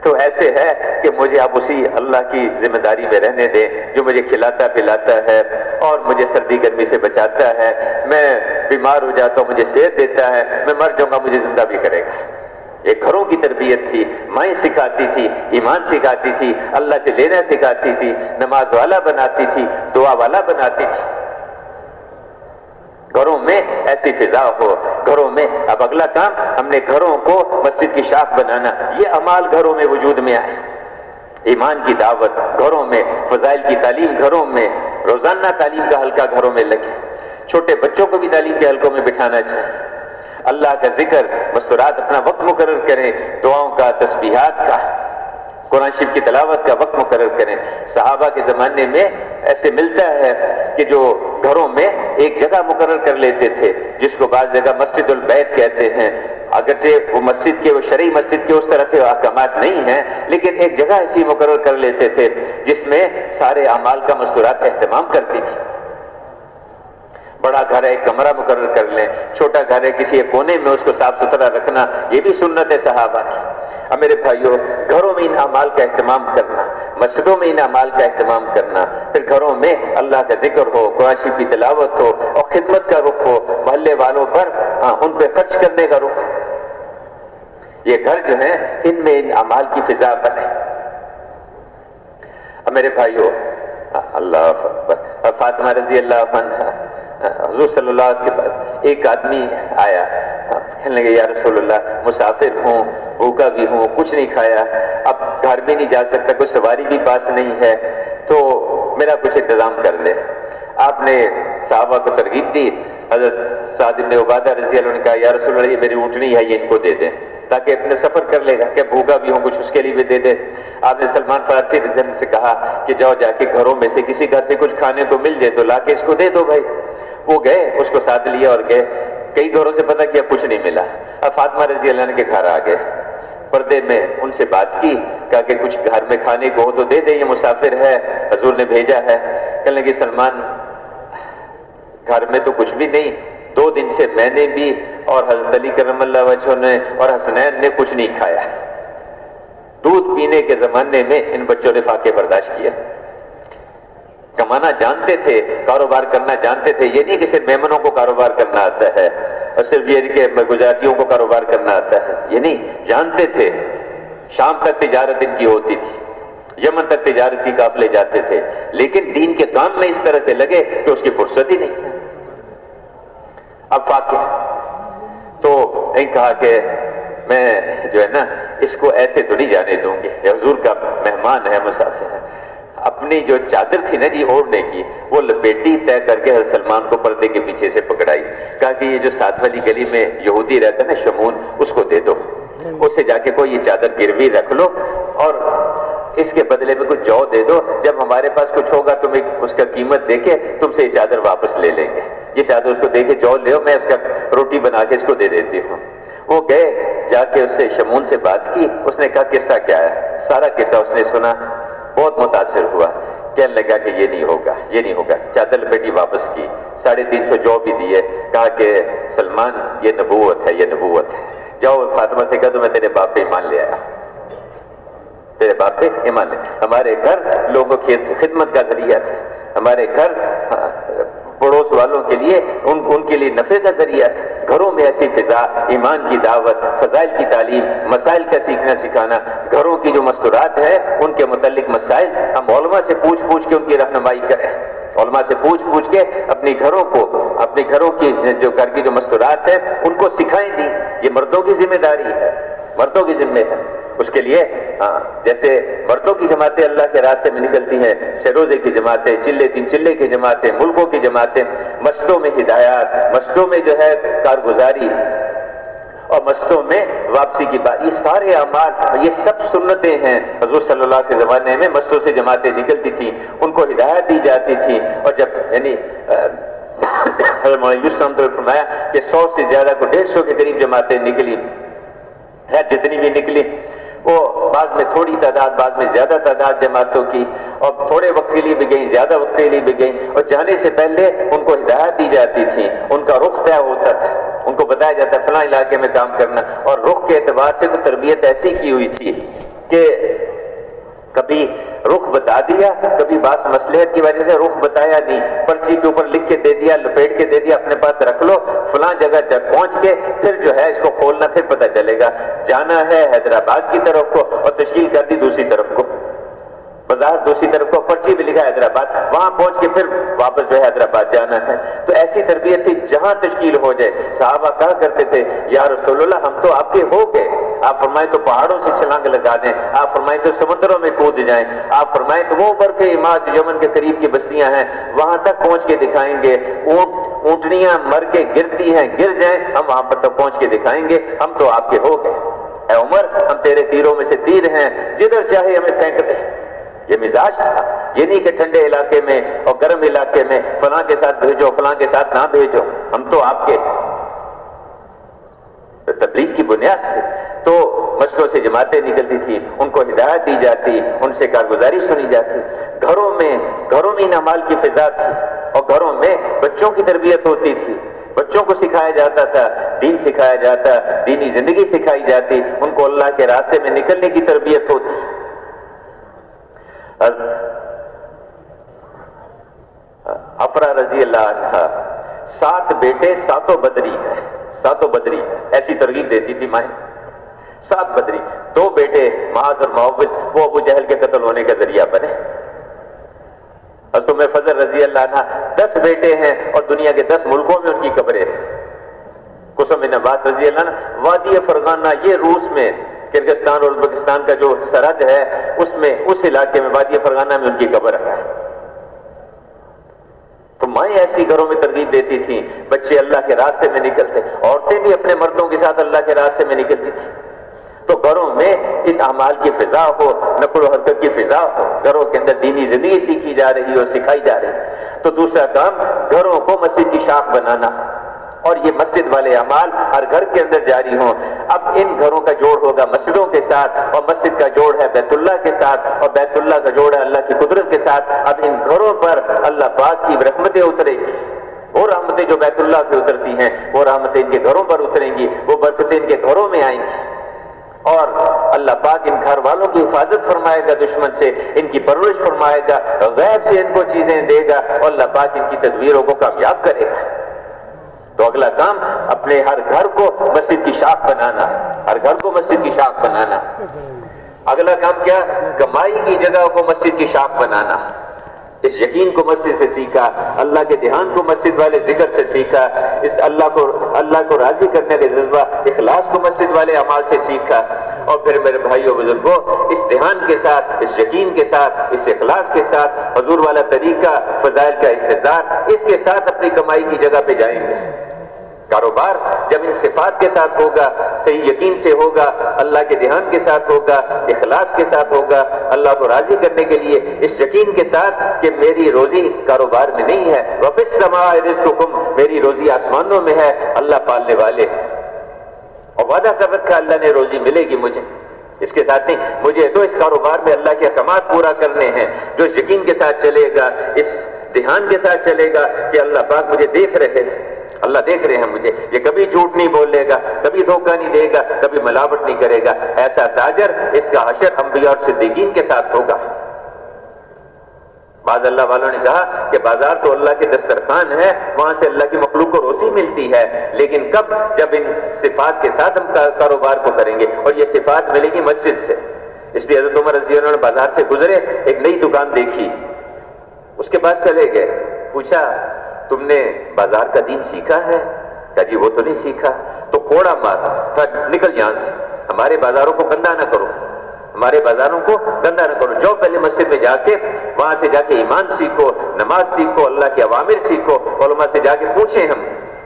تو ایسے ہے کہ مجھے آپ اسی اللہ کی ذمہ داری میں رہنے دیں جو مجھے کھلاتا پلاتا ہے اور مجھے سردی گرمی سے بچاتا ہے، میں بیمار ہو جاتا ہوں مجھے صحت دیتا ہے، میں مر جاؤں گا مجھے زندہ بھی کرے گا۔ یہ گھروں کی تربیت تھی، مائیں سکھاتی تھی، ایمان سکھاتی تھی، اللہ سے لینا سکھاتی تھی، نماز والا بناتی تھی، دعا والا بناتی تھی۔ گھروں میں ایسی فضا ہو، گھروں میں۔ اب اگلا کام ہم نے گھروں کو مسجد کی شاخ بنانا، یہ اعمال گھروں میں وجود میں آئے، ایمان کی دعوت گھروں میں، فضائل کی تعلیم گھروں میں، روزانہ تعلیم کا حلقہ گھروں میں لگے، چھوٹے بچوں کو بھی تعلیم کے حلقوں میں بٹھانا چاہیے، اللہ کا ذکر مستورات اپنا وقت مقرر کریں، دعاؤں کا، تسبیحات کا، قرآن شریف کی تلاوت کا وقت مقرر کریں۔ صحابہ کے زمانے میں ایسے ملتا ہے کہ جو گھروں میں ایک جگہ مقرر کر لیتے تھے جس کو بعض جگہ مسجد البیت کہتے ہیں، اگرچہ وہ مسجد کے، وہ شرعی مسجد کے اس طرح سے احکامات نہیں ہیں، لیکن ایک جگہ ایسی مقرر کر لیتے تھے جس میں سارے اعمال کا مستورات اہتمام کرتی تھی۔ بڑا گھر ہے ایک کمرہ مقرر کر لیں، چھوٹا گھر ہے کسی ایک کونے میں اس کو صاف ستھرا رکھنا، یہ بھی سنت ہے صحابہ کی۔ اب میرے بھائیوں گھروں میں ان اعمال کا اہتمام کرنا، مسجدوں میں ان اعمال کا اہتمام کرنا، پھر گھروں میں اللہ کا ذکر ہو، قرآن شریف کی تلاوت ہو اور خدمت کا رخ ہو، محلے والوں پر ان پہ خرچ کرنے کا رخ، یہ گھر جو ہیں ان میں ان اعمال کی فضا بنے۔ اب میرے بھائیوں اللہ اکبر، فاطمہ رضی اللہ عنہا حضور صلی اللہ علیہ وسلم کے پاس ایک آدمی آیا، کہنے لگے یا رسول اللہ مسافر ہوں، بھوکا بھی ہوں، کچھ نہیں کھایا، اب گھر بھی نہیں جا سکتا، کوئی سواری بھی پاس نہیں ہے، تو میرا کچھ انتظام کر لے۔ آپ نے صحابہ کو ترغیب دی، حضرت سعد بن عبادہ رضی اللہ عنہ نے کہا یا رسول اللہ یہ میری اونٹنی ہے، یہ ان کو دے دیں تاکہ اپنے سفر کر لے گا، کہ بھوکا بھی ہوں کچھ اس کے لیے بھی دے دے۔ آپ نے سلمان فارسی رضی اللہ عنہ سے کہا کہ جاؤ جا کے گھروں میں سے کسی گھر سے کچھ کھانے کو مل جائے تو لا کے اس کو دے دو بھائی۔ وہ گئے، اس کو ساتھ لیا اور گئے، کئی گھروں سے پتہ کیا کچھ نہیں ملا۔ اب فاطمہ رضی اللہ عنہ کے گھر آ گئے، پردے میں ان سے بات کی، کہا کہ کچھ گھر میں کھانے کو ہو تو دے دیں، یہ مسافر ہے حضور نے بھیجا ہے۔ کہنے لگے سلمان گھر میں تو کچھ بھی نہیں، 2 دن سے میں نے بھی اور حضرت علی کرم اللہ وجہہ نے اور حسنین نے کچھ نہیں کھایا۔ دودھ پینے کے زمانے میں ان بچوں نے فاقے برداشت کیا، کمانا جانتے تھے، کاروبار کرنا جانتے تھے، یہ نہیں کہ صرف میمنوں کو کاروبار کرنا آتا ہے اور صرف یہ کہ گجراتیوں کو کاروبار کرنا آتا ہے، یہ نہیں، جانتے تھے۔ شام تک تجارت ان کی ہوتی تھی، یمن تک تجارتی قافلے جاتے تھے، لیکن دین کے کام میں اس طرح سے لگے کہ اس کی فرصت ہی نہیں۔ اب فاقے تو نہیں کہا کہ میں جو ہے نا اس کو ایسے تو نہیں جانے دوں گی، یہ حضور کا مہمان ہے، مسافر ہے۔ اپنی جو چادر تھی نا جی اوڑھنے کی، وہ لپیٹی، طے کر کے حضرت سلمان کو پردے کے پیچھے سے پکڑائی، کہا کہ یہ جو 7 والی گلی میں یہودی رہتا ہے نا شمون، اس کو دے دو، اس سے جا کے کوئی یہ چادر گروی رکھ لو اور اس کے بدلے میں کچھ جو دے دو، جب ہمارے پاس کچھ ہوگا تمہیں اس کا قیمت دے کے تم سے یہ چادر واپس لے لیں گے، یہ چادر اس کو دے کے جو لے، میں اس کا روٹی بنا کے اس کو دے دیتی ہوں۔ وہ گئے، جا کے اس سے شمون سے بات کی، اس نے کہا قصہ کیا ہے؟ سارا قصہ اس نے سنا، بہت متاثر ہوا، کہنے لگا کہ یہ نہیں ہوگا، یہ نہیں ہوگا۔ چادر لپیٹی واپس کی، 350 جو بھی دیے، کہا کہ سلمان یہ نبوت ہے، یہ نبوت ہے، جاؤ فاطمہ سے کہہ دو میں تیرے باپ پہ ایمان لے آیا، تیرے باپ پہ ایمان لے۔ ہمارے گھر لوگوں کی خدمت کا ذریعہ تھے، ہمارے گھر پڑوس والوں کے لیے ان کے لیے نفع کا ذریعہ تھا۔ گھروں میں ایسی فضا، ایمان کی دعوت، فضائل کی تعلیم، مسائل کا سیکھنا سکھانا، گھروں کی جو مستورات ہیں ان کے متعلق مسائل ہم علماء سے پوچھ پوچھ کے ان کی رہنمائی کریں، علماء سے پوچھ پوچھ کے اپنے گھروں کی جو گھر کی جو مستورات ہیں ان کو سکھائیں گی۔ یہ مردوں کی ذمہ داری ہے، مردوں کی ذمہ ہے۔ اس کے لیے جیسے مردوں کی جماعتیں اللہ کے راستے میں نکلتی ہیں، شروزے کی جماعتیں، چلے تین چلے کی جماعتیں، ملکوں کی جماعتیں، مسجدوں میں ہدایات، مسجدوں میں جو ہے کارگزاری اور مسجدوں میں واپسی کی بات، یہ سارے اعمال، یہ سب سنتیں ہیں۔ حضور صلی اللہ علیہ زمانے میں مسجدوں سے جماعتیں نکلتی تھیں، ان کو ہدایت دی جاتی تھی، اور جب یعنی حضرت نے فرمایا کہ 100 سے زیادہ کو 150 کے قریب جماعتیں نکلی، جتنی بھی نکلی وہ بعض میں تھوڑی تعداد، بعض میں زیادہ تعداد جماعتوں کی، اور تھوڑے وقت کے لیے بھی گئیں، زیادہ وقت کے لیے بھی گئیں، اور جانے سے پہلے ان کو ہدایت دی جاتی تھی، ان کا رخ طے ہوتا تھا، ان کو بتایا جاتا ہے فلاں علاقے میں کام کرنا، اور رخ کے اعتبار سے تو تربیت ایسی کی ہوئی تھی کہ کبھی رخ بتا دیا، کبھی بعض مصلحت کی وجہ سے رخ بتایا نہیں، پرچی کے اوپر لکھ کے دے دیا، لپیٹ کے دے دیا، اپنے پاس رکھ لو، فلاں جگہ جب پہنچ کے پھر جو ہے اس کو کھولنا، پھر پتہ چلے گا جانا ہے حیدرآباد کی طرف کو، اور تشکیل کر دی دوسری طرف کو، بازار دوسری طرف کو، پرچی بھی لکھا حیدرآباد، وہاں پہنچ کے پھر واپس جو ہے حیدرآباد جانا ہے۔ تو ایسی تربیت تھی جہاں تشکیل ہو جائے۔ صحابہ کہا کرتے تھے یا رسول اللہ ہم تو آپ کے ہو گئے، آپ فرمائیں تو پہاڑوں سے چھلانگ لگا دیں، آپ فرمائیں تو سمندروں میں کود جائیں، آپ فرمائیں تو وہ بر کے عماد یمن کے قریب کی بستیاں ہیں وہاں تک پہنچ کے دکھائیں گے، اونٹنیاں مر کے گرتی ہیں، گر جائیں ہم وہاں پر تک پہنچ کے دکھائیں گے، ہم تو آپ کے ہو گئے۔ اے عمر ہم تیرے تیروں میں سے تیر ہیں، جدھر چاہے ہمیں پھینک دے۔ یہ مزاج تھا، یہ نہیں کہ ٹھنڈے علاقے میں اور گرم علاقے میں فلاں کے ساتھ بھیجو، فلاں کے ساتھ نہ بھیجو، ہم تو آپ کے۔ تبلیغ کی بنیاد تھی، تو مسجدوں سے جماعتیں نکلتی تھی، ان کو ہدایت دی جاتی، ان سے کارگزاری سنی جاتی۔ گھروں میں ان اعمال کی فضا تھی، اور گھروں میں بچوں کی تربیت ہوتی تھی، بچوں کو سکھایا جاتا تھا، دین سکھایا جاتا، دینی زندگی سکھائی جاتی، ان کو اللہ کے راستے میں نکلنے کی تربیت ہوتی۔ افرا رضی اللہ عنہ 7 بیٹے، 7 بدری ہے، 7 بدری، ایسی ترغیب دیتی تھی مائیں، 7 بدری، 2 بیٹے معاذ اور معوذ وہ ابو جہل کے قتل ہونے کا ذریعہ بنے۔ حضرت ام فضل رضی اللہ عنہ 10 بیٹے ہیں اور دنیا کے 10 ملکوں میں ان کی قبریں ہیں۔ قسم بن عباس رضی اللہ عنہ وادی فرغانہ، یہ روس میں کرغزستان اور ازبکستان کا جو سرحد ہے اس میں، اس علاقے میں وادی فرغانہ میں ان کی قبر ہے۔ تو مائیں ایسی گھروں میں ترغیب دیتی تھیں، بچے اللہ کے راستے میں نکلتے، عورتیں بھی اپنے مردوں کے ساتھ اللہ کے راستے میں نکلتی تھیں۔ تو گھروں میں ان اعمال کی فضا ہو، نقل و حرکت کی فضا ہو، گھروں کے اندر دینی زندگی سیکھی جا رہی ہو، سکھائی جا رہی۔ تو دوسرا کام گھروں کو مسجد کی شاخ بنانا، اور یہ مسجد والے اعمال ہر گھر کے اندر جاری ہوں۔ اب ان گھروں کا جوڑ ہوگا مسجدوں کے ساتھ، اور مسجد کا جوڑ ہے بیت اللہ کے ساتھ، اور بیت اللہ کا جوڑ ہے اللہ کی قدرت کے ساتھ۔ اب ان گھروں پر اللہ پاک کی رحمتیں اترے گی، وہ رحمتیں جو بیت اللہ پہ اترتی ہیں وہ رحمتیں ان کے گھروں پر اتریں گی، وہ برکتیں ان کے گھروں میں آئیں گی، اور اللہ پاک ان گھر والوں کی حفاظت فرمائے گا دشمن سے، ان کی پرورش فرمائے گا، غیب سے ان کو چیزیں دے گا، اور اللہ پاک ان کی تدبیروں کو کامیاب کرے گا۔ تو اگلا کام اپنے ہر گھر کو مسجد کی شاخ بنانا، ہر گھر کو مسجد کی شاخ بنانا۔ اگلا کام کیا؟ کمائی کی جگہ کو مسجد کی شاخ بنانا۔ اس یقین کو مسجد سے سیکھا، اللہ کے دھیان کو مسجد والے ذکر سے سیکھا، اس اللہ کو راضی کرنے کے جذبہ اخلاص کو مسجد والے اعمال سے سیکھا۔ اور پھر میرے بھائیوں بزرگوں، اس دھیان کے ساتھ، اس یقین کے ساتھ، اس اخلاص کے ساتھ حضور والا طریقہ، فضائل کا استحضار، اس کے ساتھ اپنی کمائی کی جگہ پہ جائیں گے۔ کاروبار جب ان صفات کے ساتھ ہوگا، صحیح یقین سے ہوگا، اللہ کے دھیان کے ساتھ ہوگا، اخلاص کے ساتھ ہوگا، اللہ کو راضی کرنے کے لیے اس یقین کے ساتھ کہ میری روزی کاروبار میں نہیں ہے، وَفِي السَّمَاءِ رِزْقُكُمْ، میری روزی آسمانوں میں ہے، اللہ پالنے والے۔ اور وعدہ کر رکھا اللہ نے روزی ملے گی مجھے، اس کے ساتھ نہیں، مجھے تو اس کاروبار میں اللہ کے احکامات پورا کرنے ہیں، جو اس یقین کے ساتھ چلے گا، اس دھیان کے ساتھ چلے گا کہ اللہ پاک مجھے دیکھ رہے ہیں، اللہ دیکھ رہے ہیں مجھے، یہ کبھی جھوٹ نہیں بولے گا، کبھی دھوکہ نہیں دے گا، کبھی ملاوٹ نہیں کرے گا، ایسا تاجر اس کا حشر انبیاء اور صدیقین کے ساتھ ہوگا۔ بعض اللہ والوں نے کہا کہ بازار تو اللہ کے دسترخوان ہے، وہاں سے اللہ کی مخلوق کو روزی ملتی ہے، لیکن کب؟ جب ان صفات کے ساتھ ہم کاروبار کو کریں گے، اور یہ صفات ملے گی مسجد سے۔ اس لیے حضرت عمر رضی اللہ عنہ بازار سے گزرے، ایک نئی دکان دیکھی، اس کے پاس چلے گئے، پوچھا تم نے بازار کا دین سیکھا ہے؟ کہا جی وہ تو نہیں سیکھا۔ تو کوڑا مارا، کہا نکل یہاں سے، ہمارے بازاروں کو گندا نہ کرو، ہمارے بازاروں کو گندا نہ کرو، جاؤ پہلے مسجد میں جا کے، وہاں سے جا کے ایمان سیکھو، نماز سیکھو، اللہ کے اوامر سیکھو، علماء سے جا کے پوچھیں ہم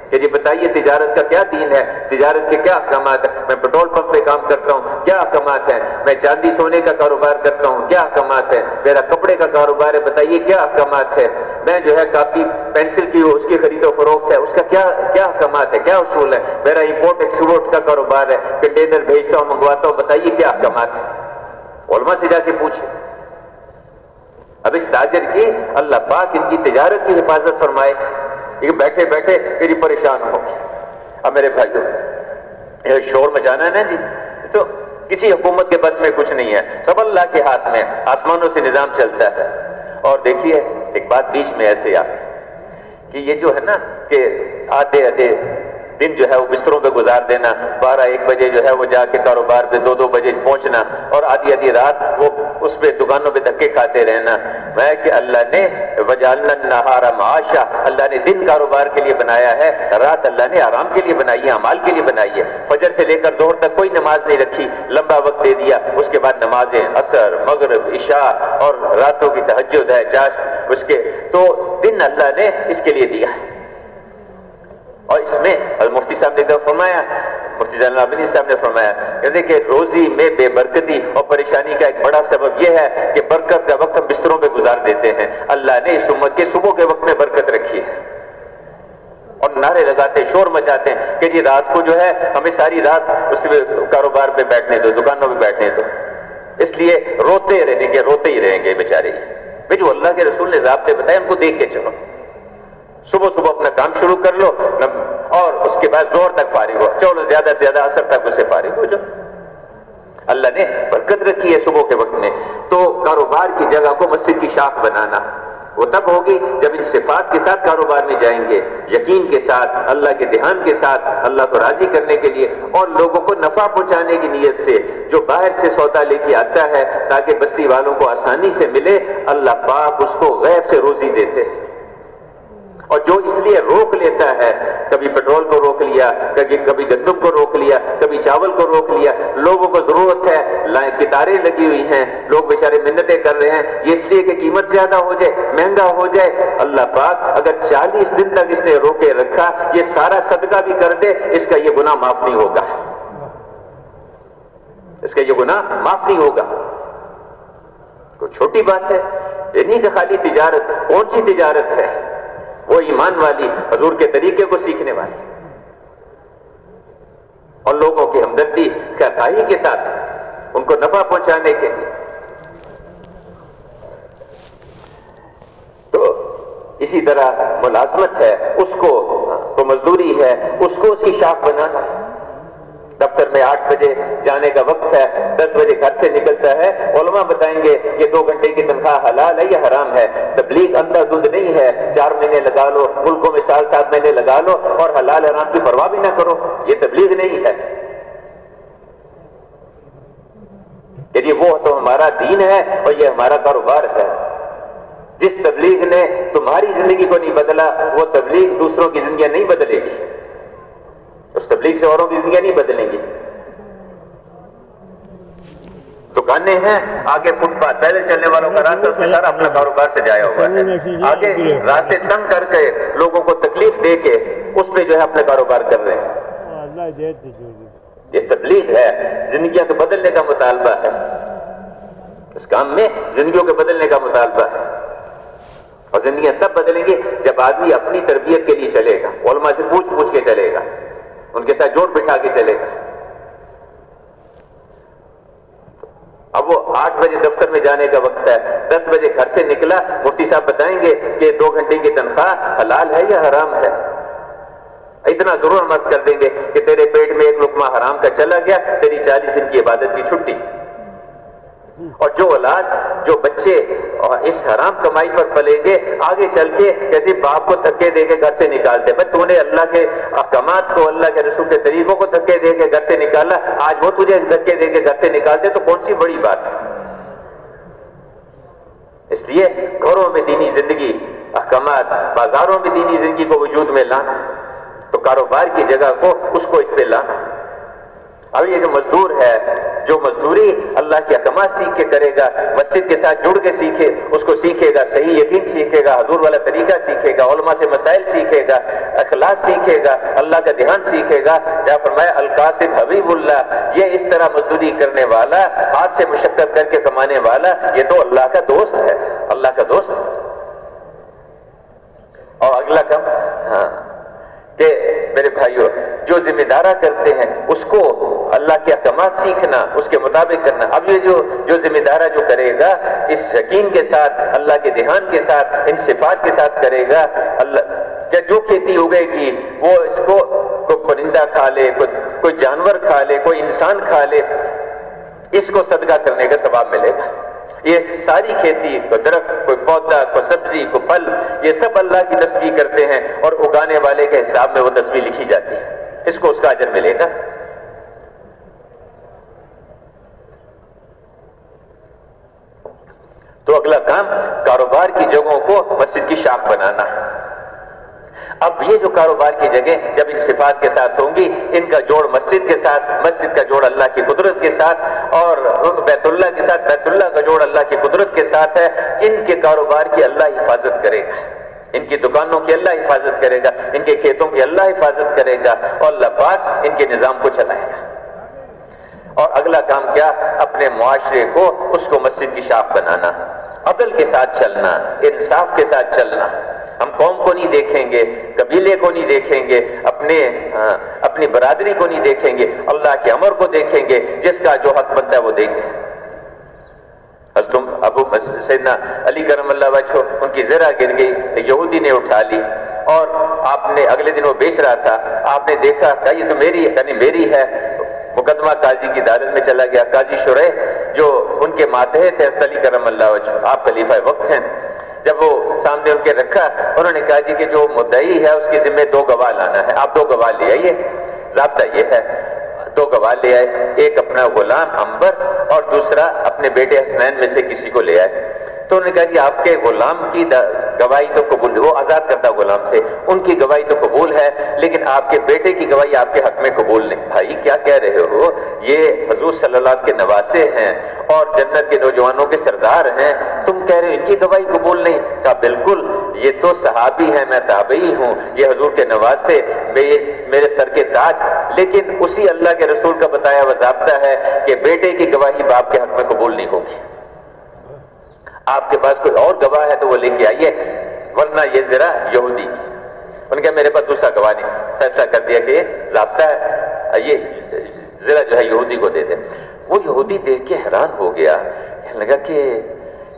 کہ جی بتائیے تجارت کا کیا دین ہے، تجارت کے کیا احکامات ہیں، میں پیٹرول پمپ پہ کام کرتا ہوں، کیا احکامات ہیں، میں چاندی سونے کا کاروبار کرتا ہوں، کیا احکامات ہیں، میرا کپڑے کا کاروبار ہے، بتائیے کیا احکامات ہے، میں جو ہے کاپی پینسل کی اس کی خرید و فروخت ہے، اس کا کیا احکامات ہے، کیا اصول ہے، میرا امپورٹ ایکسپورٹ کا کاروبار ہے، کنٹینر بھیجتا ہوں منگواتا ہوں، بتائیے کیا احکامات ہیں، علماء سے جا کے پوچھیں۔ اب اس تاجر کی اللہ پاک ان کی تجارت کی حفاظت فرمائے، بیٹھے بیٹھے میری پریشان ہو گیا۔ اب میرے بھائیو شور مچانا ہے نا جی، تو کسی حکومت کے بس میں کچھ نہیں ہے، سب اللہ کے ہاتھ میں، آسمانوں سے نظام چلتا ہے۔ اور دیکھیے ایک بات بیچ میں ایسے آ کہ یہ جو ہے نا کہ آدھے دن جو ہے وہ بستروں پہ گزار دینا، 12-1 بجے جو ہے وہ جا کے کاروبار پہ 2-2 بجے پہنچنا، اور آدھی رات وہ اس پہ دکانوں پہ دھکے کھاتے رہنا۔ میں کہ اللہ نے وجعلنا النہار معاشا، اللہ نے دن کاروبار کے لیے بنایا ہے، رات اللہ نے آرام کے لیے بنائی ہے، اعمال کے لیے بنائی ہے۔ فجر سے لے کر ظہر تک کوئی نماز نہیں رکھی، لمبا وقت دے دیا، اس کے بعد نمازیں عصر، مغرب، عشاء، اور راتوں کی تہجد ہے، چاشت، اس کے تو دن اللہ نے اس کے لیے دیا ہے۔ اور اس میں مفتی صاحب نے فرمایا، مفتی جلال العابدین صاحب نے فرمایا کہ روزی میں بے برکتی اور پریشانی کا ایک بڑا سبب یہ ہے کہ برکت کا وقت ہم بستروں پہ گزار دیتے ہیں۔ اللہ نے اس امت کے صبح کے وقت میں برکت رکھی ہے، اور نعرے لگاتے شور مچاتے ہیں کہ جی رات کو جو ہے ہمیں ساری رات اس کاروبار پہ بیٹھنے دو، دکانوں پہ بیٹھنے دو، اس لیے روتے ہی رہیں گے بیچارے۔ جو اللہ کے رسول نے ضابطے بتائے ان کو دیکھ کے چلو، صبح اپنا کام شروع کر لو، اور اس کے بعد زور تک فارغ ہو، چلو زیادہ سے زیادہ اثر تک اسے فارغ ہو جاؤ۔ اللہ نے برکت رکھی ہے صبح کے وقت میں۔ تو کاروبار کی جگہ کو مسجد کی شاخ بنانا وہ تب ہوگی جب ان صفات کے ساتھ کاروبار میں جائیں گے، یقین کے ساتھ، اللہ کے دھیان کے ساتھ، اللہ کو راضی کرنے کے لیے، اور لوگوں کو نفع پہنچانے کی نیت سے۔ جو باہر سے سودا لے کے آتا ہے تاکہ بستی والوں کو آسانی سے ملے، اللہ پاک اس کو غیب سے روزی دیتے ہیں۔ اور جو اس لیے روک لیتا ہے، کبھی پیٹرول کو روک لیا، کبھی گندم کو روک لیا، کبھی چاول کو روک لیا، لوگوں کو ضرورت ہے، کتاریں لگی ہوئی ہیں، لوگ بیچارے منتیں کر رہے ہیں، یہ اس لیے کہ قیمت زیادہ ہو جائے، مہنگا ہو جائے۔ اللہ پاک اگر 40 دن تک اس نے روکے رکھا، یہ سارا صدقہ بھی کر دے، اس کا یہ گناہ معاف نہیں ہوگا، اس کا یہ گناہ معاف نہیں ہوگا۔ کوئی چھوٹی بات ہے یہ نہیں کہ خالی تجارت، کون سی تجارت ہے؟ وہ ایمان والی، حضور کے طریقے کو سیکھنے والی، اور لوگوں کی ہمدردی خیرخواہی کے ساتھ ان کو نفع پہنچانے کے لیے۔ تو اسی طرح ملازمت ہے، اس کو تو مزدوری ہے، اس کو اس کی شاخ بنانا ہے۔ دفتر میں 8 بجے جانے کا وقت ہے، 10 بجے گھر سے نکلتا ہے، علماء بتائیں گے یہ 2 گھنٹے کی تنخواہ حلال ہے یا حرام ہے۔ تبلیغ اندھا دھند نہیں ہے، 4 مہینے لگا لو، ملکوں میں 7 مہینے لگا لو، اور حلال حرام کی پرواہ بھی نہ کرو، یہ تبلیغ نہیں ہے۔ کہ یہ وہ تو ہمارا دین ہے اور یہ ہمارا کاروبار ہے۔ جس تبلیغ نے تمہاری زندگی کو نہیں بدلا، وہ تبلیغ دوسروں کی زندگیاں نہیں بدلے گی، اس تبلیغ سے اوروں کی زندگیاں نہیں بدلیں گی۔ دکانیں ہیں، آگے فٹ پاتھ، پیدل چلنے والوں کا راستہ، اس میں سارا اپنا کاروبار سے جایا ہوا ہے، آگے راستے تنگ کر کے لوگوں کو تکلیف دے کے اس پہ جو ہے اپنا کاروبار کر رہے ہیں۔ یہ تبلیغ ہے، زندگیاں کو بدلنے کا مطالبہ ہے، اس کام میں زندگیوں کے بدلنے کا مطالبہ ہے۔ اور زندگیاں تب بدلیں گی جب آدمی اپنی تربیت کے لیے چلے گا، علماء سے پوچھ کے چلے گا، ان کے ساتھ جوڑ بٹھا کے چلے گا، اب وہ 8 بجے دفتر میں جانے کا وقت ہے، 10 بجے گھر سے نکلا، مفتی صاحب بتائیں گے کہ 2 گھنٹے کی تنخواہ حلال ہے یا حرام ہے؟ اتنا ضرور مرض کر دیں گے کہ تیرے پیٹ میں ایک لقمہ حرام کا چلا گیا، تیری 40 دن کی عبادت کی چھٹی۔ اور جو اولاد، جو بچے اس حرام کمائی پر پلیں گے، آگے چل کے کہتے باپ کو دھکے دے کے گھر سے نکالتے، بھائی تو نے اللہ کے احکامات کو، اللہ کے رسول کے طریقوں کو دھکے دے کے گھر سے نکالا، آج وہ تجھے دھکے دے کے گھر سے نکالتے تو کون سی بڑی بات ہے؟ اس لیے گھروں میں دینی زندگی، احکامات، بازاروں میں دینی زندگی کو وجود میں لانا، تو کاروبار کی جگہ کو اس کو اس پہ لانا۔ اب یہ جو مزدور ہے، جو مزدوری اللہ کے احکامات سیکھ کے کرے گا، مسجد کے ساتھ جڑ کے سیکھے، اس کو سیکھے گا، صحیح یقین سیکھے گا، حضور والا طریقہ سیکھے گا، علماء سے مسائل سیکھے گا، اخلاص سیکھے گا، اللہ کا دھیان سیکھے گا۔ جہاں فرمایا القاسم حبیب اللہ، یہ اس طرح مزدوری کرنے والا، ہاتھ سے مشقت کر کے کمانے والا، یہ تو اللہ کا دوست ہے، اللہ کا دوست۔ اور اگلا کام، ہاں، کہ میرے بھائیوں، جو ذمہ دارہ کرتے ہیں اس کو اللہ کے احکامات سیکھنا، اس کے مطابق کرنا۔ اب یہ جو ذمہ دارہ جو کرے گا، اس یقین کے ساتھ، اللہ کے دھیان کے ساتھ، ان صفات کے ساتھ کرے گا، اللہ کیا جو کھیتی اگے گی وہ اس کو کوئی پرندہ کھا لے، کوئی جانور کھا لے، کوئی انسان کھا لے، اس کو صدقہ کرنے کا ثواب ملے گا۔ یہ ساری کھیتی، کوئی درخت، کوئی پودا، کوئی سبزی، کوئی پھل، یہ سب اللہ کی تسبیح کرتے ہیں اور اگانے والے کے حساب میں وہ تسبیح لکھی جاتی ہے، اس کو اس کا اجر ملے گا۔ تو اگلا کام، کاروبار کی جگہوں کو مسجد کی شاخ بنانا۔ اب یہ جو کاروبار کی جگہ جب ان صفات کے ساتھ ہوں گی، ان کا جوڑ مسجد کے ساتھ، مسجد کا جوڑ اللہ کی قدرت کے ساتھ، اور بیت اللہ کے ساتھ، بیت اللہ کا جوڑ اللہ کی قدرت کے ساتھ ہے، ان کے کاروبار کی اللہ حفاظت کرے گا، ان کی دکانوں کی اللہ حفاظت کرے گا، ان کے کھیتوں کی اللہ حفاظت کرے گا، اور اللہ پاک ان کے نظام کو چلائے گا۔ اور اگلا کام کیا؟ اپنے معاشرے کو، اس کو مسجد کی شاخ بنانا، عدل کے ساتھ چلنا، انصاف کے ساتھ چلنا۔ ہم قوم کو نہیں دیکھیں گے، قبیلے کو نہیں دیکھیں گے، اپنی برادری کو نہیں دیکھیں گے، اللہ کے امر کو دیکھیں گے، جس کا جو حق بنتا ہے وہ دیں گے۔ حضرت ابو سیدنا علی کرم اللہ وجہہ، ان کی زرہ گر گئی، یہودی نے اٹھا لی، اور آپ نے اگلے دن وہ بیچ رہا تھا، آپ نے دیکھا کہ یہ تو میری، یعنی میری ہے، مقدمہ قاضی کی عدالت میں چلا گیا۔ قاضی شریح جو ان کے ماتحت ہے حضرت علی کرم اللہ وجہہ، آپ خلیفہ وقت ہیں، جب وہ سامنے ان کے رکھا، انہوں نے کہا جی کہ جو مدعی ہے اس کے ذمہ 2 گواہ لانا ہے، آپ 2 گواہ لے آئیے، ضابطہ یہ ہے۔ 2 گواہ لے آئے، ایک اپنا غلام عنبر اور دوسرا اپنے بیٹے حسنین میں سے کسی کو لے آئے۔ تو انہوں نے کہا جی آپ کے غلام کی گواہی تو قبول، وہ آزاد کردہ غلام تھے، ان کی گواہی تو قبول ہے، لیکن آپ کے بیٹے کی گواہی آپ کے حق میں قبول نہیں۔ بھائی کیا کہہ رہے ہو؟ یہ حضور صلی اللہ علیہ وسلم کے نواسے ہیں اور جنت کے نوجوانوں کے سردار ہیں، تم کہہ رہے ہو ان کی گواہی قبول نہیں؟ کہا بالکل، یہ تو صحابی ہیں، میں تابعی ہوں، یہ حضور کے نواسے، میرے سر کے تاج، لیکن اسی اللہ کے رسول کا بتایا ہوا ضابطہ ہے کہ بیٹے کی گواہی باپ کے حق میں قبول نہیں ہوگی۔ آپ کے پاس کوئی اور گواہ ہے تو وہ لے کے آئیے، ورنہ یہ ذرا یہودی۔ ان کے میرے پاس دوسرا گواہ نہیں، فیصلہ کر دیا کہ یہ ضابطہ ہے، یہ ذرا جو ہے یہودی کو دے دے۔ وہ یہودی دیکھ کے حیران ہو گیا، کہنے لگا کہ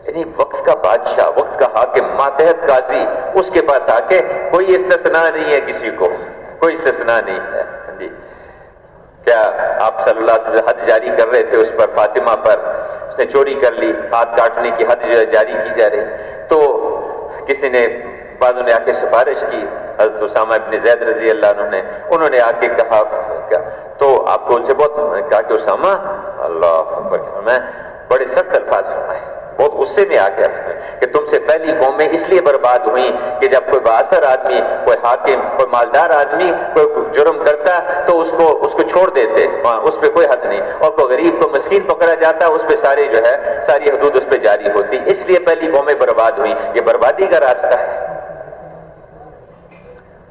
یعنی وقت کا بادشاہ، وقت کا حاکم، ماتحت قاضی، اس کے پاس آ کے کوئی استثناء نہیں ہے، کسی کو کوئی استثناء نہیں ہے۔ جی کیا آپ صلی اللہ علیہ وسلم حد جاری کر رہے تھے اس پر، فاطمہ پر، اس نے چوری کر لی، ہاتھ کاٹنے کی حد جو ہے جاری کی جا رہی، تو کسی نے، بعضوں نے آ کے سفارش کی، حضرت اسامہ ابن زید رضی اللہ عنہ نے، انہوں نے آ کے کہا، تو آپ کو ان سے بہت کہا کہ اسامہ، اللہ اکبر، میں بڑے سخت الفاظ فرمائے، بہت غصے میں آ گیا کہ تم سے پہلی قومیں اس لیے برباد ہوئیں کہ جب کوئی بااثر آدمی، کوئی حاکم، کوئی مالدار آدمی کوئی جرم کرتا تو اس کو چھوڑ دیتے، اس پہ کوئی حد نہیں، اور کوئی غریب کو مسکین پکڑا جاتا اس پہ ساری حدود اس پہ جاری ہوتی، اس لیے پہلی قومیں برباد ہوئیں، یہ بربادی کا راستہ ہے۔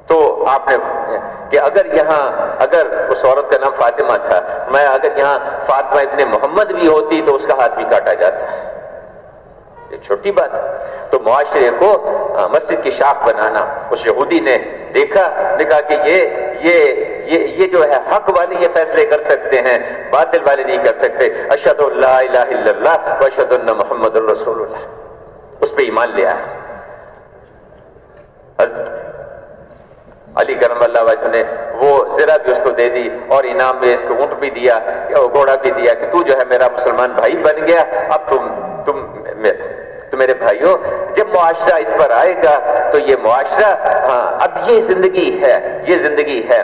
تو آپ نے کہ اگر اس عورت کا نام فاطمہ تھا، میں اگر یہاں فاطمہ ابن محمد بھی ہوتی تو اس کا ہاتھ بھی کاٹا جاتا ہے، یہ چھوٹی بات ہے۔ تو معاشرے کو مسجد کی شاخ بنانا، اس یہودی نے دیکھا کہ یہ جو ہے حق والے یہ فیصلے کر سکتے ہیں، باطل والے نہیں کر سکتے۔ اشہد ان لا الہ الا اللہ و اشہد ان محمد رسول اللہ، اس پہ ایمان لے آئے۔ علی کرم اللہ وجہ نے وہ زرہ بھی اس کو دے دی اور انعام میں اس کو اونٹ بھی دیا، گھوڑا بھی دیا کہ تو جو ہے میرا مسلمان بھائی بن گیا، اب تو میرے بھائیوں جب معاشرہ اس پر آئے گا تو یہ معاشرہ، ہاں اب یہ زندگی ہے، یہ زندگی ہے،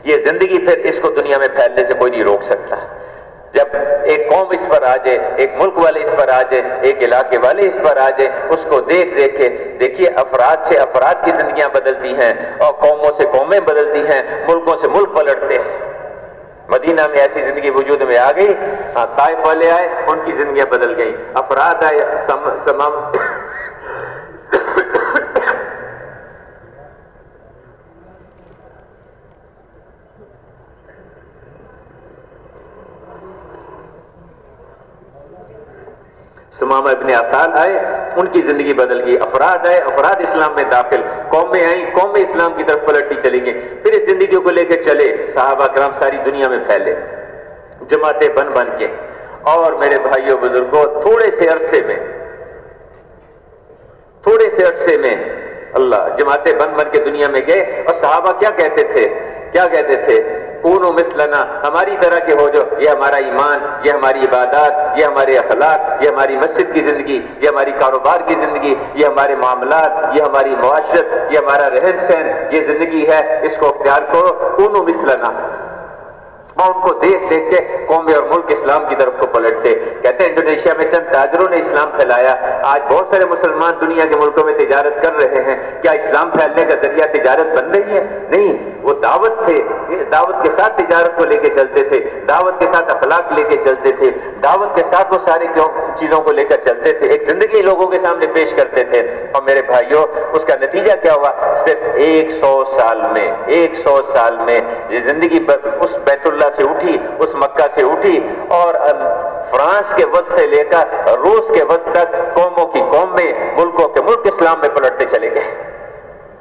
یہ زندگی پھر اس کو دنیا میں پھیلنے سے کوئی نہیں روک سکتا۔ جب ایک قوم اس پر آ جائے، ایک ملک والے اس پر آ جائے، ایک علاقے والے اس پر آ جائے، اس کو دیکھ کے دیکھیے افراد سے افراد کی زندگیاں بدلتی ہیں اور قوموں سے قومیں بدلتی ہیں، ملکوں سے ملک پلٹتے ہیں۔ مدینہ میں ایسی زندگی وجود میں آ گئی، طائف والے آئے ان کی زندگیاں بدل گئیں، افراد آئے سمامہ ابن اسال آئے، ان کی زندگی بدل گئی، افراد آئے، افراد اسلام میں داخل، قومیں آئیں، قومیں اسلام کی طرف پلٹتی چلی گئیں، پھر اس زندگی کو لے کے چلے، صحابہ کرام ساری دنیا میں پھیلے جماعتیں بن کے، اور میرے بھائیوں بزرگوں تھوڑے سے عرصے میں اللہ جماعتیں بن کے دنیا میں گئے، اور صحابہ کیا کہتے تھے کونوا مثلنا، ہماری طرح کے ہو جو، یہ ہمارا ایمان، یہ ہماری عبادات، یہ ہمارے اخلاق، یہ ہماری مسجد کی زندگی، یہ ہماری کاروبار کی زندگی، یہ ہمارے معاملات، یہ ہماری معاشرت، یہ ہمارا رہن سہن، یہ زندگی ہے، اس کو اختیار کرو، کونوا مثلنا۔ وہاں ان کو دیکھ کے قومیں اور ملک اسلام کی طرف کو پلٹتے۔ کہتے ہیں انڈونیشیا میں چند تاجروں نے اسلام پھیلایا، آج بہت سارے مسلمان دنیا کے ملکوں میں تجارت کر رہے ہیں۔ کیا اسلام پھیلنے کا ذریعہ تجارت بن رہی ہے؟ نہیں، وہ دعوت تھے، دعوت کے ساتھ تجارت کو لے کے چلتے تھے، دعوت کے ساتھ اخلاق لے کے چلتے تھے، دعوت کے ساتھ وہ ساری چیزوں کو لے کر چلتے تھے، ایک زندگی لوگوں کے سامنے پیش کرتے تھے۔ اور میرے بھائیوں اس کا نتیجہ کیا ہوا؟ صرف 100 سال میں یہ زندگی اس بیت اللہ سے اٹھی، اس مکہ سے اٹھی، اور فرانس کے وسط سے لے کر روس کے وسط تک قوموں کی قوم میں، ملکوں کے ملک اسلام میں پلٹتے چلے گئے۔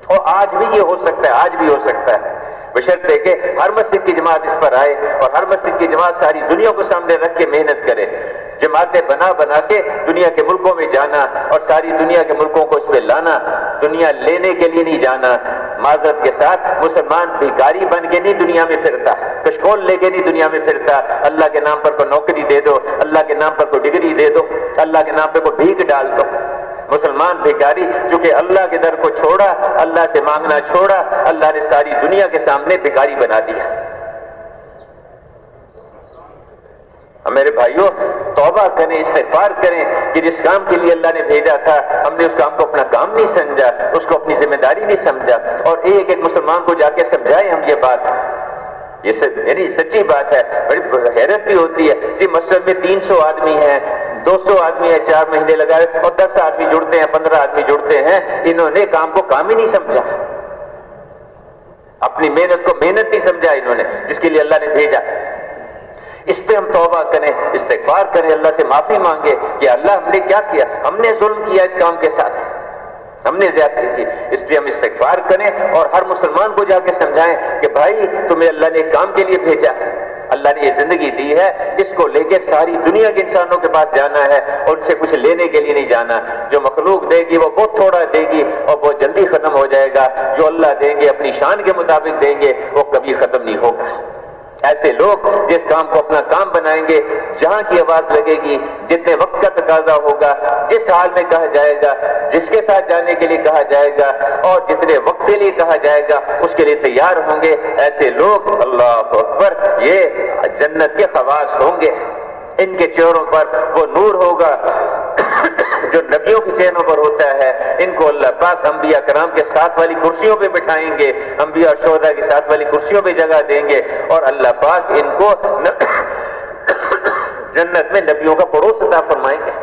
اور آج بھی یہ ہو سکتا ہے، بشرطے کہ ہر مسجد کی جماعت اس پر آئے اور ہر مسجد کی جماعت ساری دنیا کو سامنے رکھ کے محنت کرے، جماعتیں بنا کے دنیا کے ملکوں میں جانا اور ساری دنیا کے ملکوں کو اس پہ لانا، دنیا لینے کے لیے نہیں جانا۔ معذرت کے ساتھ مسلمان بھکاری بن کے نہیں دنیا میں پھرتا، کشکول لے کے نہیں دنیا میں پھرتا۔ اللہ کے نام پر کوئی نوکری دے دو، اللہ کے نام پر کوئی ڈگری دے دو، اللہ کے نام پہ کوئی بھیک ڈال دو۔ مسلمان بھکاری چونکہ اللہ کے در کو چھوڑا، اللہ سے مانگنا چھوڑا، اللہ نے ساری دنیا کے سامنے بھکاری بنا دیا۔ میرے بھائیوں توبہ کریں، استغفار کریں کہ جس کام کے لیے اللہ نے بھیجا تھا ہم نے اس کام کو اپنا کام نہیں سمجھا، اس کو اپنی ذمہ داری نہیں سمجھا، اور ایک مسلمان کو جا کے سمجھائیں ہم یہ بات۔ یہ میری سچی بات ہے، بڑی حیرت بھی ہوتی ہے کہ مسجد میں 300 آدمی ہیں، 200 آدمی ہیں، 4 مہینے لگائے اور 10 آدمی جڑتے ہیں، 15 آدمی جڑتے ہیں، انہوں نے کام کو کام ہی نہیں سمجھا، اپنی محنت کو محنت نہیں سمجھا انہوں نے جس کے لیے اللہ نے بھیجا۔ اس پہ ہم توبہ کریں، استغفار کریں، اللہ سے معافی مانگے کہ اللہ ہم نے کیا کیا، ہم نے ظلم کیا اس کام کے ساتھ، ہم نے زیادتی کی، اس لیے ہم استغفار کریں اور ہر مسلمان کو جا کے سمجھائیں کہ بھائی تمہیں اللہ نے ایک کام کے لیے بھیجا، اللہ نے یہ زندگی دی ہے، اس کو لے کے ساری دنیا کے انسانوں کے پاس جانا ہے اور ان سے کچھ لینے کے لیے نہیں جانا۔ جو مخلوق دے گی وہ بہت تھوڑا دے گی اور بہت جلدی ختم ہو جائے گا، جو اللہ دیں گے اپنی شان کے مطابق دیں گے وہ کبھی ختم نہیں ہوگا۔ ایسے لوگ جس کام کو اپنا کام بنائیں گے، جہاں کی آواز لگے گی، جتنے وقت کا تقاضا ہوگا، جس حال میں کہا جائے گا، جس کے ساتھ جانے کے لیے کہا جائے گا اور جتنے وقت کے لیے کہا جائے گا اس کے لیے تیار ہوں گے، ایسے لوگ اللہ اکبر یہ جنت کے خواص ہوں گے۔ ان کے چہروں پر وہ نور ہوگا جو نبیوں کے چہروں پر ہوتا ہے۔ ان کو اللہ پاک انبیاء کرام کے ساتھ والی کرسیوں پہ بٹھائیں گے، انبیاء اور شہداء کے ساتھ والی کرسیوں پہ جگہ دیں گے، اور اللہ پاک ان کو جنت میں نبیوں کا پڑوس عطا فرمائیں گے۔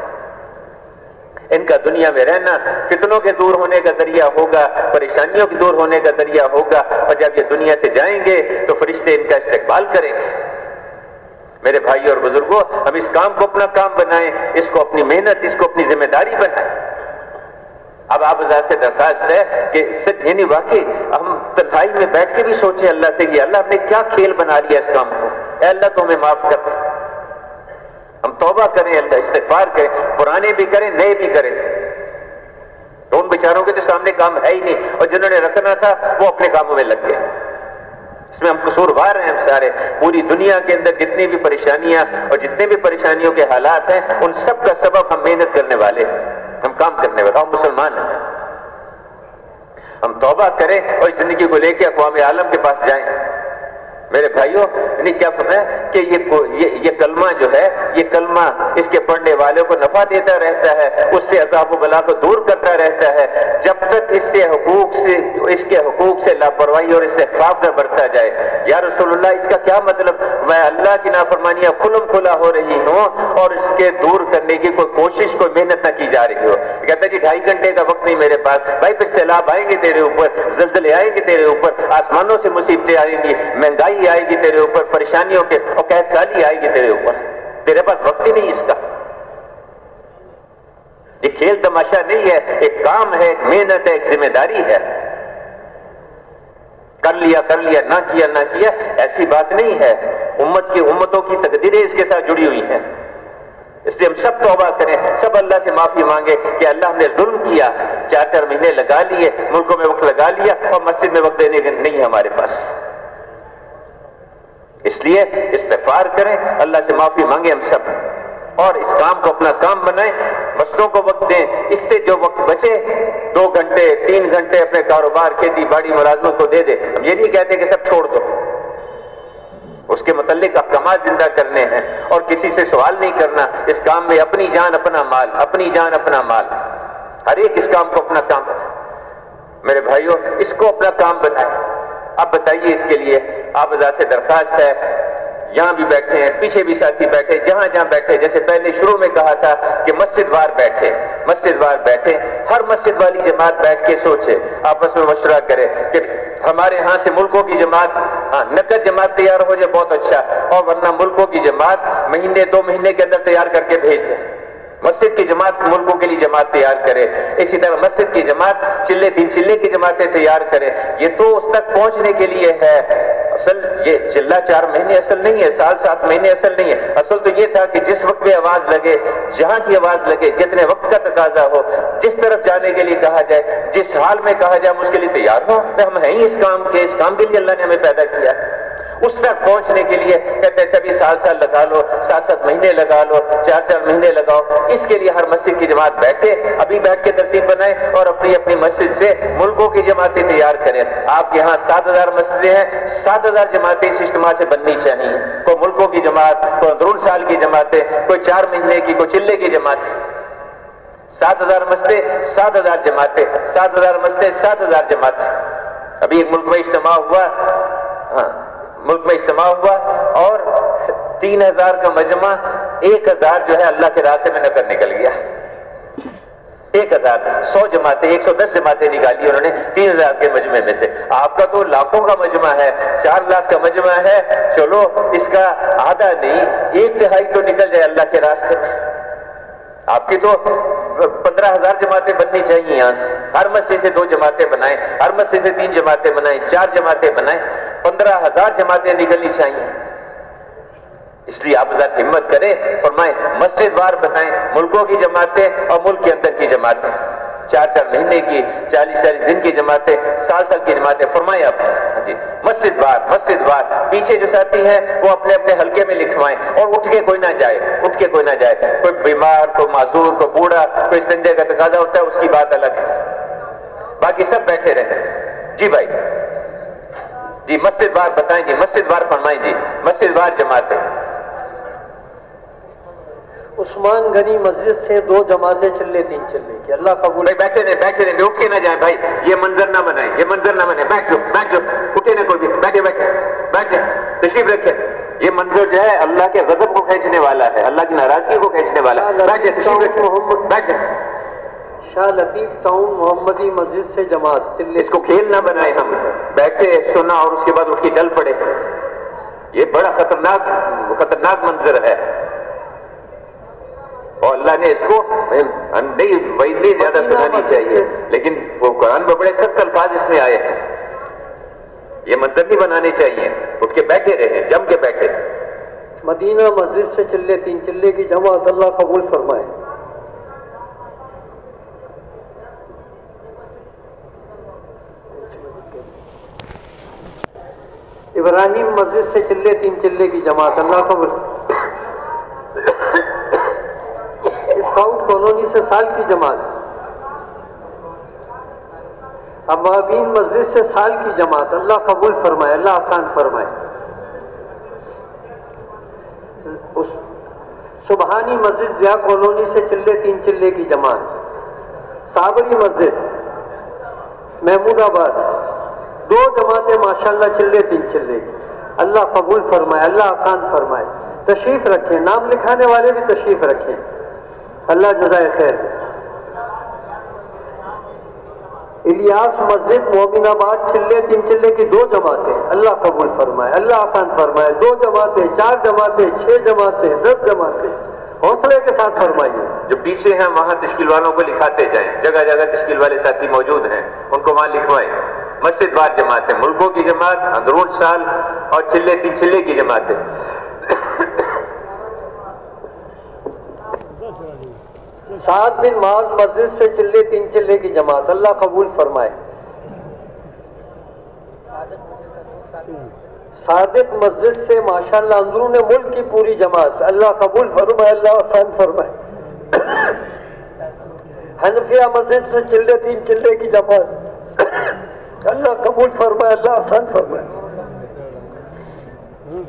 ان کا دنیا میں رہنا فتنوں کے دور ہونے کا ذریعہ ہوگا، پریشانیوں کے دور ہونے کا ذریعہ ہوگا، اور جب یہ دنیا سے جائیں گے تو فرشتے ان کا استقبال کریں گے۔ میرے بھائی اور بزرگوں ہم اس کام کو اپنا کام بنائیں، اس کو اپنی محنت، اس کو اپنی ذمہ داری بنائیں۔ اب آپ ذات سے درخواست ہے کہ سچ یعنی واقعی ہم تنہائی میں بیٹھ کے بھی سوچیں اللہ سے کہ اللہ ہم نے کیا کھیل بنا لیا اس کام کو، اے اللہ تو ہمیں معاف کر دے. ہم توبہ کریں، اللہ استغفار کریں، پرانے بھی کریں نئے بھی کریں. تو ان بیچاروں کے تو سامنے کام ہے ہی نہیں، اور جنہوں نے رکھنا تھا وہ اپنے کاموں میں لگ گئے. اس میں ہم قصوروار ہیں ہم سارے. پوری دنیا کے اندر جتنی بھی پریشانیاں اور جتنے بھی پریشانیوں کے حالات ہیں ان سب کا سبب ہم محنت کرنے والے ہیں، ہم کام کرنے والے، ہم مسلمان ہیں. ہم توبہ کریں اور اس زندگی کو لے کے اقوام عالم کے پاس جائیں. میرے بھائیوں یعنی کیا فرمایا کہ یہ کلمہ جو ہے، یہ کلمہ اس کے پڑھنے والوں کو نفع دیتا رہتا ہے، اس سے عذاب و بلا کو دور کرتا رہتا ہے جب تک اس کے حقوق سے لاپرواہی اور استخفاف نہ برتا جائے. یا رسول اللہ اس کا کیا مطلب؟ میں اللہ کی نافرمانیاں کھلم کھلا ہو رہی ہوں اور اس کے دور کرنے کی کوئی کوشش کوئی محنت نہ کی جا رہی ہو. کہتا ہے جی 2.5 گھنٹے کا وقت نہیں میرے پاس. بھائی پھر سیلاب آئیں گے تیرے اوپر، زلزلے آئیں گے تیرے اوپر، آسمانوں سے مصیبتیں آئیں گی، مہنگائی آئے گی تیرے اوپر، پریشانیوں کے اور قحط سالی آئے گی تیرے اوپر. تیرے پاس وقت ہی نہیں اس کا. یہ کھیل تماشا نہیں ہے، ایک کام ہے، ایک محنت ہے، ایک ذمہ داری ہے. کر لیا نہ کیا ایسی بات نہیں ہے. امتوں کی تقدیریں اس کے ساتھ جڑی ہوئی ہیں. اس لیے ہم سب توبہ کریں، سب اللہ سے معافی مانگے کہ اللہ ہم نے ظلم کیا، 4 مہینے لگا لیے، ملکوں میں وقت لگا لیا اور مسجد میں وقت دینے نہیں ہے ہمارے پاس. اس لیے استغفار کریں، اللہ سے معافی مانگیں ہم سب، اور اس کام کو اپنا کام بنائیں. مسجدوں کو وقت دیں. اس سے جو وقت بچے 2 گھنٹے 3 گھنٹے اپنے کاروبار کھیتی باڑی ملازمت کو دے دیں. ہم یہ نہیں کہتے کہ سب چھوڑ دو، اس کے متعلق احکامات زندہ کرنے ہیں اور کسی سے سوال نہیں کرنا. اس کام میں اپنی جان اپنا مال، اپنی جان اپنا مال. ہر ایک اس کام کو اپنا کام بنائے. میرے بھائیوں اس کو اپنا کام بنائے. اب بتائیے اس کے لیے آپ ذات سے درخواست ہے، یہاں بھی بیٹھے ہیں، پیچھے بھی ساتھی بیٹھے، جہاں جہاں بیٹھے، جیسے پہلے شروع میں کہا تھا کہ مسجد وار بیٹھے، ہر مسجد والی جماعت بیٹھ کے سوچے، آپس میں مشورہ کرے کہ ہمارے ہاں سے ملکوں کی جماعت، نقد جماعت تیار ہو جائے بہت اچھا، اور ورنہ ملکوں کی جماعت مہینے 2 مہینے کے اندر تیار کر کے بھیج دیں. مسجد کی جماعت ملکوں کے لیے جماعت تیار کرے. اسی طرح مسجد کی جماعت 3 چلے کی جماعتیں تیار کرے. یہ تو اس تک پہنچنے کے لیے ہے. اصل یہ چلہ 4 مہینے اصل نہیں ہے، سال 7 مہینے اصل نہیں ہے. اصل تو یہ تھا کہ جس وقت بھی آواز لگے، جہاں کی آواز لگے، جتنے وقت کا تقاضا ہو، جس طرف جانے کے لیے کہا جائے، جس حال میں کہا جائے ہم اس کے لیے تیار ہوں. ہم ہیں ہی اس کام کے لیے اللہ نے ہمیں پیدا کیا. اس تک پہنچنے کے لیے کہتے ہیں سبھی سال لگا لو، 7 مہینے لگا لو، 4 مہینے لگاؤ. اس کے لیے ہر مسجد کی جماعت بیٹھے، ابھی بیٹھ کے ترتیب بنائیں اور اپنی مسجد سے ملکوں کی جماعتیں تیار کریں. آپ کے یہاں 7000 مسجدیں ہیں، 7000 جماعتیں اس اجتماع سے بننی چاہیے. کوئی ملکوں کی جماعت، کوئی اندرون سال کی جماعتیں، کوئی 4 مہینے کی، کوئی چلے کی جماعت. 7000 مسجدیں، 7000 جماعتیں، 7000 مسجدیں، 7000 جماعتیں. ابھی ایک ملک میں اجتماع ہوا اور 3000 کا مجمع 1000 جو ہے اللہ کے راستے میں نکل گیا. 1000 100 جماعتیں 110 جماعتیں نکالی انہوں نے 3000 کے مجمع میں سے. آپ کا تو لاکھوں کا مجمع ہے، 4 لاکھ کا مجمع ہے. چلو اس کا آدھا نہیں 1/3 تو نکل جائے اللہ کے راستے میں. آپ کی تو 15000 جماعتیں بننی چاہیے. یہاں سے ہر مسجد سے 2 جماعتیں بنائیں، ہر مسجد سے 3 جماعتیں بنائیں، 4 جماعتیں بنائیں، 15000 جماعتیں نکلنی چاہیے. اس لیے آپ ذات ہمت کریں، فرمائیں مسجد وار بنائیں، ملکوں کی جماعتیں اور ملک کے اندر کی جماعتیں، 4 مہینے کی، 40 دن کی جماعتیں، سال کی جماعتیں. فرمائیں آپ جی مسجد وار. پیچھے جو ساتھی ہیں وہ اپنے حلقے میں لکھوائیں اور اٹھ کے کوئی نہ جائے. کوئی بیمار، کوئی معذور، کوئی بوڑھا، کوئی استنجے کا تقاضا ہوتا ہے اس کی بات الگ ہے، باقی سب بیٹھے رہیں. جی بھائی جی مسجد وار بتائیں جی، مسجد وار فرمائیں جی، مسجد وار جماعتیں. عثمان غنی مسجد سے 2 جماعتیں چلے 3 چلے کی. اللہ قبول. بیٹھے رہے اٹھ کے نہ جائیں بھائی، یہ منظر نہ بنائیں. بیٹھ جاؤ اٹھے نہ کوئی بھی، بیٹھے تشریف رکھے. یہ منظر جو ہے اللہ کے غضب کو کھینچنے والا ہے، اللہ کی ناراضگی کو کھینچنے والا ہے. بیٹھے تشریف رکھے، بیٹھے. شاہ لطیف ٹاؤن محمدی مسجد سے جماعت. اس کو کھیل نہ بنائے. ہم بیٹھے سنا اور اس کے بعد اٹھ کے چل پڑے. یہ بڑا خطرناک منظر ہے. اور اللہ نے اس کو نہیں وعید نہیں زیادہ سنانی چاہیے، لیکن وہ قرآن میں بڑے سخت الفاظ اس میں آئے ہیں، یہ منظر نہیں بنانے چاہیے، اٹھ کے بیٹھے رہے، جم کے بیٹھے۔ مدینہ مسجد سے چلے 3 چلے کی جماعت اللہ قبول فرمائے۔ ابراہیم مسجد سے چلے 3 چلے کی جماعت اللہ قبول۔ اسکاؤٹ کالونی سے سال کی جماعت۔ ابابین مسجد سے سال کی جماعت اللہ قبول فرمائے، اللہ آسان فرمائے۔ سبحانی مسجد ضیاء کالونی سے چلے 3 چلے کی جماعت۔ صابری مسجد محمود آباد 2 جماعتیں ماشاءاللہ چلے 3 چلے کی، اللہ قبول فرمائے، اللہ آسان فرمائے۔ تشریف رکھیں، نام لکھانے والے بھی تشریف رکھیں، اللہ جزائے خیر دے۔ الیاس مسجد مومن آباد چلے 3 چلے کی 2 جماعتیں اللہ قبول فرمائے، اللہ آسان فرمائے۔ 2 جماعتیں، 4 جماعتیں، 6 جماعتیں، 10 جماعتیں، حوصلے کے ساتھ فرمائیے۔ جو پیچھے ہیں وہاں تشکیل والوں کو لکھاتے جائیں، جگہ جگہ تشکیل والے ساتھی موجود ہیں، ان کو وہاں لکھوائیں۔ مسجد وار جماعتیں، ملکوں کی جماعت، اندرون سال اور چلے 3 چلے کی جماعتیں۔ سعد بن معاذ مسجد سے چلے 3 چلے کی جماعت اللہ قبول فرمائے۔ صادق مسجد سے ماشاءاللہ اندرون ملک کی پوری جماعت اللہ قبول فرمائے، اللہ آسان فرمائے۔ حنفیہ مسجد سے چلے 3 چلے کی جماعت اللہ قبول فرمائے، اللہ آسان فرمائے۔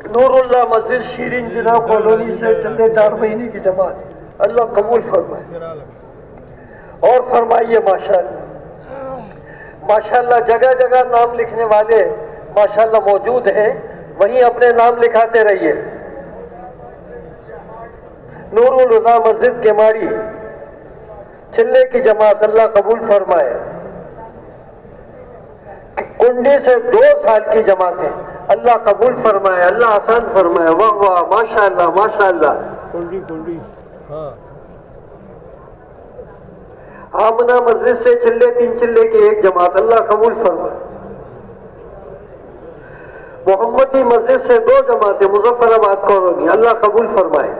نور اللہ مسجد شیرین جناب کالونی سے چلے 4 مہینے کی جماعت اللہ قبول فرمائے اور فرمائیے ماشاءاللہ۔ ماشاءاللہ جگہ جگہ نام لکھنے والے ماشاءاللہ موجود ہیں، وہیں اپنے نام لکھاتے رہیے۔ نور الہدا مسجد کیماڑی چلے کی جماعت اللہ قبول فرمائے۔ کنڈی سے 2 سال کی جماعتیں اللہ قبول فرمائے، اللہ آسان فرمائے۔ واہ واہ، ماشاءاللہ ماشاءاللہ۔ کنڈی آمنہ مسجد سے چلے 3 چلے کی 1 جماعت اللہ قبول فرمائے۔ محمدی مسجد سے 2 جماعتیں مظفر آباد کالونی اللہ قبول فرمائے۔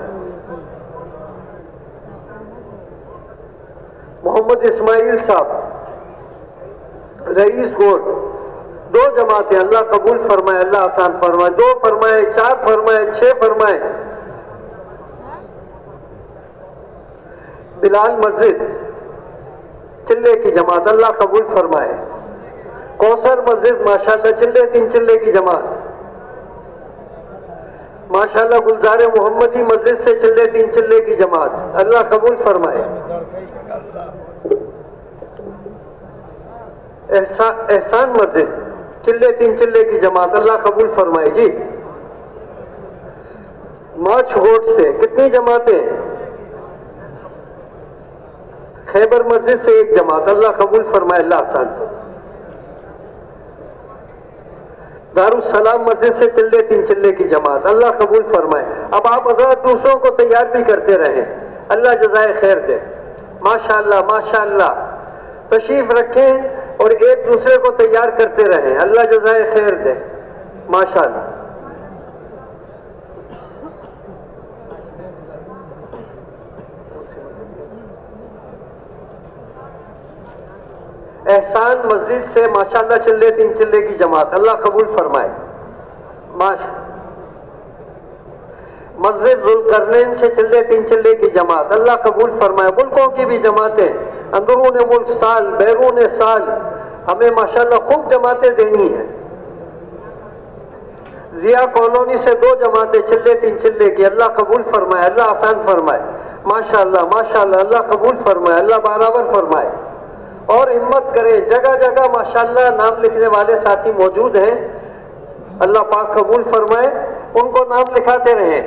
محمد اسماعیل صاحب رئیس گوٹ 2 جماعتیں اللہ قبول فرمائے، اللہ آسان فرمائے۔ 2 فرمائے، 4 فرمائے، 6 فرمائے۔ بلال مسجد چلے کی جماعت اللہ قبول فرمائے۔ کوثر مسجد ماشاءاللہ چلے 3 چلے کی جماعت ماشاءاللہ۔ گلزار محمدی مسجد سے چلے 3 چلے کی جماعت اللہ قبول فرمائے۔ احسان مسجد چلے 3 چلے کی جماعت اللہ قبول فرمائے۔ جی ماچھ گوٹ سے کتنی جماعتیں؟ خیبر مسجد سے 1 جماعت اللہ قبول فرمائے، اللہ آسان فرمائے۔ دارالسلام مسجد سے چلے 3 چلے کی جماعت اللہ قبول فرمائے۔ اب آپ حضرات دوسروں کو تیار بھی کرتے رہیں، اللہ جزائے خیر دے۔ ماشاءاللہ ماشاءاللہ، تشریف رکھیں اور ایک دوسرے کو تیار کرتے رہیں، اللہ جزائے خیر دے۔ ماشاءاللہ۔ احسان مسجد سے ماشاءاللہ چلے 3 چلے کی جماعت اللہ قبول فرمائے۔ مسجد ذوالقرنین سے چلے 3 چلے کی جماعت اللہ قبول فرمائے۔ ملکوں کی بھی جماعتیں، اندرون ملک سال، بیرون سال، ہمیں ماشاءاللہ خوب جماعتیں دینی ہیں۔ ضیاء کالونی سے 2 جماعتیں چلے 3 چلے کی اللہ قبول فرمائے، اللہ آسان فرمائے۔ ماشاءاللہ ماشاءاللہ، اللہ قبول فرمائے، اللہ برابر فرمائے۔ اور ہمت کریں، جگہ جگہ ماشاءاللہ نام لکھنے والے ساتھی موجود ہیں، اللہ پاک قبول فرمائے، ان کو نام لکھاتے رہیں۔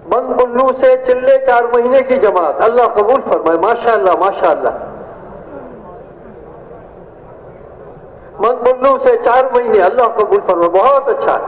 بند بلو سے چلے 4 مہینے کی جماعت اللہ قبول فرمائے، ماشاءاللہ ماشاءاللہ۔ بند بلو سے 4 مہینے اللہ قبول فرمائے، بہت اچھا ہے،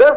10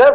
10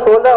16